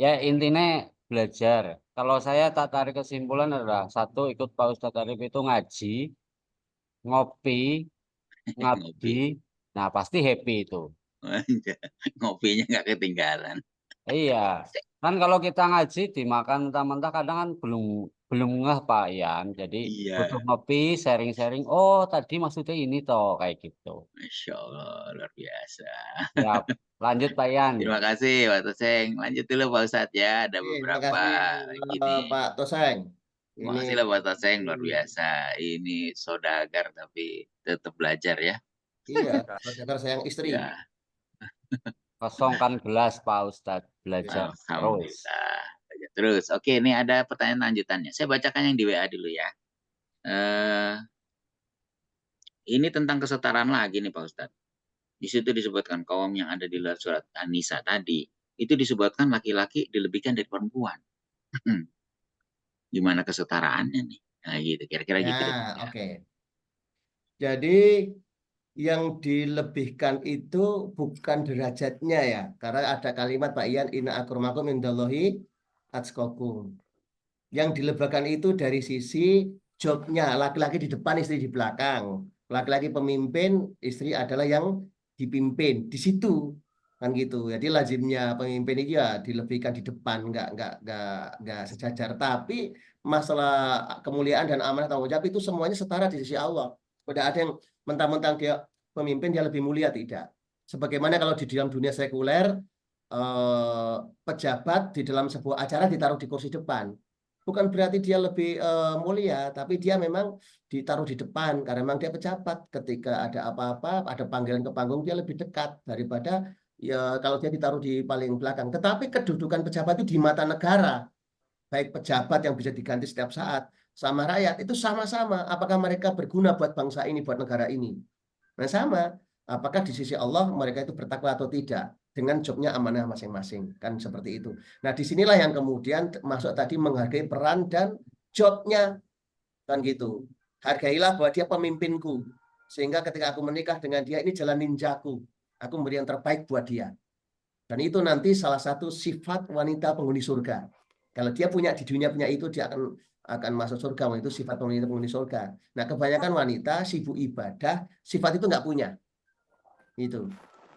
ya intinya belajar. Kalau saya tak tarik kesimpulan adalah satu, ikut Pak Ustadz Arif itu ngaji, ngopi, Ngopi. ngabdi, nah pasti happy itu. Ngopinya nggak ketinggalan. Iya, kan kalau kita ngaji dimakan mentah-mentah kadang kan belum ngeh Pak Yan. Jadi Iya, butuh ngopi, sharing-sharing. Oh tadi maksudnya ini toh kayak gitu. Masya Allah, luar biasa. Ya, lanjut Pak Yan. Terima kasih Pak Toseng. Lanjut dulu Pak Ustadz ya. Ada Terima beberapa kasih lagi nih. Pak Toseng. Terima Ini kasih lah Pak Toseng, luar biasa. Ini saudagar tapi tetap belajar ya. iya, saudara sayang istri. Ya, Kosongkan gelas Pak Ustadz, belajar terus. alhamdulillah. Belajar terus. Oke, ini ada pertanyaan lanjutannya. Saya bacakan yang di WA dulu ya. Ini tentang kesetaraan lagi nih Pak Ustadz. Di situ disebutkan kaum yang ada di luar surat An-Nisa tadi, itu disebutkan laki-laki dilebihkan dari perempuan. Gimana kesetaraannya nih? Nah gitu, kira-kira Ya, gitu. oke. Jadi yang dilebihkan itu bukan derajatnya ya, karena ada kalimat Pak Ian, inna akramakum indallahi atqakum. Yang dilebihkan itu dari sisi jobnya, laki-laki di depan, istri di belakang. Laki-laki pemimpin, istri adalah yang dipimpin. Di situ kan gitu. Jadi lazimnya pemimpin itu ya dilebihkan di depan, nggak sejajar. Tapi masalah kemuliaan dan amanah tanggung jawab itu semuanya setara di sisi Allah. Tidak ada yang mentang-mentang dia pemimpin dia lebih mulia, tidak. Sebagaimana kalau di dalam dunia sekuler pejabat di dalam sebuah acara ditaruh di kursi depan. Bukan berarti dia lebih mulia, tapi dia memang ditaruh di depan karena memang dia pejabat. Ketika ada apa-apa, ada panggilan ke panggung, dia lebih dekat daripada ya kalau dia ditaruh di paling belakang. Tetapi kedudukan pejabat itu di mata negara, baik pejabat yang bisa diganti setiap saat sama rakyat itu sama-sama. Apakah mereka berguna buat bangsa ini, buat negara ini? Nah sama. Apakah di sisi Allah mereka itu bertakwa atau tidak? Dengan jobnya amanah masing-masing, kan seperti itu. Nah, disinilah yang kemudian masuk tadi menghargai peran dan jobnya, kan gitu. Hargailah bahwa dia pemimpinku, sehingga ketika aku menikah dengan dia ini jalan ninjaku, aku memberi yang terbaik buat dia. Dan itu nanti salah satu sifat wanita penghuni surga. Kalau dia punya di dunia punya itu, dia akan masuk surga. Itu sifat wanita penghuni surga. Nah, kebanyakan wanita sibuk ibadah, sifat itu nggak punya. Itu.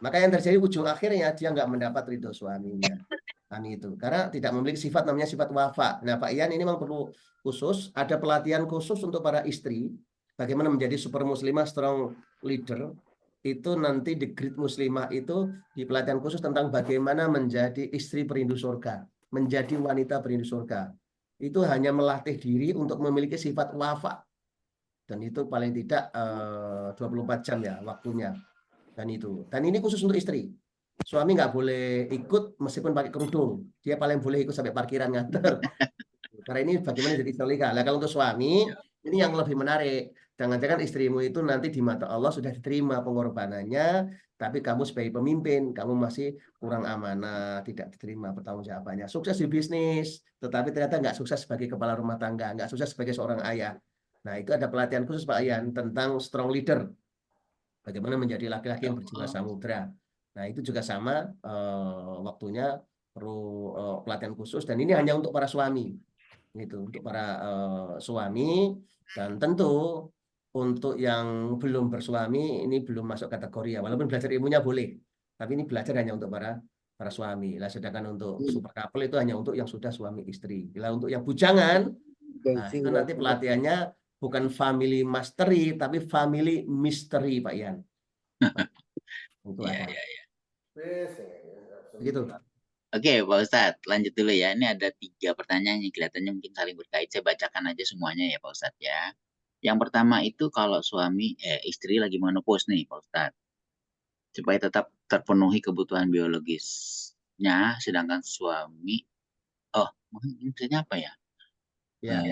Maka yang terjadi ujung akhirnya dia nggak mendapat ridho suaminya. Kan itu. Karena tidak memiliki sifat namanya sifat wafa. Nah, Pak Ian ini memang perlu khusus, ada pelatihan khusus untuk para istri bagaimana menjadi super muslimah strong leader. Itu nanti di Grid Muslimah itu di pelatihan khusus tentang bagaimana menjadi istri perindu surga, menjadi wanita perindu surga. Itu hanya melatih diri untuk memiliki sifat wafa. Dan itu paling tidak 24 jam ya waktunya. Dan itu. Dan ini khusus untuk istri. Suami nggak boleh ikut meskipun pakai kerudung. Dia paling boleh ikut sampai parkiran nganter. Karena ini bagaimana jadi solihah. Nah, kalau untuk suami, ini yang lebih menarik. Jangan-jangan istrimu itu nanti di mata Allah sudah diterima pengorbanannya, tapi kamu sebagai pemimpin, kamu masih kurang amanah, tidak diterima pertanggungjawabannya. Sukses di bisnis, tetapi ternyata nggak sukses sebagai kepala rumah tangga, nggak sukses sebagai seorang ayah. Nah, itu ada pelatihan khusus Pak Ian tentang strong leader. Bagaimana menjadi laki-laki yang berjiwa samudra. Nah, itu juga sama waktunya perlu pelatihan khusus dan ini hanya untuk para suami. Gitu, untuk para suami dan tentu untuk yang belum bersuami ini belum masuk kategori ya. Walaupun belajar ilmunya boleh, tapi ini belajar hanya untuk para suami. Lah sedangkan untuk super couple itu hanya untuk yang sudah suami istri. Lah untuk yang bujangan, nah, itu nanti pelatihannya bukan family mastery tapi family mystery Pak Ian. Untuk Iya, ada. iya, iya. Begitu. Oke, Pak Ustadz, lanjut dulu ya. Ini ada 3 pertanyaan yang kelihatannya mungkin saling berkait. Saya bacakan aja semuanya ya, Pak Ustadz ya. Yang pertama itu kalau istri lagi menopause nih, Pak Ustadz. Supaya tetap terpenuhi kebutuhan biologisnya, sedangkan suami, maksudnya apa ya? Ya.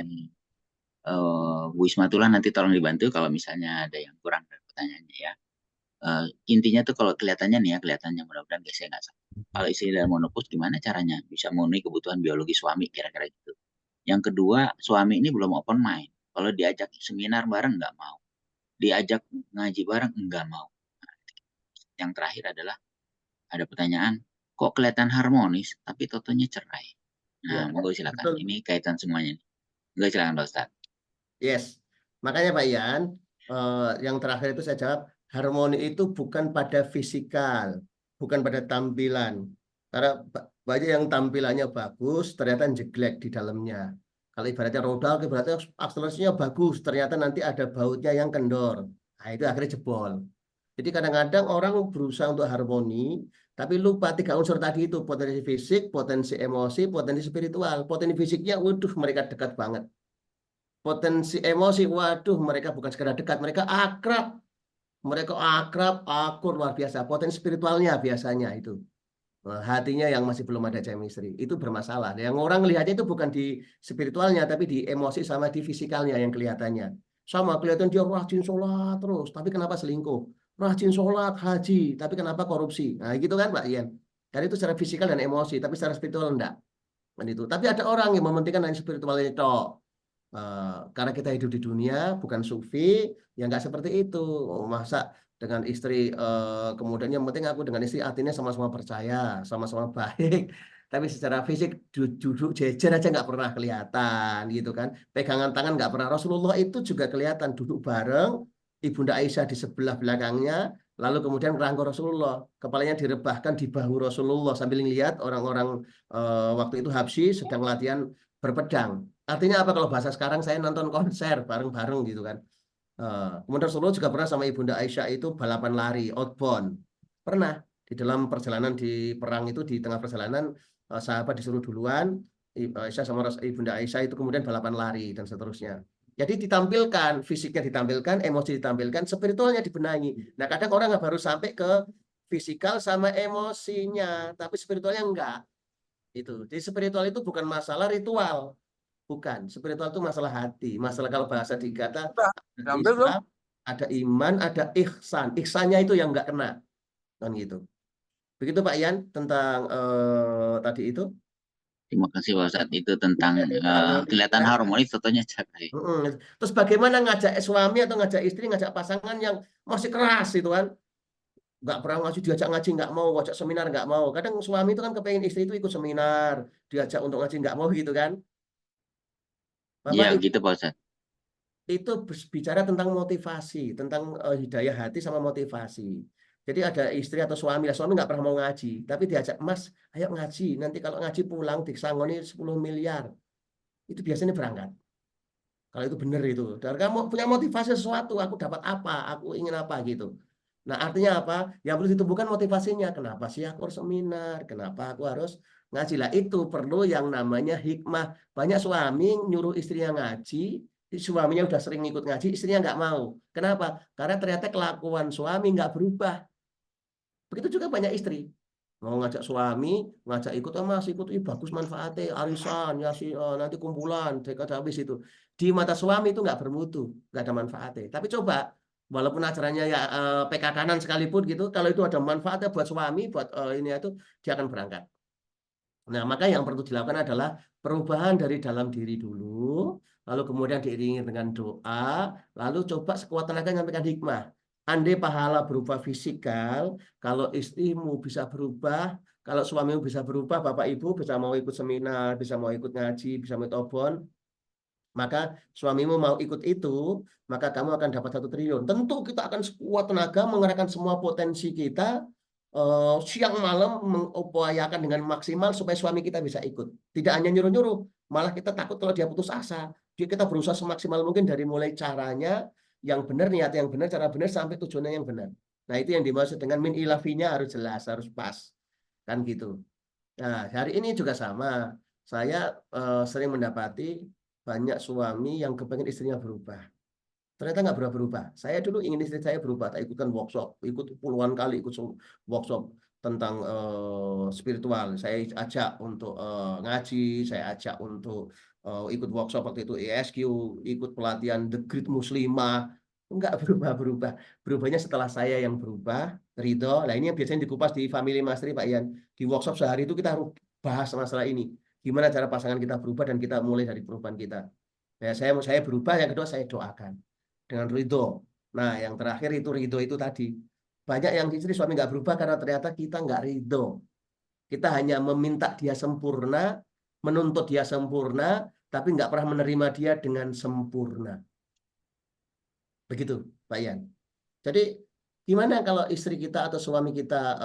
Bu Ismatullah nanti tolong dibantu kalau misalnya ada yang kurang dari pertanyaannya ya. Intinya tuh kalau kelihatannya nih ya, kelihatannya mudah-mudahan guys saya nggak salah. Kalau istri dalam menopause gimana caranya bisa memenuhi kebutuhan biologi suami kira-kira gitu. Yang kedua, suami ini belum open mind. Kalau diajak seminar bareng nggak mau. Diajak ngaji bareng nggak mau. Nah, yang terakhir adalah ada pertanyaan, kok kelihatan harmonis tapi totonya cerai. Nah, monggo silakan. Betul. Ini kaitan semuanya. Monggo silakan Pak Ustadz. Yes. Makanya Pak Ian, yang terakhir itu saya jawab, harmoni itu bukan pada fisikal, bukan pada tampilan. Karena banyak yang tampilannya bagus, ternyata jeglek di dalamnya. Kalau ibaratnya roda, ibaratnya akselerasinya bagus, ternyata nanti ada bautnya yang kendor. Nah, itu akhirnya jebol. Jadi kadang-kadang orang berusaha untuk harmoni, tapi lupa 3 unsur tadi itu, potensi fisik, potensi emosi, potensi spiritual. Potensi fisiknya, waduh mereka dekat banget. Potensi emosi, waduh mereka bukan sekedar dekat, mereka akrab. Mereka akur luar biasa. Potensi spiritualnya biasanya itu. Hatinya yang masih belum ada chemistry. Itu bermasalah. Yang orang lihatnya itu bukan di spiritualnya, tapi di emosi sama di fisikalnya yang kelihatannya. Sama, kelihatan dia rajin sholat terus, tapi kenapa selingkuh? Rajin sholat, haji, tapi kenapa korupsi? Nah gitu kan Pak Ian. Dan itu secara fisikal dan emosi, tapi secara spiritual enggak. Dan itu. Tapi ada orang yang mementingkan hanya spiritualnya itu. Karena kita hidup di dunia bukan sufi, ya nggak seperti itu. Masa dengan istri kemudian yang penting aku dengan istri artinya sama-sama percaya, sama-sama baik, tapi secara fisik duduk jejer aja nggak pernah kelihatan gitu kan. Pegangan tangan nggak pernah. Rasulullah itu juga kelihatan duduk bareng, Ibunda Aisyah di sebelah belakangnya, lalu kemudian ngerangkul Rasulullah, kepalanya direbahkan di bahu Rasulullah sambil ngelihat orang-orang waktu itu Habsyi sedang latihan berpedang. Artinya apa kalau bahasa sekarang, saya nonton konser bareng-bareng gitu kan. Kemudian Rasulullah juga pernah sama Ibunda Aisyah itu balapan lari, outbound. Pernah di dalam perjalanan di perang itu, di tengah perjalanan sahabat disuruh duluan, Aisyah sama Ibunda Aisyah itu kemudian balapan lari dan seterusnya. Jadi ditampilkan, fisiknya ditampilkan, emosi ditampilkan, spiritualnya dibenahi. Nah kadang orang nggak baru sampai ke fisikal sama emosinya, tapi spiritualnya enggak. Itu. Jadi spiritual itu bukan masalah ritual, bukan. Spiritual itu masalah hati. Masalah kalau bahasa dikata ada Islam, ada iman, ada ihsan. Ihsannya itu yang enggak kena, kan gitu. Begitu Pak Ian tentang tadi itu. Terima kasih Pak Ustadz, itu tentang kelihatan harmonis contohnya cabai. Terus bagaimana ngajak suami atau ngajak istri, ngajak pasangan yang masih keras itu kan, nggak pernah ngaji, diajak ngaji nggak mau, ngajak seminar nggak mau. Kadang suami itu kan kepengen istri itu ikut seminar, diajak untuk ngaji nggak mau gitu kan. Iya Bapak gitu Pak Ustadz. itu bicara tentang motivasi, tentang hidayah hati sama motivasi. Jadi ada istri atau suami lah, suami nggak pernah mau ngaji, tapi diajak, Mas, ayo ngaji, nanti kalau ngaji pulang disangoni 10 miliar. Itu biasanya berangkat. Kalau itu benar itu. Dan kamu punya motivasi sesuatu, aku dapat apa, aku ingin apa gitu. Nah, artinya apa? Yang perlu ditumbuhkan motivasinya. Kenapa sih aku harus seminar? Kenapa aku harus ngaji? Lah itu perlu yang namanya hikmah. Banyak suami nyuruh istrinya ngaji, suaminya udah sering ikut ngaji, istrinya nggak mau. Kenapa? Karena ternyata kelakuan suami nggak berubah. Begitu juga banyak istri. Mau ngajak suami, ngajak ikut, Mas, ikut, bagus manfaatnya, arisan, ya sih, nanti kumpulan, dekat habis itu. Di mata suami itu nggak bermutu, nggak ada manfaatnya. Tapi coba, walaupun acaranya ya PK kanan sekalipun gitu, kalau itu ada manfaatnya buat suami, buat ini itu, dia akan berangkat. Nah, maka yang perlu dilakukan adalah perubahan dari dalam diri dulu, lalu kemudian diiringi dengan doa, lalu coba sekuat tenaga nyampaikan hikmah. Andai pahala berupa fisikal, kalau istrimu bisa berubah, kalau suamimu bisa berubah, Bapak Ibu bisa mau ikut seminar, bisa mau ikut ngaji, bisa mau tobon, maka suamimu mau ikut itu, maka kamu akan dapat 1 triliun. Tentu kita akan sekuat tenaga mengerahkan semua potensi kita, siang malam mengupayakan dengan maksimal supaya suami kita bisa ikut. Tidak hanya nyuruh-nyuruh, malah kita takut kalau dia putus asa. Jadi kita berusaha semaksimal mungkin dari mulai caranya yang benar, niat yang benar, cara benar sampai tujuannya yang benar. Nah, itu yang dimaksud dengan min ilafinya harus jelas, harus pas. Kan gitu. Nah, hari ini juga sama. Saya sering mendapati banyak suami yang kepengen istrinya berubah. Ternyata nggak berubah. Saya dulu ingin istri saya berubah, tak ikutkan workshop, ikut puluhan kali ikut workshop tentang spiritual. Saya ajak untuk ngaji, saya ajak untuk ikut workshop waktu itu ESQ, ikut pelatihan The Great Muslimah. Enggak berubah-berubah. Berubahnya setelah saya yang berubah, ridho. Nah ini yang biasanya dikupas di Family Mastery Pak Ian. Di workshop sehari itu kita harus bahas masalah ini. Gimana cara pasangan kita berubah dan kita mulai dari perubahan kita. Ya, saya berubah, yang kedua saya doakan dengan ridho. Nah, yang terakhir itu ridho itu tadi. Banyak yang istri suami nggak berubah karena ternyata kita nggak ridho. Kita hanya meminta dia sempurna, menuntut dia sempurna, tapi nggak pernah menerima dia dengan sempurna. Begitu, Pak Ian. Jadi, gimana kalau istri kita atau suami kita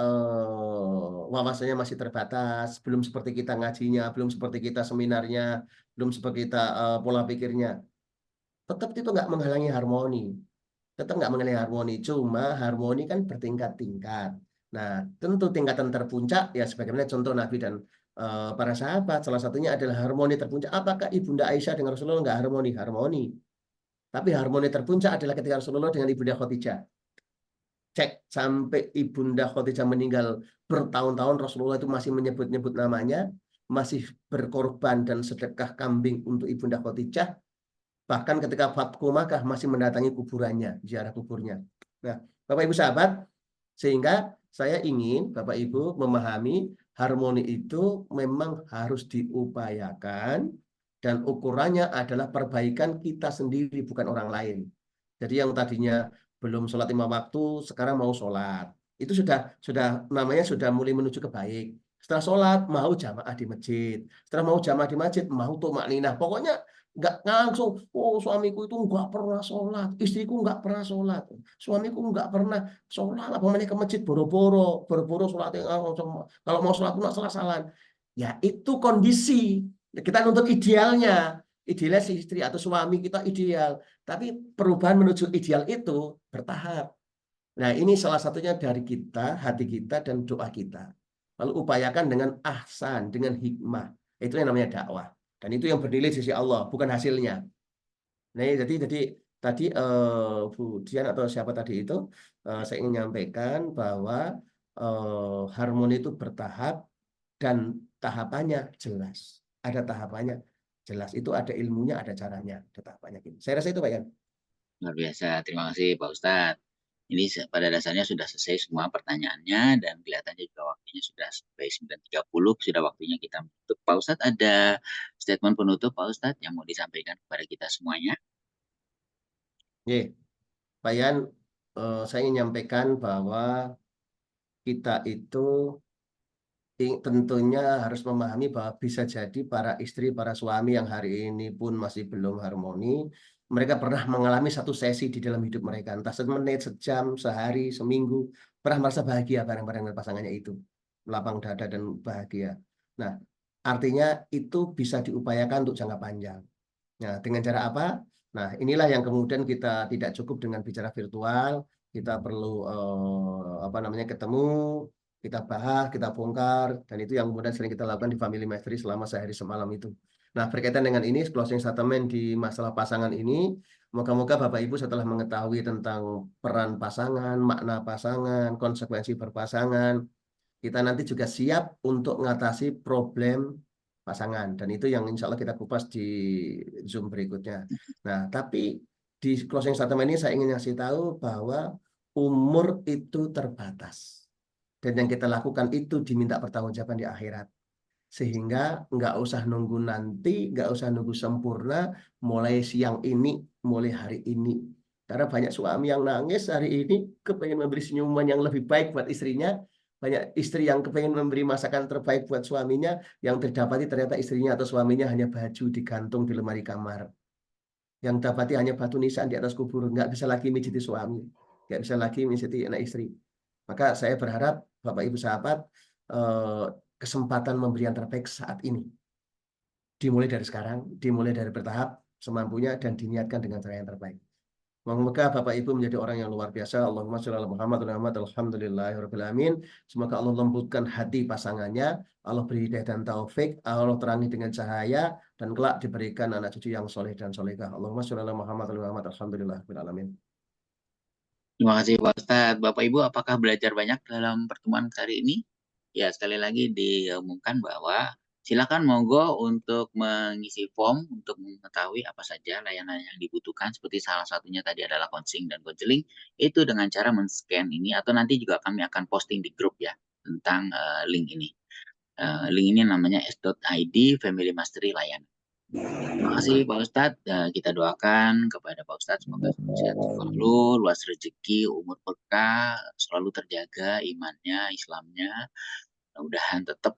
wawasannya masih terbatas, belum seperti kita ngajinya, belum seperti kita seminarnya, belum seperti kita pola pikirnya. Tetap itu nggak menghalangi harmoni. Tetap nggak menghalangi harmoni. Cuma harmoni kan bertingkat-tingkat. Nah, tentu tingkatan terpuncak, ya sebagaimana contoh Nabi dan para sahabat, salah satunya adalah harmoni terpuncak. Apakah Ibunda Aisyah dengan Rasulullah nggak harmoni? Harmoni. Tapi harmoni terpuncak adalah ketika Rasulullah dengan Ibunda Khadijah. Cek sampai Ibunda Khadijah meninggal bertahun-tahun, Rasulullah itu masih menyebut-nyebut namanya, masih berkorban dan sedekah kambing untuk Ibunda Khadijah. Bahkan ketika Fathu Makkah masih mendatangi kuburannya, ziarah kuburnya. Nah, Bapak Ibu sahabat, sehingga saya ingin Bapak Ibu memahami harmoni itu memang harus diupayakan dan ukurannya adalah perbaikan kita sendiri, bukan orang lain. Jadi yang tadinya belum sholat 5 waktu, sekarang mau sholat. Itu sudah namanya sudah mulai menuju ke baik. Setelah sholat mau jamaah di masjid. Setelah mau jamaah di masjid mau tumakninah. Pokoknya nggak langsung, oh suamiku itu nggak pernah sholat, istriku nggak pernah sholat, suamiku nggak pernah sholat, apa ke masjid boro-boro sholat, kalau mau sholat nggak salah-salah. Ya itu kondisi. Kita nuntut idealnya si istri atau suami kita ideal. Tapi perubahan menuju ideal itu bertahap. Nah, ini salah satunya dari kita, hati kita, dan doa kita. Lalu upayakan dengan ahsan, dengan hikmah. Itu yang namanya dakwah. Dan itu yang bernilai di sisi Allah, bukan hasilnya. Nah, jadi tadi Bu Dian atau siapa tadi itu, saya ingin menyampaikan bahwa harmoni itu bertahap dan tahapannya jelas. Ada tahapannya jelas. Itu ada ilmunya, ada caranya, ada tahapannya. Gitu. Saya rasa itu Pak Yan. Luar biasa. Terima kasih Pak Ustadz. Ini pada dasarnya sudah selesai semua pertanyaannya dan kelihatannya juga waktunya sudah sampai 9.30. Sudah waktunya kita menutup. Pak Ustadz ada statement penutup Pak Ustadz yang mau disampaikan kepada kita semuanya? Pak Yan, saya ingin menyampaikan bahwa kita itu tentunya harus memahami bahwa bisa jadi para istri, para suami yang hari ini pun masih belum harmoni, mereka pernah mengalami satu sesi di dalam hidup mereka, entah semenit, sejam, sehari, seminggu, pernah merasa bahagia bareng-bareng dengan pasangannya itu, lapang dada dan bahagia. Nah, artinya itu bisa diupayakan untuk jangka panjang. Nah, dengan cara apa? Nah, inilah yang kemudian kita tidak cukup dengan bicara virtual, kita perlu ketemu, kita bahas, kita bongkar, dan itu yang kemudian sering kita lakukan di Family Mastery selama sehari semalam itu. Nah, berkaitan dengan ini, closing statement di masalah pasangan ini, moga-moga Bapak Ibu setelah mengetahui tentang peran pasangan, makna pasangan, konsekuensi berpasangan, kita nanti juga siap untuk mengatasi problem pasangan. Dan itu yang insya Allah kita kupas di Zoom berikutnya. Nah, tapi di closing statement ini saya ingin ngasih tahu bahwa umur itu terbatas. Dan yang kita lakukan itu diminta pertanggungjawaban di akhirat. Sehingga nggak usah nunggu nanti, nggak usah nunggu sempurna, mulai siang ini, mulai hari ini. Karena banyak suami yang nangis hari ini, kepengen memberi senyuman yang lebih baik buat istrinya, banyak istri yang kepengen memberi masakan terbaik buat suaminya, yang terdapati ternyata istrinya atau suaminya hanya baju digantung di lemari kamar. Yang dapati hanya batu nisan di atas kubur, nggak bisa lagi mijiti suami, nggak bisa lagi mijiti anak istri. Maka saya berharap Bapak Ibu sahabat, kesempatan memberi yang terbaik saat ini. Dimulai dari sekarang, dimulai dari bertahap, semampunya, dan diniatkan dengan cara yang terbaik. Semoga Bapak Ibu menjadi orang yang luar biasa. Allahumma sholli ala Muhammad wa Muhammad, alhamdulillahirabbil alamin. Semoga Allah lembutkan hati pasangannya, Allah beri hidayah dan taufik, Allah terangi dengan cahaya, dan kelak diberikan anak cucu yang soleh dan solehah. Allahumma sholli ala Muhammad wa Muhammad, alhamdulillahirabbil alamin. Terima kasih Pak Ustadz. Bapak Ibu apakah belajar banyak dalam pertemuan kali ini? Ya, sekali lagi diumumkan bahwa silakan monggo untuk mengisi form untuk mengetahui apa saja layanan yang dibutuhkan. Seperti salah satunya tadi adalah counseling dan counseling. Itu dengan cara men-scan ini atau nanti juga kami akan posting di grup ya tentang link ini. Link ini namanya s.id Family Mastery Layanan. Terima kasih Pak Ustadz. Kita doakan kepada Pak Ustadz semoga sehat selalu, luas rezeki, umur berkah, selalu terjaga imannya, Islamnya. Mudah-mudahan tetap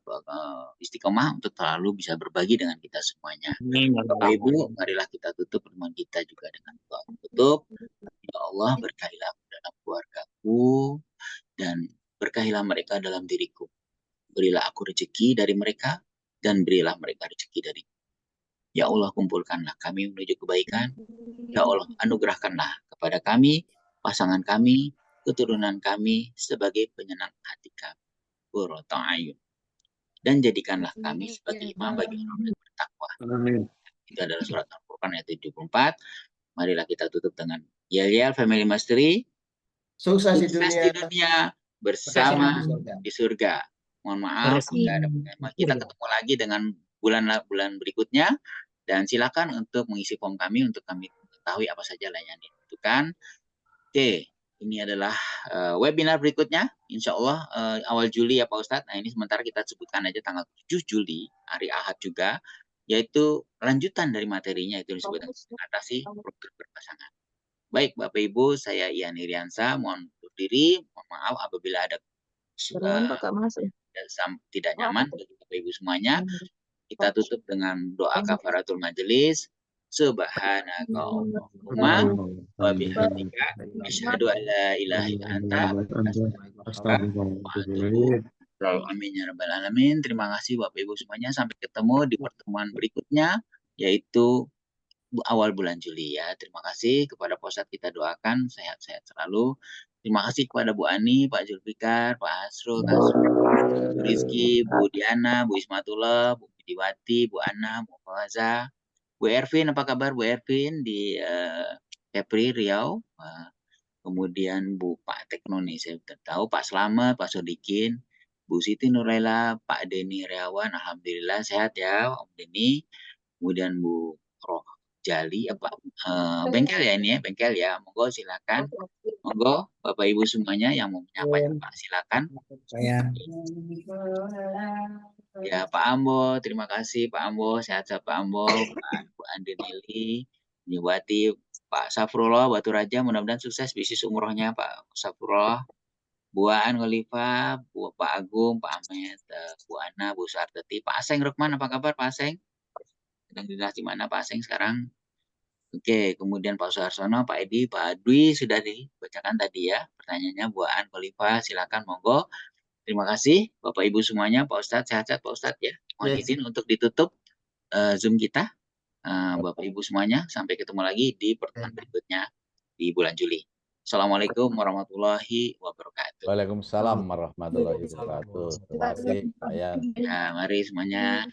istiqomah untuk selalu bisa berbagi dengan kita semuanya. Bapak Ibu, marilah kita tutup pertemuan kita juga dengan doa penutup. Ya Allah, berkahilah dalam keluargaku dan berkahilah mereka dalam diriku. Berilah aku rezeki dari mereka dan berilah mereka rezeki dari. Ya Allah, kumpulkanlah kami menuju kebaikan. Ya Allah, anugerahkanlah kepada kami, pasangan kami, keturunan kami sebagai penyenang hati kami. Qurrata a'yun. Dan jadikanlah kami sebagai imam bagi orang yang bertakwa. Amin. Itu adalah surat Al-Furqan ayat 74. Marilah kita tutup dengan Yel Family Mastery. Sukses di Sukses dunia, di dunia bersama surga. di surga. Mohon maaf, kita ketemu lagi dengan bulan berikutnya. Dan silakan untuk mengisi form kami untuk kami mengetahui apa saja layanan yang dibutuhkan. Oke, ini adalah webinar berikutnya. Insya Allah awal Juli ya Pak Ustadz. Nah ini sementara kita sebutkan aja tanggal 7 Juli, hari Ahad juga. Yaitu lanjutan dari materinya itu disebut mengatasi problem berpasangan. Baik Bapak Ibu, saya Ian Iriansa. Mohon undur diri. Mohon maaf apabila ada tidak nyaman bagi Bapak Ibu semuanya, kita tutup dengan doa kafaratul majelis. Subhanakallahumma wa bihamdika asyhadu an la ilaha illa anta astaghfiruka wa atubu ilaik. Amin ya rabbal alamin. Terima kasih Bapak Ibu semuanya. Sampai ketemu di pertemuan berikutnya, yaitu awal bulan Juli ya. Terima kasih kepada Pak Ustadz, kita doakan sehat-sehat selalu. Terima kasih kepada Bu Ani, Pak Zulfikar, Pak Hasrul, Bu Rizky, Bu Diana, Bu Ismatullah, Bu Widiwati, Bu Ana, Bu Fawaza, Bu Ervin, apa kabar Bu Ervin di Kepri Riau, kemudian Bu Pak Tekno nih saya tahu, Pak Slamet, Pak Sodikin, Bu Siti Nurlela, Pak Denny Riawan, alhamdulillah sehat ya Om Denny, kemudian Bu Roh Jali apa bengkel ya ini ya, bengkel ya, monggo silakan, monggo Bapak Ibu semuanya yang mau menyampaikan Pak silakan. Ya Pak Ambo, terima kasih Pak Ambo, sehat-sehat Pak Ambo, Bu Andi Nelly, Niwati, Pak Safrullah, Batu Raja, mudah-mudahan sukses bisnis umrohnya Pak Safrullah, Bu Aan Khalifah, Pak Agung, Pak Ahmed, Bu Ana, Bu Sarteti, Pak Aseng Rukman, apa kabar Pak Aseng? Sedang di mana Pak Aseng sekarang? Oke, kemudian Pak Suharsono, Pak Edi, Pak Dwi sudah dibacakan tadi ya pertanyaannya. Bu Aan Khalifah, silakan monggo. Terima kasih Bapak Ibu semuanya, Pak Ustadz, sehat-sehat Pak Ustadz ya. Mohon izin untuk ditutup Zoom kita. Bapak Ibu semuanya, sampai ketemu lagi di pertemuan berikutnya di bulan Juli. Assalamualaikum warahmatullahi wabarakatuh. Waalaikumsalam warahmatullahi wabarakatuh. Terima kasih Pak Yan. Ya, mari semuanya.